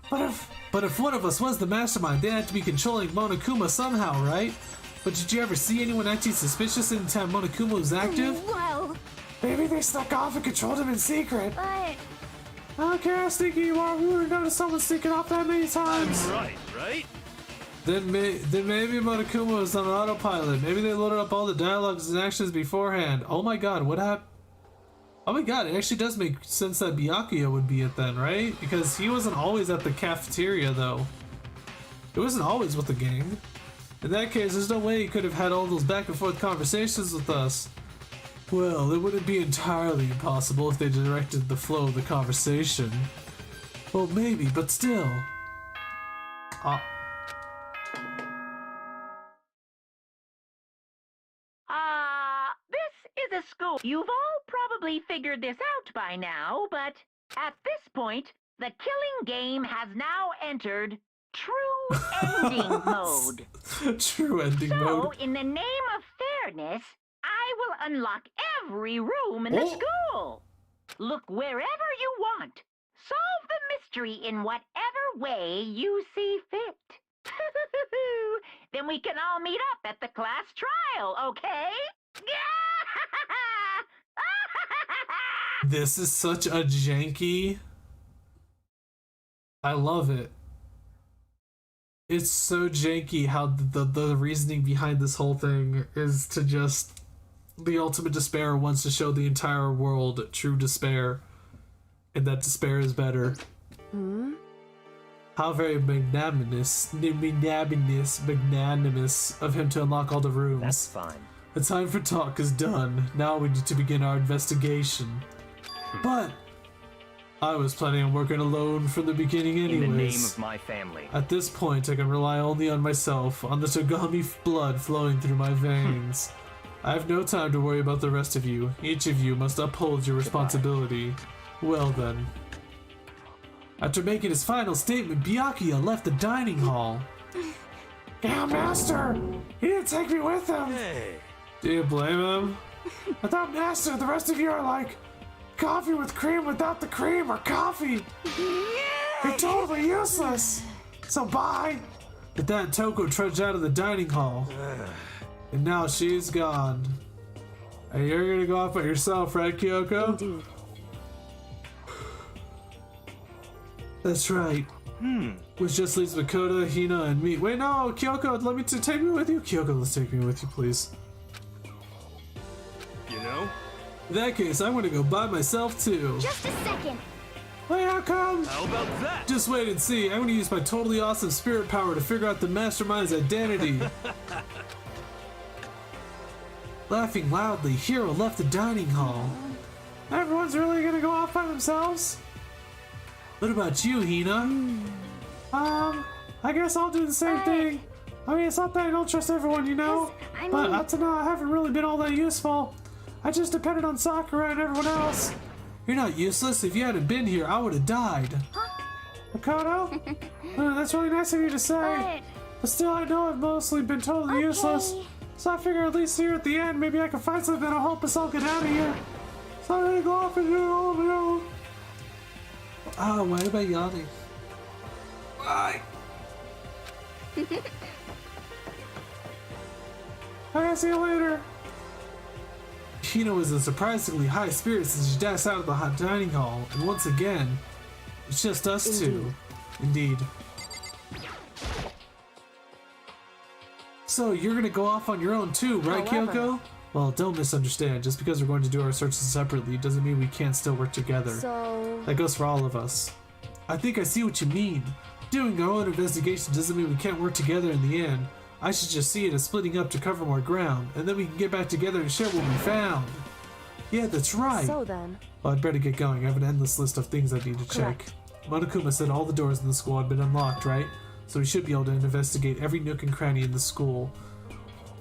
But if one of us was the mastermind, they had to be controlling Monokuma somehow, right? But did you ever see anyone acting suspicious anytime Monokuma was active? Well... Maybe they snuck off and controlled him in secret. But... I don't care how sneaky you are, we would have noticed someone sneaking off that many times. I'm right? Then maybe Monokuma was on autopilot. Maybe they loaded up all the dialogues and actions beforehand. Oh my god, what happened? Oh my god, it actually does make sense that Byakuya would be it then, right? Because he wasn't always at the cafeteria, though. He wasn't always with the gang. In that case, there's no way he could have had all those back and forth conversations with us. Well, it wouldn't be entirely impossible if they directed the flow of the conversation. Well, maybe, but still. This is a school. You've all probably figured this out by now, but at this point, the killing game has now entered true ending mode. True ending mode. So, in the name of fairness, I will unlock every room in the school. Look wherever you want. Solve the mystery in whatever way you see fit. Then we can all meet up at the class trial, okay? This is such a janky... I love it. It's so janky how the reasoning behind this whole thing is to just... The ultimate despair wants to show the entire world true despair. And that despair is better. How very magnanimous of him to unlock all the rooms. That's fine. The time for talk is done. Now we need to begin our investigation. But I was planning on working alone from the beginning anyways. In the name of my family. At this point, I can rely only on myself, on the Togami blood flowing through my veins. I have no time to worry about the rest of you. Each of you must uphold your responsibility. Well then. After making his final statement, Byakuya left the dining hall. Yeah, Master! He didn't take me with him! Hey. Do you blame him? I thought, Master, the rest of you are like coffee with cream without the cream, or coffee! You're totally useless! So bye! With that, Toko trudged out of the dining hall. And now she's gone. And you're gonna go off by yourself, right, Kyoko? Indeed. That's right. Which just leaves Makoto, Hina, and me. Wait, no, Kyoko, take me with you. Kyoko, let's take me with you, please. You know? In that case, I'm gonna go by myself too. Just a second. Wait, how come? How about that? Just wait and see. I'm gonna use my totally awesome spirit power to figure out the mastermind's identity. Laughing loudly, Hiro left the dining hall. Everyone's really gonna go off by themselves? What about you, Hina? I guess I'll do the same thing. I mean, it's not that I don't trust everyone, you know? I But mean- up to now, I haven't really been all that useful. I just depended on Sakura and everyone else. You're not useless. If you hadn't been here, I would have died. Makoto? That's really nice of you to say. But still, I know I've mostly been totally useless. So I figure at least here at the end, maybe I can find something that'll help us all get out of here. So I'm gonna go off and do it all on my own. Ah, why am I yawning? Why? I'll see you later. Hino was in surprisingly high spirits as she dashed out of the hot dining hall, and once again, it's just us two. Indeed. So you're gonna go off on your own too, right, Kyoko? Well, don't misunderstand. Just because we're going to do our searches separately doesn't mean we can't still work together. So... That goes for all of us. I think I see what you mean. Doing our own investigation doesn't mean we can't work together in the end. I should just see it as splitting up to cover more ground, and then we can get back together and share what we found. Yeah, that's right. So then... Well, I'd better get going. I have an endless list of things I need to check. Monokuma said all the doors in the school had been unlocked, right? So we should be able to investigate every nook and cranny in the school.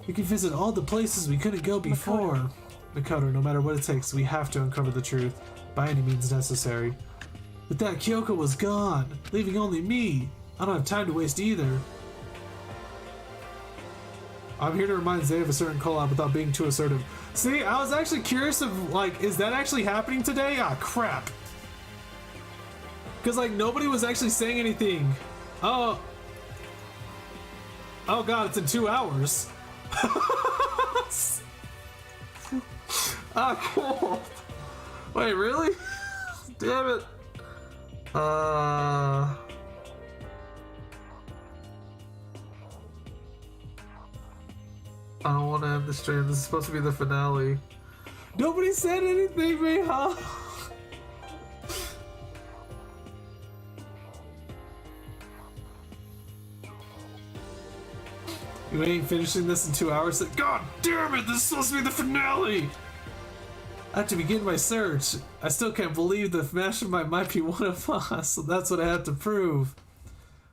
We can visit all the places we couldn't go before. Makoto, no matter what it takes, we have to uncover the truth, by any means necessary. But that Kyoko was gone, leaving only me. I don't have time to waste either. I'm here to remind Zay of a certain call-out without being too assertive. See, I was actually curious of, like, is that actually happening today? Ah, crap. Because, like, nobody was actually saying anything. Oh god, it's in 2 hours. Ah, cool. Wait, really? Damn it. I don't want to end the stream. This is supposed to be the finale. Nobody said anything, man, huh? You ain't finishing this in 2 hours? God damn it, this is supposed to be the finale! I have to begin my search. I still can't believe the mastermind might be one of us, so that's what I have to prove.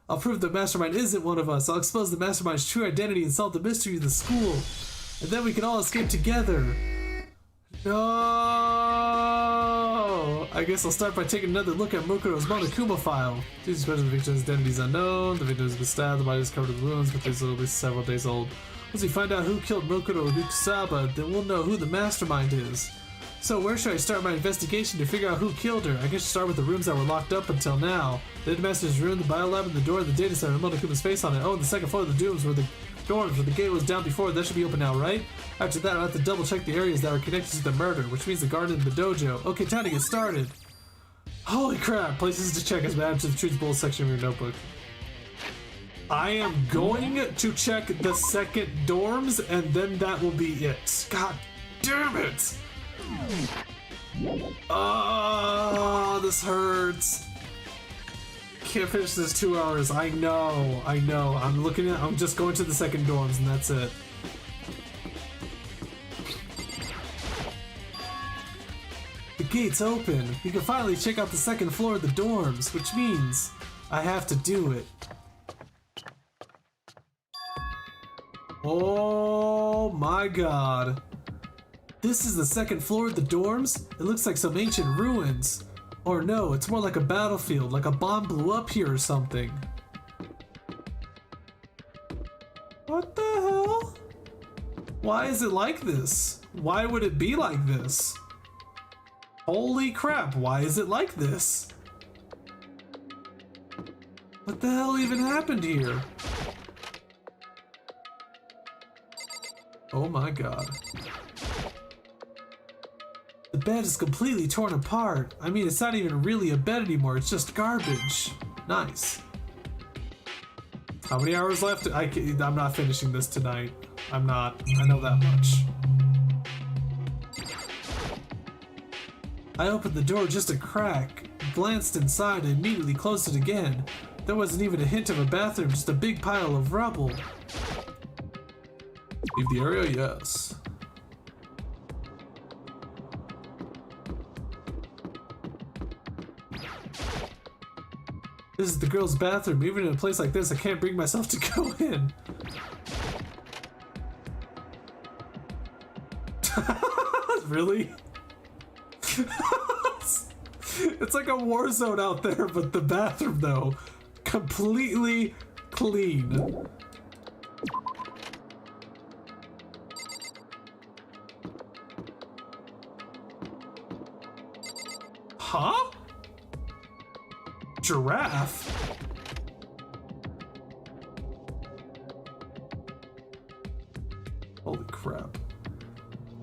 I'll prove the mastermind isn't one of us. I'll expose the mastermind's true identity and solve the mystery of the school. And then we can all escape together. No! I guess I'll start by taking another look at Mukuro's Monokuma file. These questions, the victim's identity is unknown, the victim has been stabbed, the body is covered with wounds, but it's at least several days old. Once we find out who killed Mukuro Kusaba, then we'll know who the mastermind is. So where should I start my investigation to figure out who killed her? I guess start with the rooms that were locked up until now. The headmaster's room, the biolab, and the door of the data center, Monokuma's face on it. Oh, and the second floor of the dorms where the gate was down before. That should be open now, right? After that, I'll have to double check the areas that were connected to the murder, which means the garden and the dojo. Okay, time to get started. Holy crap, places to check as added to the truth bowl section of your notebook. I am going to check the second dorms, and then that will be it. God damn it! Oh, this hurts. Can't finish this 2 hours. I know. I'm just going to the second dorms, and that's it. The gate's open. We can finally check out the second floor of the dorms, which means I have to do it. Oh my god. This is the second floor of the dorms? It looks like some ancient ruins. Or no, it's more like a battlefield, like a bomb blew up here or something. What the hell? Why is it like this? Why would it be like this? Holy crap, why is it like this? What the hell even happened here? Oh my god. The bed is completely torn apart. I mean, it's not even really a bed anymore, it's just garbage. Nice. How many hours left? I'm not finishing this tonight. I'm not. I know that much. I opened the door just a crack, glanced inside, and immediately closed it again. There wasn't even a hint of a bathroom, just a big pile of rubble. Leave the area? Yes. This is the girls' bathroom. Even in a place like this, I can't bring myself to go in. Really? It's like a war zone out there, but the bathroom, though, completely clean. Huh? Giraffe? Holy crap.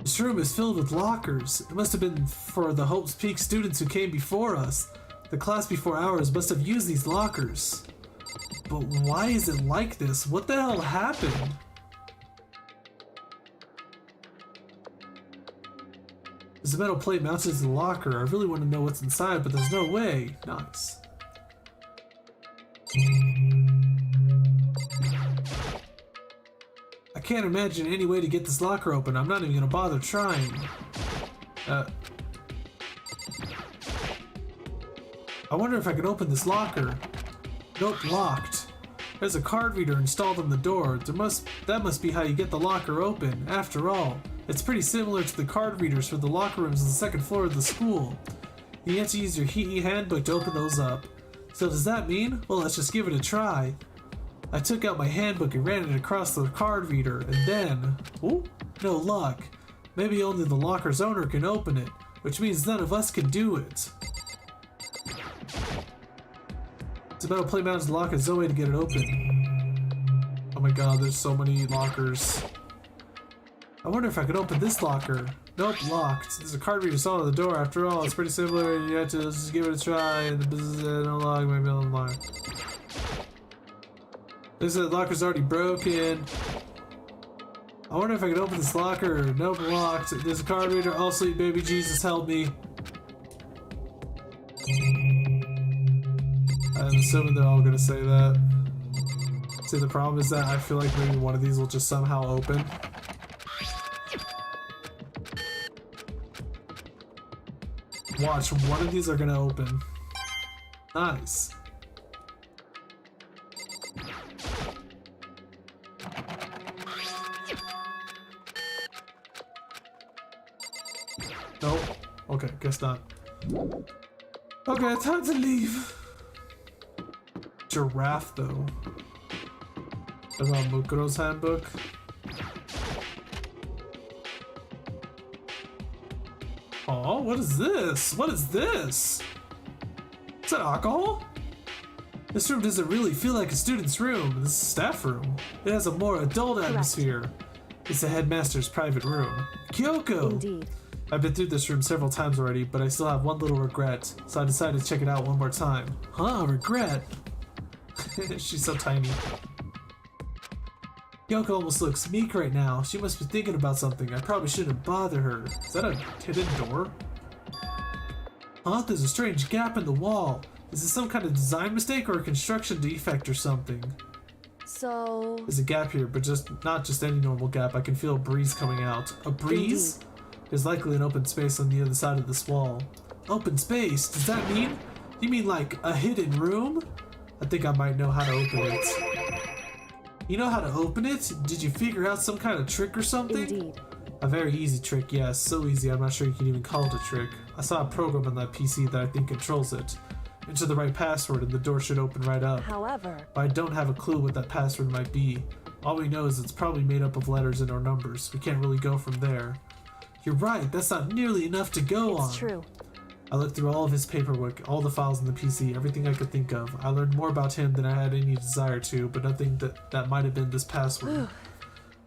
This room is filled with lockers. It must have been for the Hope's Peak students who came before us. The class before ours must have used these lockers. But why is it like this? What the hell happened? There's a metal plate mounted to the locker. I really want to know what's inside, but there's no way. Nice. I can't imagine any way to get this locker open. I'm not even gonna bother trying. I wonder if I can open this locker. Nope, locked. There's a card reader installed on the door. That must be how you get the locker open. After all, it's pretty similar to the card readers for the locker rooms on the second floor of the school. You have to use your HEE handbook to open those up. So does that mean? Well, let's just give it a try. I took out my handbook and ran it across the card reader, and then... Ooh, no luck. Maybe only the locker's owner can open it, which means none of us can do it. It's a metal plate mounted to the locker. There's no way to get it open. Oh my god, there's so many lockers. I wonder if I could open this locker. Nope, locked. There's a card reader installed on the door. After all, it's pretty similar, and you have to just give it a try, and the business unlock, maybe unlock. This locker's already broken. I wonder if I can open this locker. Nope, locked. There's a card reader. I'll sleep, baby Jesus, help me. I'm assuming they're all gonna say that. See, the problem is that I feel like maybe one of these will just somehow open. Watch, one of these are gonna open. Nice. Nope. Okay, guess not. Okay, time to leave. Giraffe, though. Is that Mukuro's handbook? Oh, what is this? What is this? Is that alcohol? This room doesn't really feel like a student's room. This is a staff room. It has a more adult atmosphere. It's the headmaster's private room. Kyoko! Indeed. I've been through this room several times already, but I still have one little regret, so I decided to check it out one more time. Huh? Regret? She's so tiny. Kyoko almost looks meek right now. She must be thinking about something. I probably shouldn't bother her. Is that a hidden door? Huh? There's a strange gap in the wall. Is this some kind of design mistake or a construction defect or something? So... There's a gap here, but not just any normal gap. I can feel a breeze coming out. A breeze? Indeed. There's likely an open space on the other side of this wall. Open space? Does that mean? You mean like a hidden room? I think I might know how to open it. You know how to open it? Did you figure out some kind of trick or something? Indeed. A very easy trick, yes. So easy I'm not sure you can even call it a trick. I saw a program on that PC that I think controls it. Enter the right password and the door should open right up. However... But I don't have a clue what that password might be. All we know is it's probably made up of letters and or numbers. We can't really go from there. You're right, that's not nearly enough to go on. It's true. I looked through all of his paperwork, all the files on the PC, everything I could think of. I learned more about him than I had any desire to, but nothing that might have been this password.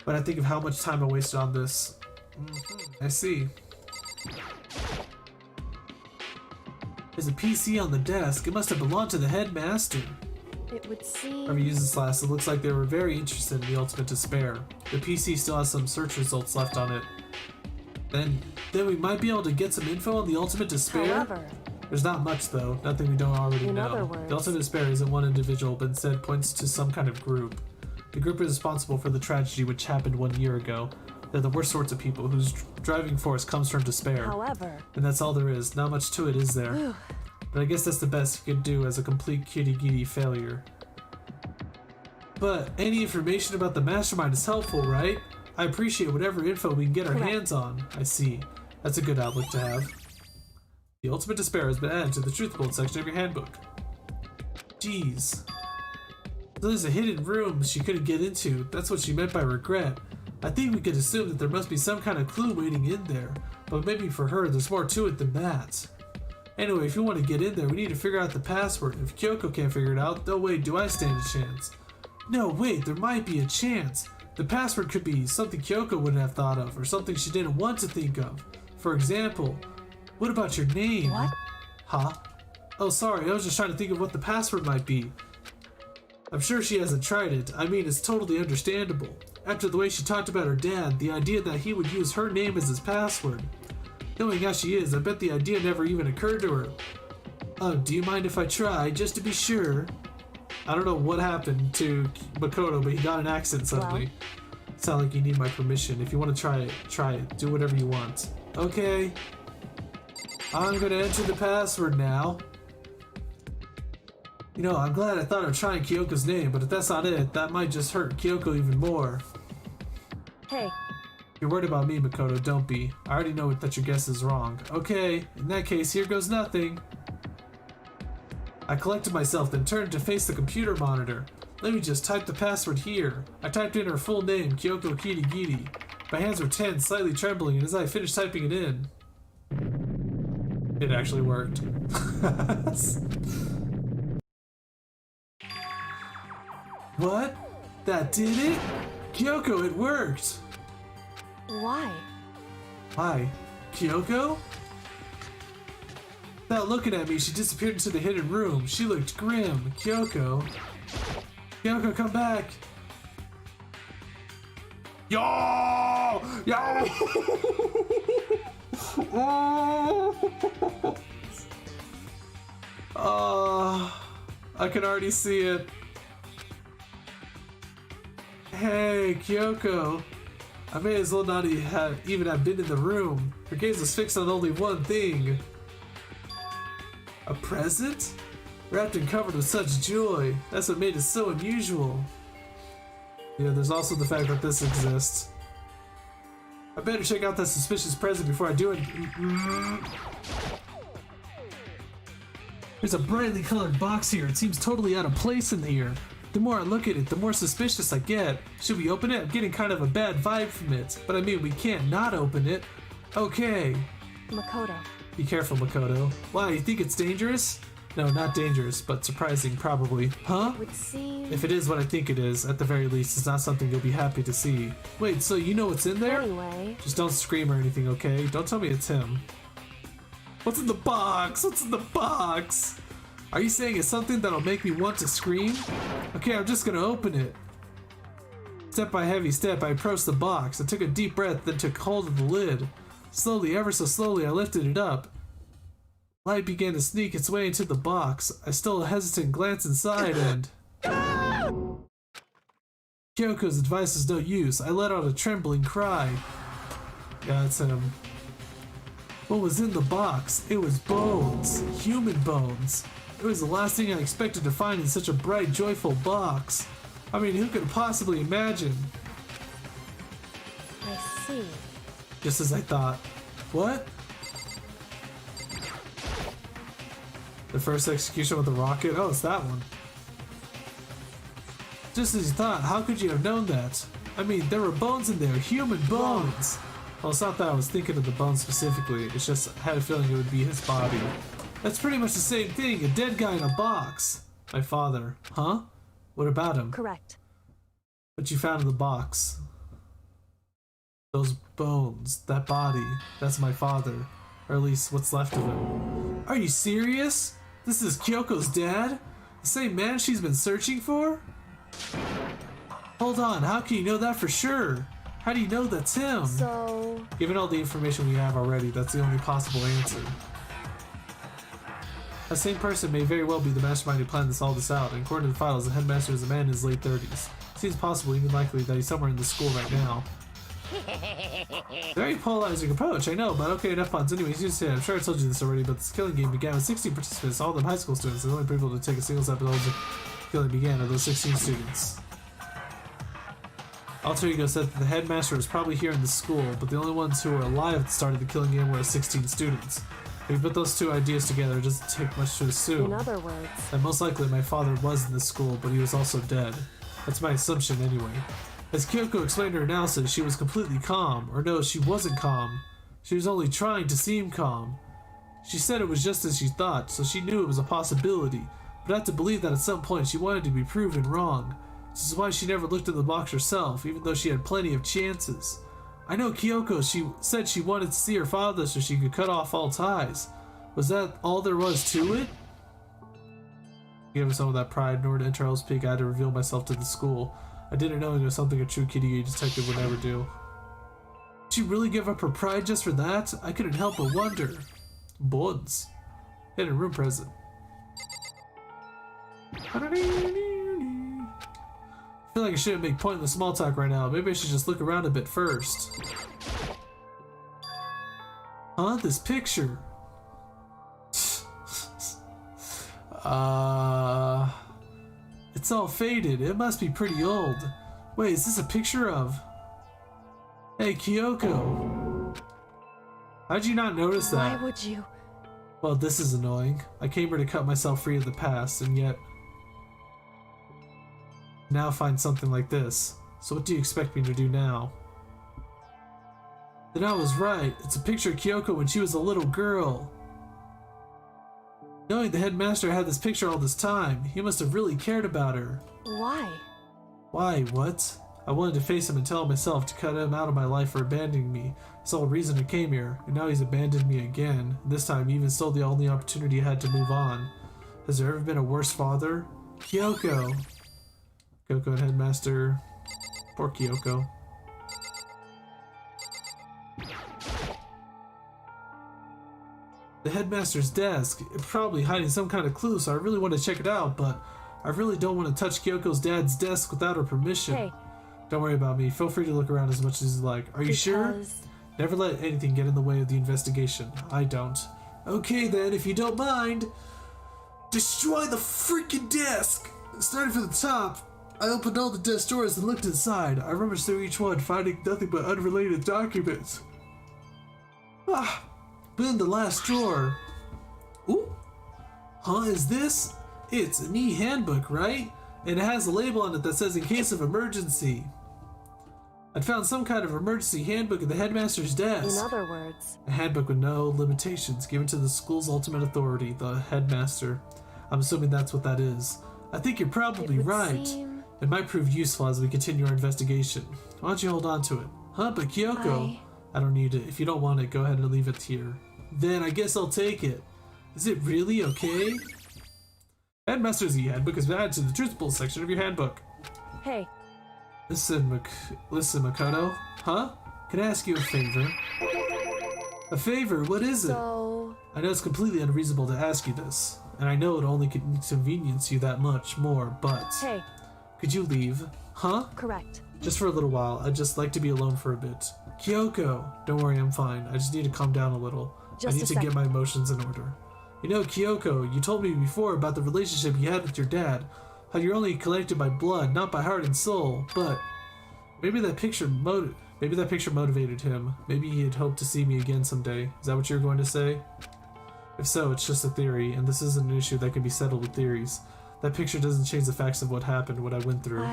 But I think of how much time I wasted on this. I see. There's a PC on the desk. It must have belonged to the headmaster. It would seem... Whoever used this last, it looks like they were very interested in the Ultimate Despair. The PC still has some search results left on it. Then we might be able to get some info on the Ultimate Despair. However... There's not much though, nothing we don't already In know. other words... The Ultimate Despair isn't one individual, but instead points to some kind of group. The group is responsible for the tragedy which happened 1 year ago. They're the worst sorts of people whose driving force comes from despair. However... And that's all there is, not much to it, is there? But I guess that's the best you could do as a complete kitty-giddy failure. But any information about the mastermind is helpful, right? I appreciate whatever info we can get our Correct. hands on. I see. That's a good outlook to have. The ultimate despair has been added to the truth bold section of your handbook. Jeez. So there's a hidden room she couldn't get into. That's what she meant by regret. I think we could assume that there must be some kind of clue waiting in there, but maybe for her there's more to it than that. Anyway, if you want to get in there, we need to figure out the password. If Kyoko can't figure it out, oh wait, do I stand a chance? No, wait, there might be a chance. The password could be something Kyoko wouldn't have thought of, or something she didn't want to think of. For example, what about your name? What? Huh? Oh, sorry, I was just trying to think of what the password might be. I'm sure she hasn't tried it. I mean, it's totally understandable. After the way she talked about her dad, the idea that he would use her name as his password. Knowing how she is, I bet the idea never even occurred to her. Oh, do you mind if I try, just to be sure? I don't know what happened to Makoto, but he got an accent suddenly. Sound like you need my permission. If you want to try it, try it. Do whatever you want. Okay. I'm gonna enter the password now. You know, I'm glad I thought of trying Kyoko's name, but if that's not it, that might just hurt Kyoko even more. Hey, You're worried about me, Makoto, don't be. I already know that your guess is wrong. Okay, in that case, here goes nothing. I collected myself, then turned to face the computer monitor. Let me just type the password here. I typed in her full name, Kyoko Kirigiri. My hands were tense, slightly trembling, and as I finished typing it in, it actually worked. What? That did it? Kyoko, it worked! why? Why? Kyoko? Without looking at me, she disappeared into the hidden room. She looked grim. Kyoko. Kyoko, come back! Yo! Yo! I can already see it. Hey, Kyoko. I may as well not even have been in the room. Her gaze was fixed on only one thing. A present? Wrapped and covered with such joy. That's what made it so unusual. Yeah, there's also the fact that this exists. I better check out that suspicious present before I do it. There's a brightly colored box here. It seems totally out of place in here. The more I look at it, the more suspicious I get. Should we open it? I'm getting kind of a bad vibe from it. But I mean, we can't not open it. Okay. Makoto. Be careful, Makoto. Why, you think it's dangerous? No, not dangerous, but surprising, probably. Huh? Would seem... If it is what I think it is, at the very least, it's not something you'll be happy to see. Wait, so you know what's in there? Anyway... Just don't scream or anything, okay? Don't tell me it's him. What's in the box? What's in the box? Are you saying it's something that'll make me want to scream? Okay, I'm just gonna open it. Step by heavy step, I approached the box. I took a deep breath, then took hold of the lid. Slowly, ever so slowly, I lifted it up. Light began to sneak its way into the box. I stole a hesitant glance inside and... Kyoko's advice is no use. I let out a trembling cry. Yeah, it's him. What was in the box? It was bones. Human bones. It was the last thing I expected to find in such a bright, joyful box. I mean, who could possibly imagine? I see. Just as I thought. What? The first execution with the rocket? Oh, it's that one. Just as you thought, how could you have known that? I mean, there were bones in there, human bones! Well, it's not that I was thinking of the bones specifically, it's just I had a feeling it would be his body. That's pretty much the same thing, a dead guy in a box. My father. Huh? What about him? Correct. What you found in the box? Those bones, that body, that's my father. Or at least what's left of him. Are you serious? This is Kyoko's dad? The same man she's been searching for? Hold on, how can you know that for sure? How do you know that's him? So... Given all the information we have already, that's the only possible answer. That same person may very well be the mastermind who planned all this out, and according to the files, the headmaster is a man in his late 30s. It seems possible, even likely, that he's somewhere in the school right now. Very polarizing approach, I know, but okay, enough puns. Anyways, you say, I'm sure I told you this already, but this killing game began with 16 participants, all of them high school students. The only people to take a single step at all the killing began are those 16 students. Alter Ego said that the headmaster was probably here in the school, but the only ones who were alive at the start of the killing game were 16 students. If we put those two ideas together, it doesn't take much to assume. In other words, that most likely my father was in the school, but he was also dead. That's my assumption anyway. As Kyoko explained her analysis, she was completely calm. Or no, she wasn't calm. She was only trying to seem calm. She said it was just as she thought, so she knew it was a possibility, but I had to believe that at some point she wanted to be proven wrong. This is why she never looked at the box herself, even though she had plenty of chances. I know Kyoko, she said she wanted to see her father so she could cut off all ties. Was that all there was to it? Given some of that pride in order to enter Hell's Peak, I had to reveal myself to the school. I didn't know it was something a true Kitty detective would never do. Did she really give up her pride just for that? I couldn't help but wonder. Buds. Hidden room present. I feel like I shouldn't make pointless small talk right now. Maybe I should just look around a bit first. Huh? This picture. It's all faded. It must be pretty old. Wait, is this a picture of... Hey, Kyoko. How'd you not notice that? why would you? Well, this is annoying. I came here to cut myself free of the past, and yet... now find something like this. So what do you expect me to do now? Then I was right. It's a picture of Kyoko when she was a little girl. Knowing the headmaster had this picture all this time, he must have really cared about her. Why? Why? What? I wanted to face him and tell myself to cut him out of my life for abandoning me. That's the whole reason I came here, and now he's abandoned me again. This time he even stole the only opportunity I had to move on. Has there ever been a worse father? Kyoko! Kyoko and headmaster. Poor Kyoko. The headmaster's desk. It's probably hiding some kind of clue, so I really want to check it out, but I really don't want to touch Kyoko's dad's desk without her permission. Hey. Don't worry about me. Feel free to look around as much as you like. Are you sure? Never let anything get in the way of the investigation. I don't. Okay then, if you don't mind. Destroy the freaking desk! Starting from the top, I opened all the desk drawers and looked inside. I rummaged through each one, finding nothing but unrelated documents. But in the last drawer... Ooh! Huh, is this? It's an e-handbook, right? And it has a label on it that says in case of emergency. I'd found some kind of emergency handbook in the headmaster's desk. In other words, A handbook with no limitations given to the school's ultimate authority, the headmaster. I'm assuming that's what that is. I think you're probably right. It might prove useful as we continue our investigation. Why don't you hold on to it? Huh, but Kyoko... I don't need it. If you don't want it, go ahead and leave it here. Then I guess I'll take it. Is it really okay? Headmaster's e-handbook is added to the truthful section of your handbook. hey, Listen, Makoto. Huh? Can I ask you a favor? A favor? What is it? so... I know it's completely unreasonable to ask you this, and I know it only could inconvenience you that much more, but... Hey, Could you leave? Huh? correct. Just for a little while. I'd just like to be alone for a bit. Kyoko! Don't worry, I'm fine. I just need to calm down a little. Just I need to get my emotions in order. You know, Kyoko, you told me before about the relationship you had with your dad. How you're only connected by blood, not by heart and soul. But maybe that picture motivated him. Maybe he had hoped to see me again someday. Is that what you're going to say? If so, it's just a theory, and this isn't an issue that can be settled with theories. That picture doesn't change the facts of what happened, what I went through.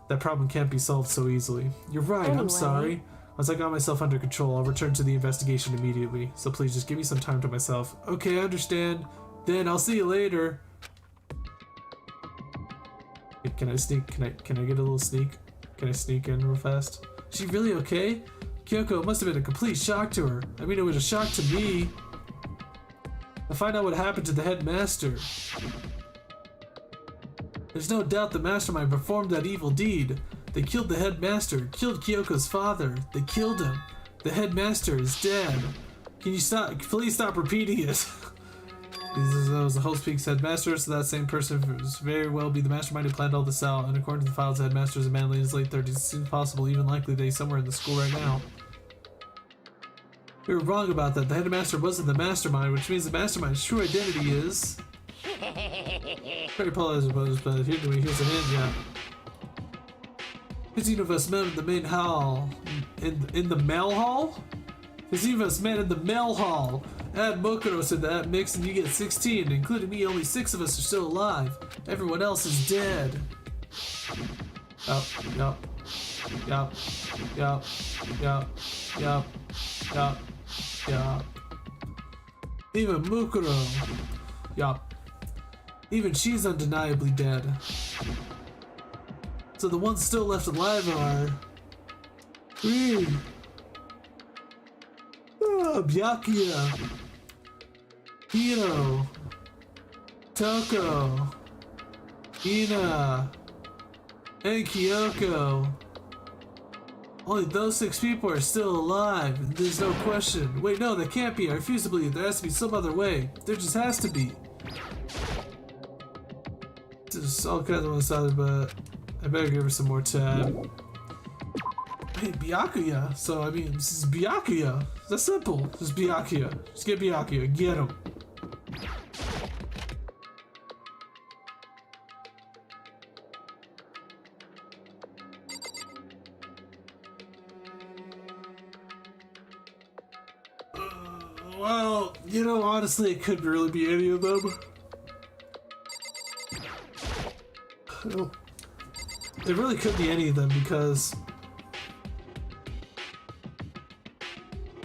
That problem can't be solved so easily. You're right, I'm sorry. Once I got myself under control, I'll return to the investigation immediately. So please just give me some time to myself. Okay, I understand. Then I'll see you later. Can I sneak? Can I get a little sneak? Can I sneak in real fast? Is she really okay? Kyoko, it must have been a complete shock to her. I mean, it was a shock to me. I'll find out what happened to the headmaster. There's no doubt the mastermind performed that evil deed. They killed the headmaster, killed Kyoko's father. They killed him. The headmaster is dead. Can you stop? Please stop repeating it. This was the Host Peak's headmaster, so that same person was very well be the mastermind who planned all this out. And according to the files, the headmaster is a man in his late 30s. It seems possible, even likely, that he's somewhere in the school right now. We were wrong about that. The headmaster wasn't the mastermind, which means the mastermind's true identity is... Very apologize about this, but here's a hint, yeah. 15 of us met in the main hall. In the mail hall? 15 of us met in the mail hall. Add Mokuro to that mix and you get 16. Including me, only 6 of us are still alive. Everyone else is dead. Yup. Even Mukuro. Yup. Even she's undeniably dead. So the ones still left alive are... Byakuya, Hiro, Toko, Ina, and Kyoko. Only those 6 people are still alive. There's no question. Wait, no, that can't be. I refuse to believe. There has to be some other way. There just has to be. There's all kinds of one sided, but I better give her some more time. Hey, Byakuya. So, I mean, this is Byakuya. That's simple. Just Byakuya. Just get Byakuya. Get him. Well, you know, honestly, it could really be any of them. It really could be any of them because...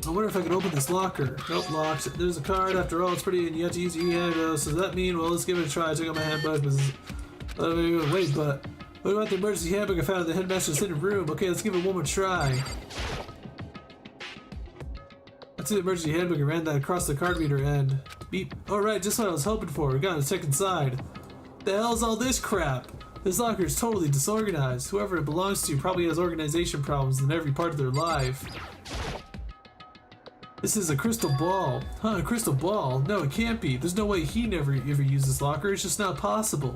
I wonder if I can open this locker. Nope, locked. There's a card after all, it's pretty and you have to use your handbook. So does that mean, well, let's give it a try. I took out my handbook. Wait, but what about the emergency handbook I found in the headmaster's hidden room? Okay, let's give it one more try. I took the emergency handbook and ran that across the card reader and beep. Alright, just what I was hoping for. We got to check inside. The hell's all this crap? This locker is totally disorganized. Whoever it belongs to probably has organization problems in every part of their life. This is a crystal ball. Huh, a crystal ball? No, it can't be. There's no way he never ever used this locker. It's just not possible.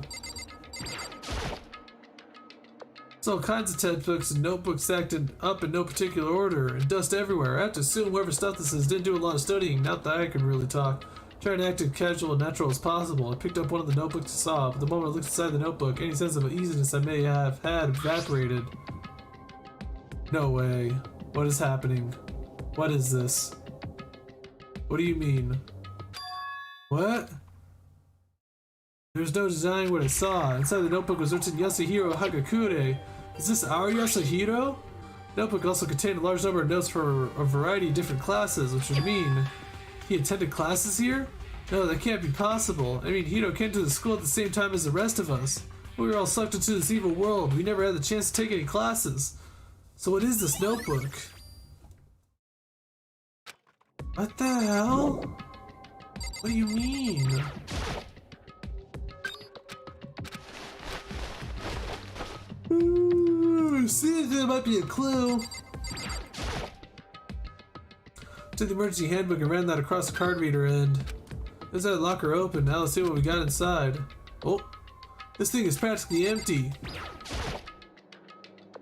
There's all kinds of textbooks and notebooks stacked up in no particular order, and dust everywhere. I have to assume whoever stuffed this is didn't do a lot of studying, not that I can really talk. Trying to act as casual and natural as possible. I picked up one of the notebooks to saw, but the moment I looked inside the notebook, any sense of easiness I may have had evaporated. No way. What is happening? What is this? What do you mean? What? There's no denying what I saw. Inside the notebook was written Yasuhiro Hagakure. Is this our Yasuhiro? The notebook also contained a large number of notes for a variety of different classes, which would mean he attended classes here? No, that can't be possible. I mean, Hiro came to the school at the same time as the rest of us. We were all sucked into this evil world. We never had the chance to take any classes. So what is this notebook? What the hell? What do you mean? See, there might be a clue. Took the emergency handbook and ran that across the card reader and there's that locker open. Now let's see what we got inside. Oh, this thing is practically empty.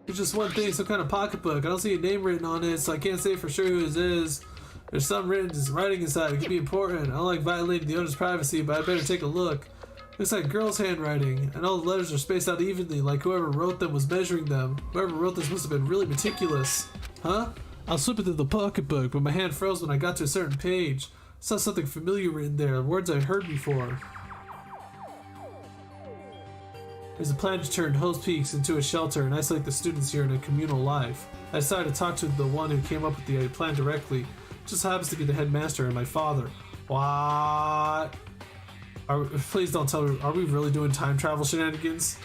There's just one thing, some kind of pocketbook. I don't see a name written on it, so I can't say for sure who it is. There's some writing inside. It could be important. I don't like violating the owner's privacy, but I better take a look. Looks like girls' handwriting, and all the letters are spaced out evenly, like whoever wrote them was measuring them. Whoever wrote this must have been really meticulous. Huh? I was flipping through the pocketbook, but my hand froze when I got to a certain page. I saw something familiar written there, words I'd heard before. There's a plan to turn Host Peaks into a shelter and isolate the students here in a communal life. I decided to talk to the one who came up with the plan directly. It just happens to be the headmaster and my father. What? Please don't tell me, are we really doing time travel shenanigans?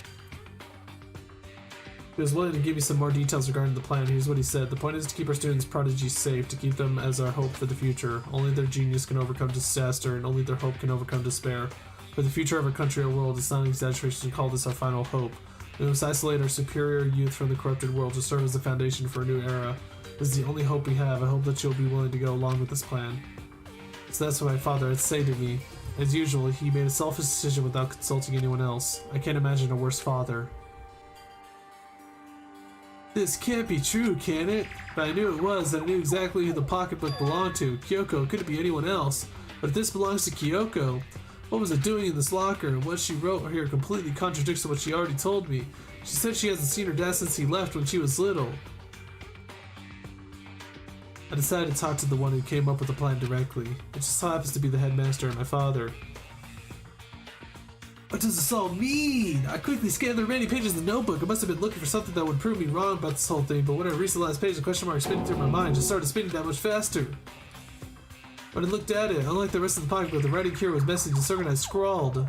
He was willing to give me some more details regarding the plan. Here's what he said. The point is to keep our students' prodigies safe, to keep them as our hope for the future. Only their genius can overcome disaster, and only their hope can overcome despair. For the future of our country or world, it's not an exaggeration to call this our final hope. We must isolate our superior youth from the corrupted world to serve as the foundation for a new era. This is the only hope we have. I hope that you'll be willing to go along with this plan. So that's what my father had to say to me. As usual, he made a selfish decision without consulting anyone else. I can't imagine a worse father. This can't be true, can it? But I knew it was, and I knew exactly who the pocketbook belonged to. Kyoko, couldn't be anyone else. But if this belongs to Kyoko, what was it doing in this locker? And what she wrote here completely contradicts what she already told me. She said she hasn't seen her dad since he left when she was little. I decided to talk to the one who came up with the plan directly. It just so happens to be the headmaster and my father. What does this all mean? I quickly scanned the remaining pages of the notebook. I must have been looking for something that would prove me wrong about this whole thing, but when I reached the last page, the question mark spinning through my mind just started spinning that much faster. When I looked at it, unlike the rest of the pocketbook, the writing here was messy and disorganized, scrawled.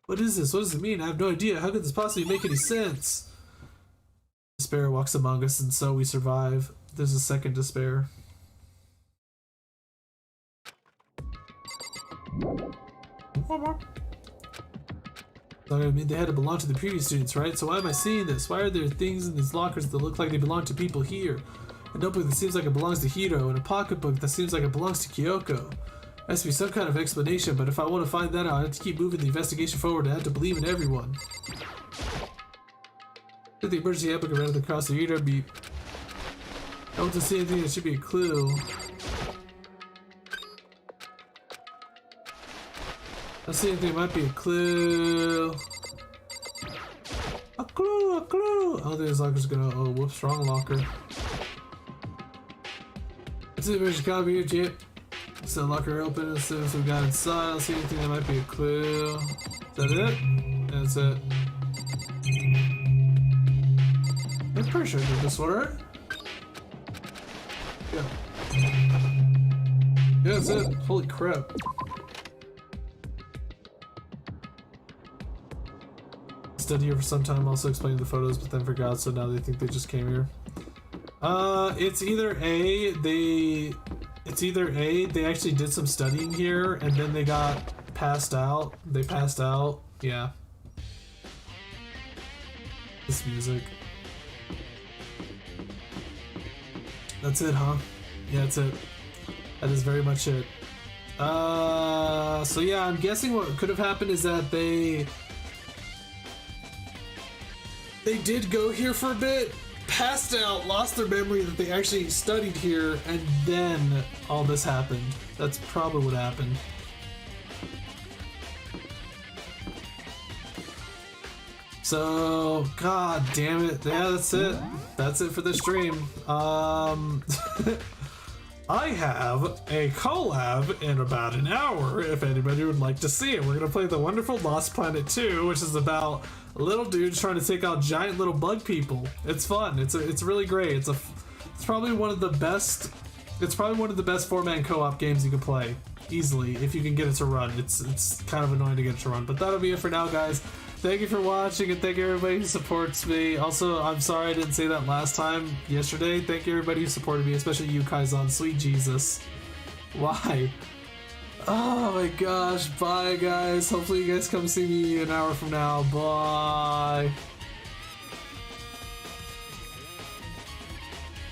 What is this? What does it mean? I have no idea. How could this possibly make any sense? Despair walks among us, and so we survive. There's a second despair. One more. I mean, they had to belong to the previous students, right? So why am I seeing this? Why are there things in these lockers that look like they belong to people here? A notebook that seems like it belongs to Hiro, and a pocketbook that seems like it belongs to Kyoko. There has to be some kind of explanation, but if I want to find that out, I have to keep moving the investigation forward and I have to believe in everyone. Took the emergency handbook and ran it across the reader beat. I don't want to see anything that should be a clue. I see anything that might be a clue. A clue, a clue! I don't think this locker's gonna. Oh, whoops, wrong locker. Let's see if there's a copy here, Chip. Let's the locker open. Let's see what we got inside. I don't see anything that might be a clue. Is that it? That's it. I'm pretty sure I did this one, right? Yeah. Yeah, that's it. Holy crap. Stood here for some time, also explaining the photos, but then forgot, so now they think they just came here. It's either A, they actually did some studying here, and then they got passed out. They passed out. Yeah. This music. That's it, huh? Yeah, that's it. That is very much it. So yeah, I'm guessing what could have happened is that they did go here for a bit, passed out, lost their memory that they actually studied here, and then all this happened. That's probably what happened. So, god damn it. Yeah, that's it. That's it for this stream. I have a collab in about an hour if anybody would like to see it. We're gonna play The Wonderful Lost Planet 2, which is about little dudes trying to take out giant little bug people. It's fun. It's really great. It's probably one of the best. It's probably one of the best 4-man co-op games you can play easily if you can get it to run. It's kind of annoying to get it to run, but that'll be it for now, guys. Thank you for watching, and thank you everybody who supports me. Also, I'm sorry I didn't say that last time yesterday. Thank you everybody who supported me, especially you, Kaizan. Sweet Jesus. Why? Oh my gosh. Bye, guys. Hopefully you guys come see me an hour from now. Bye.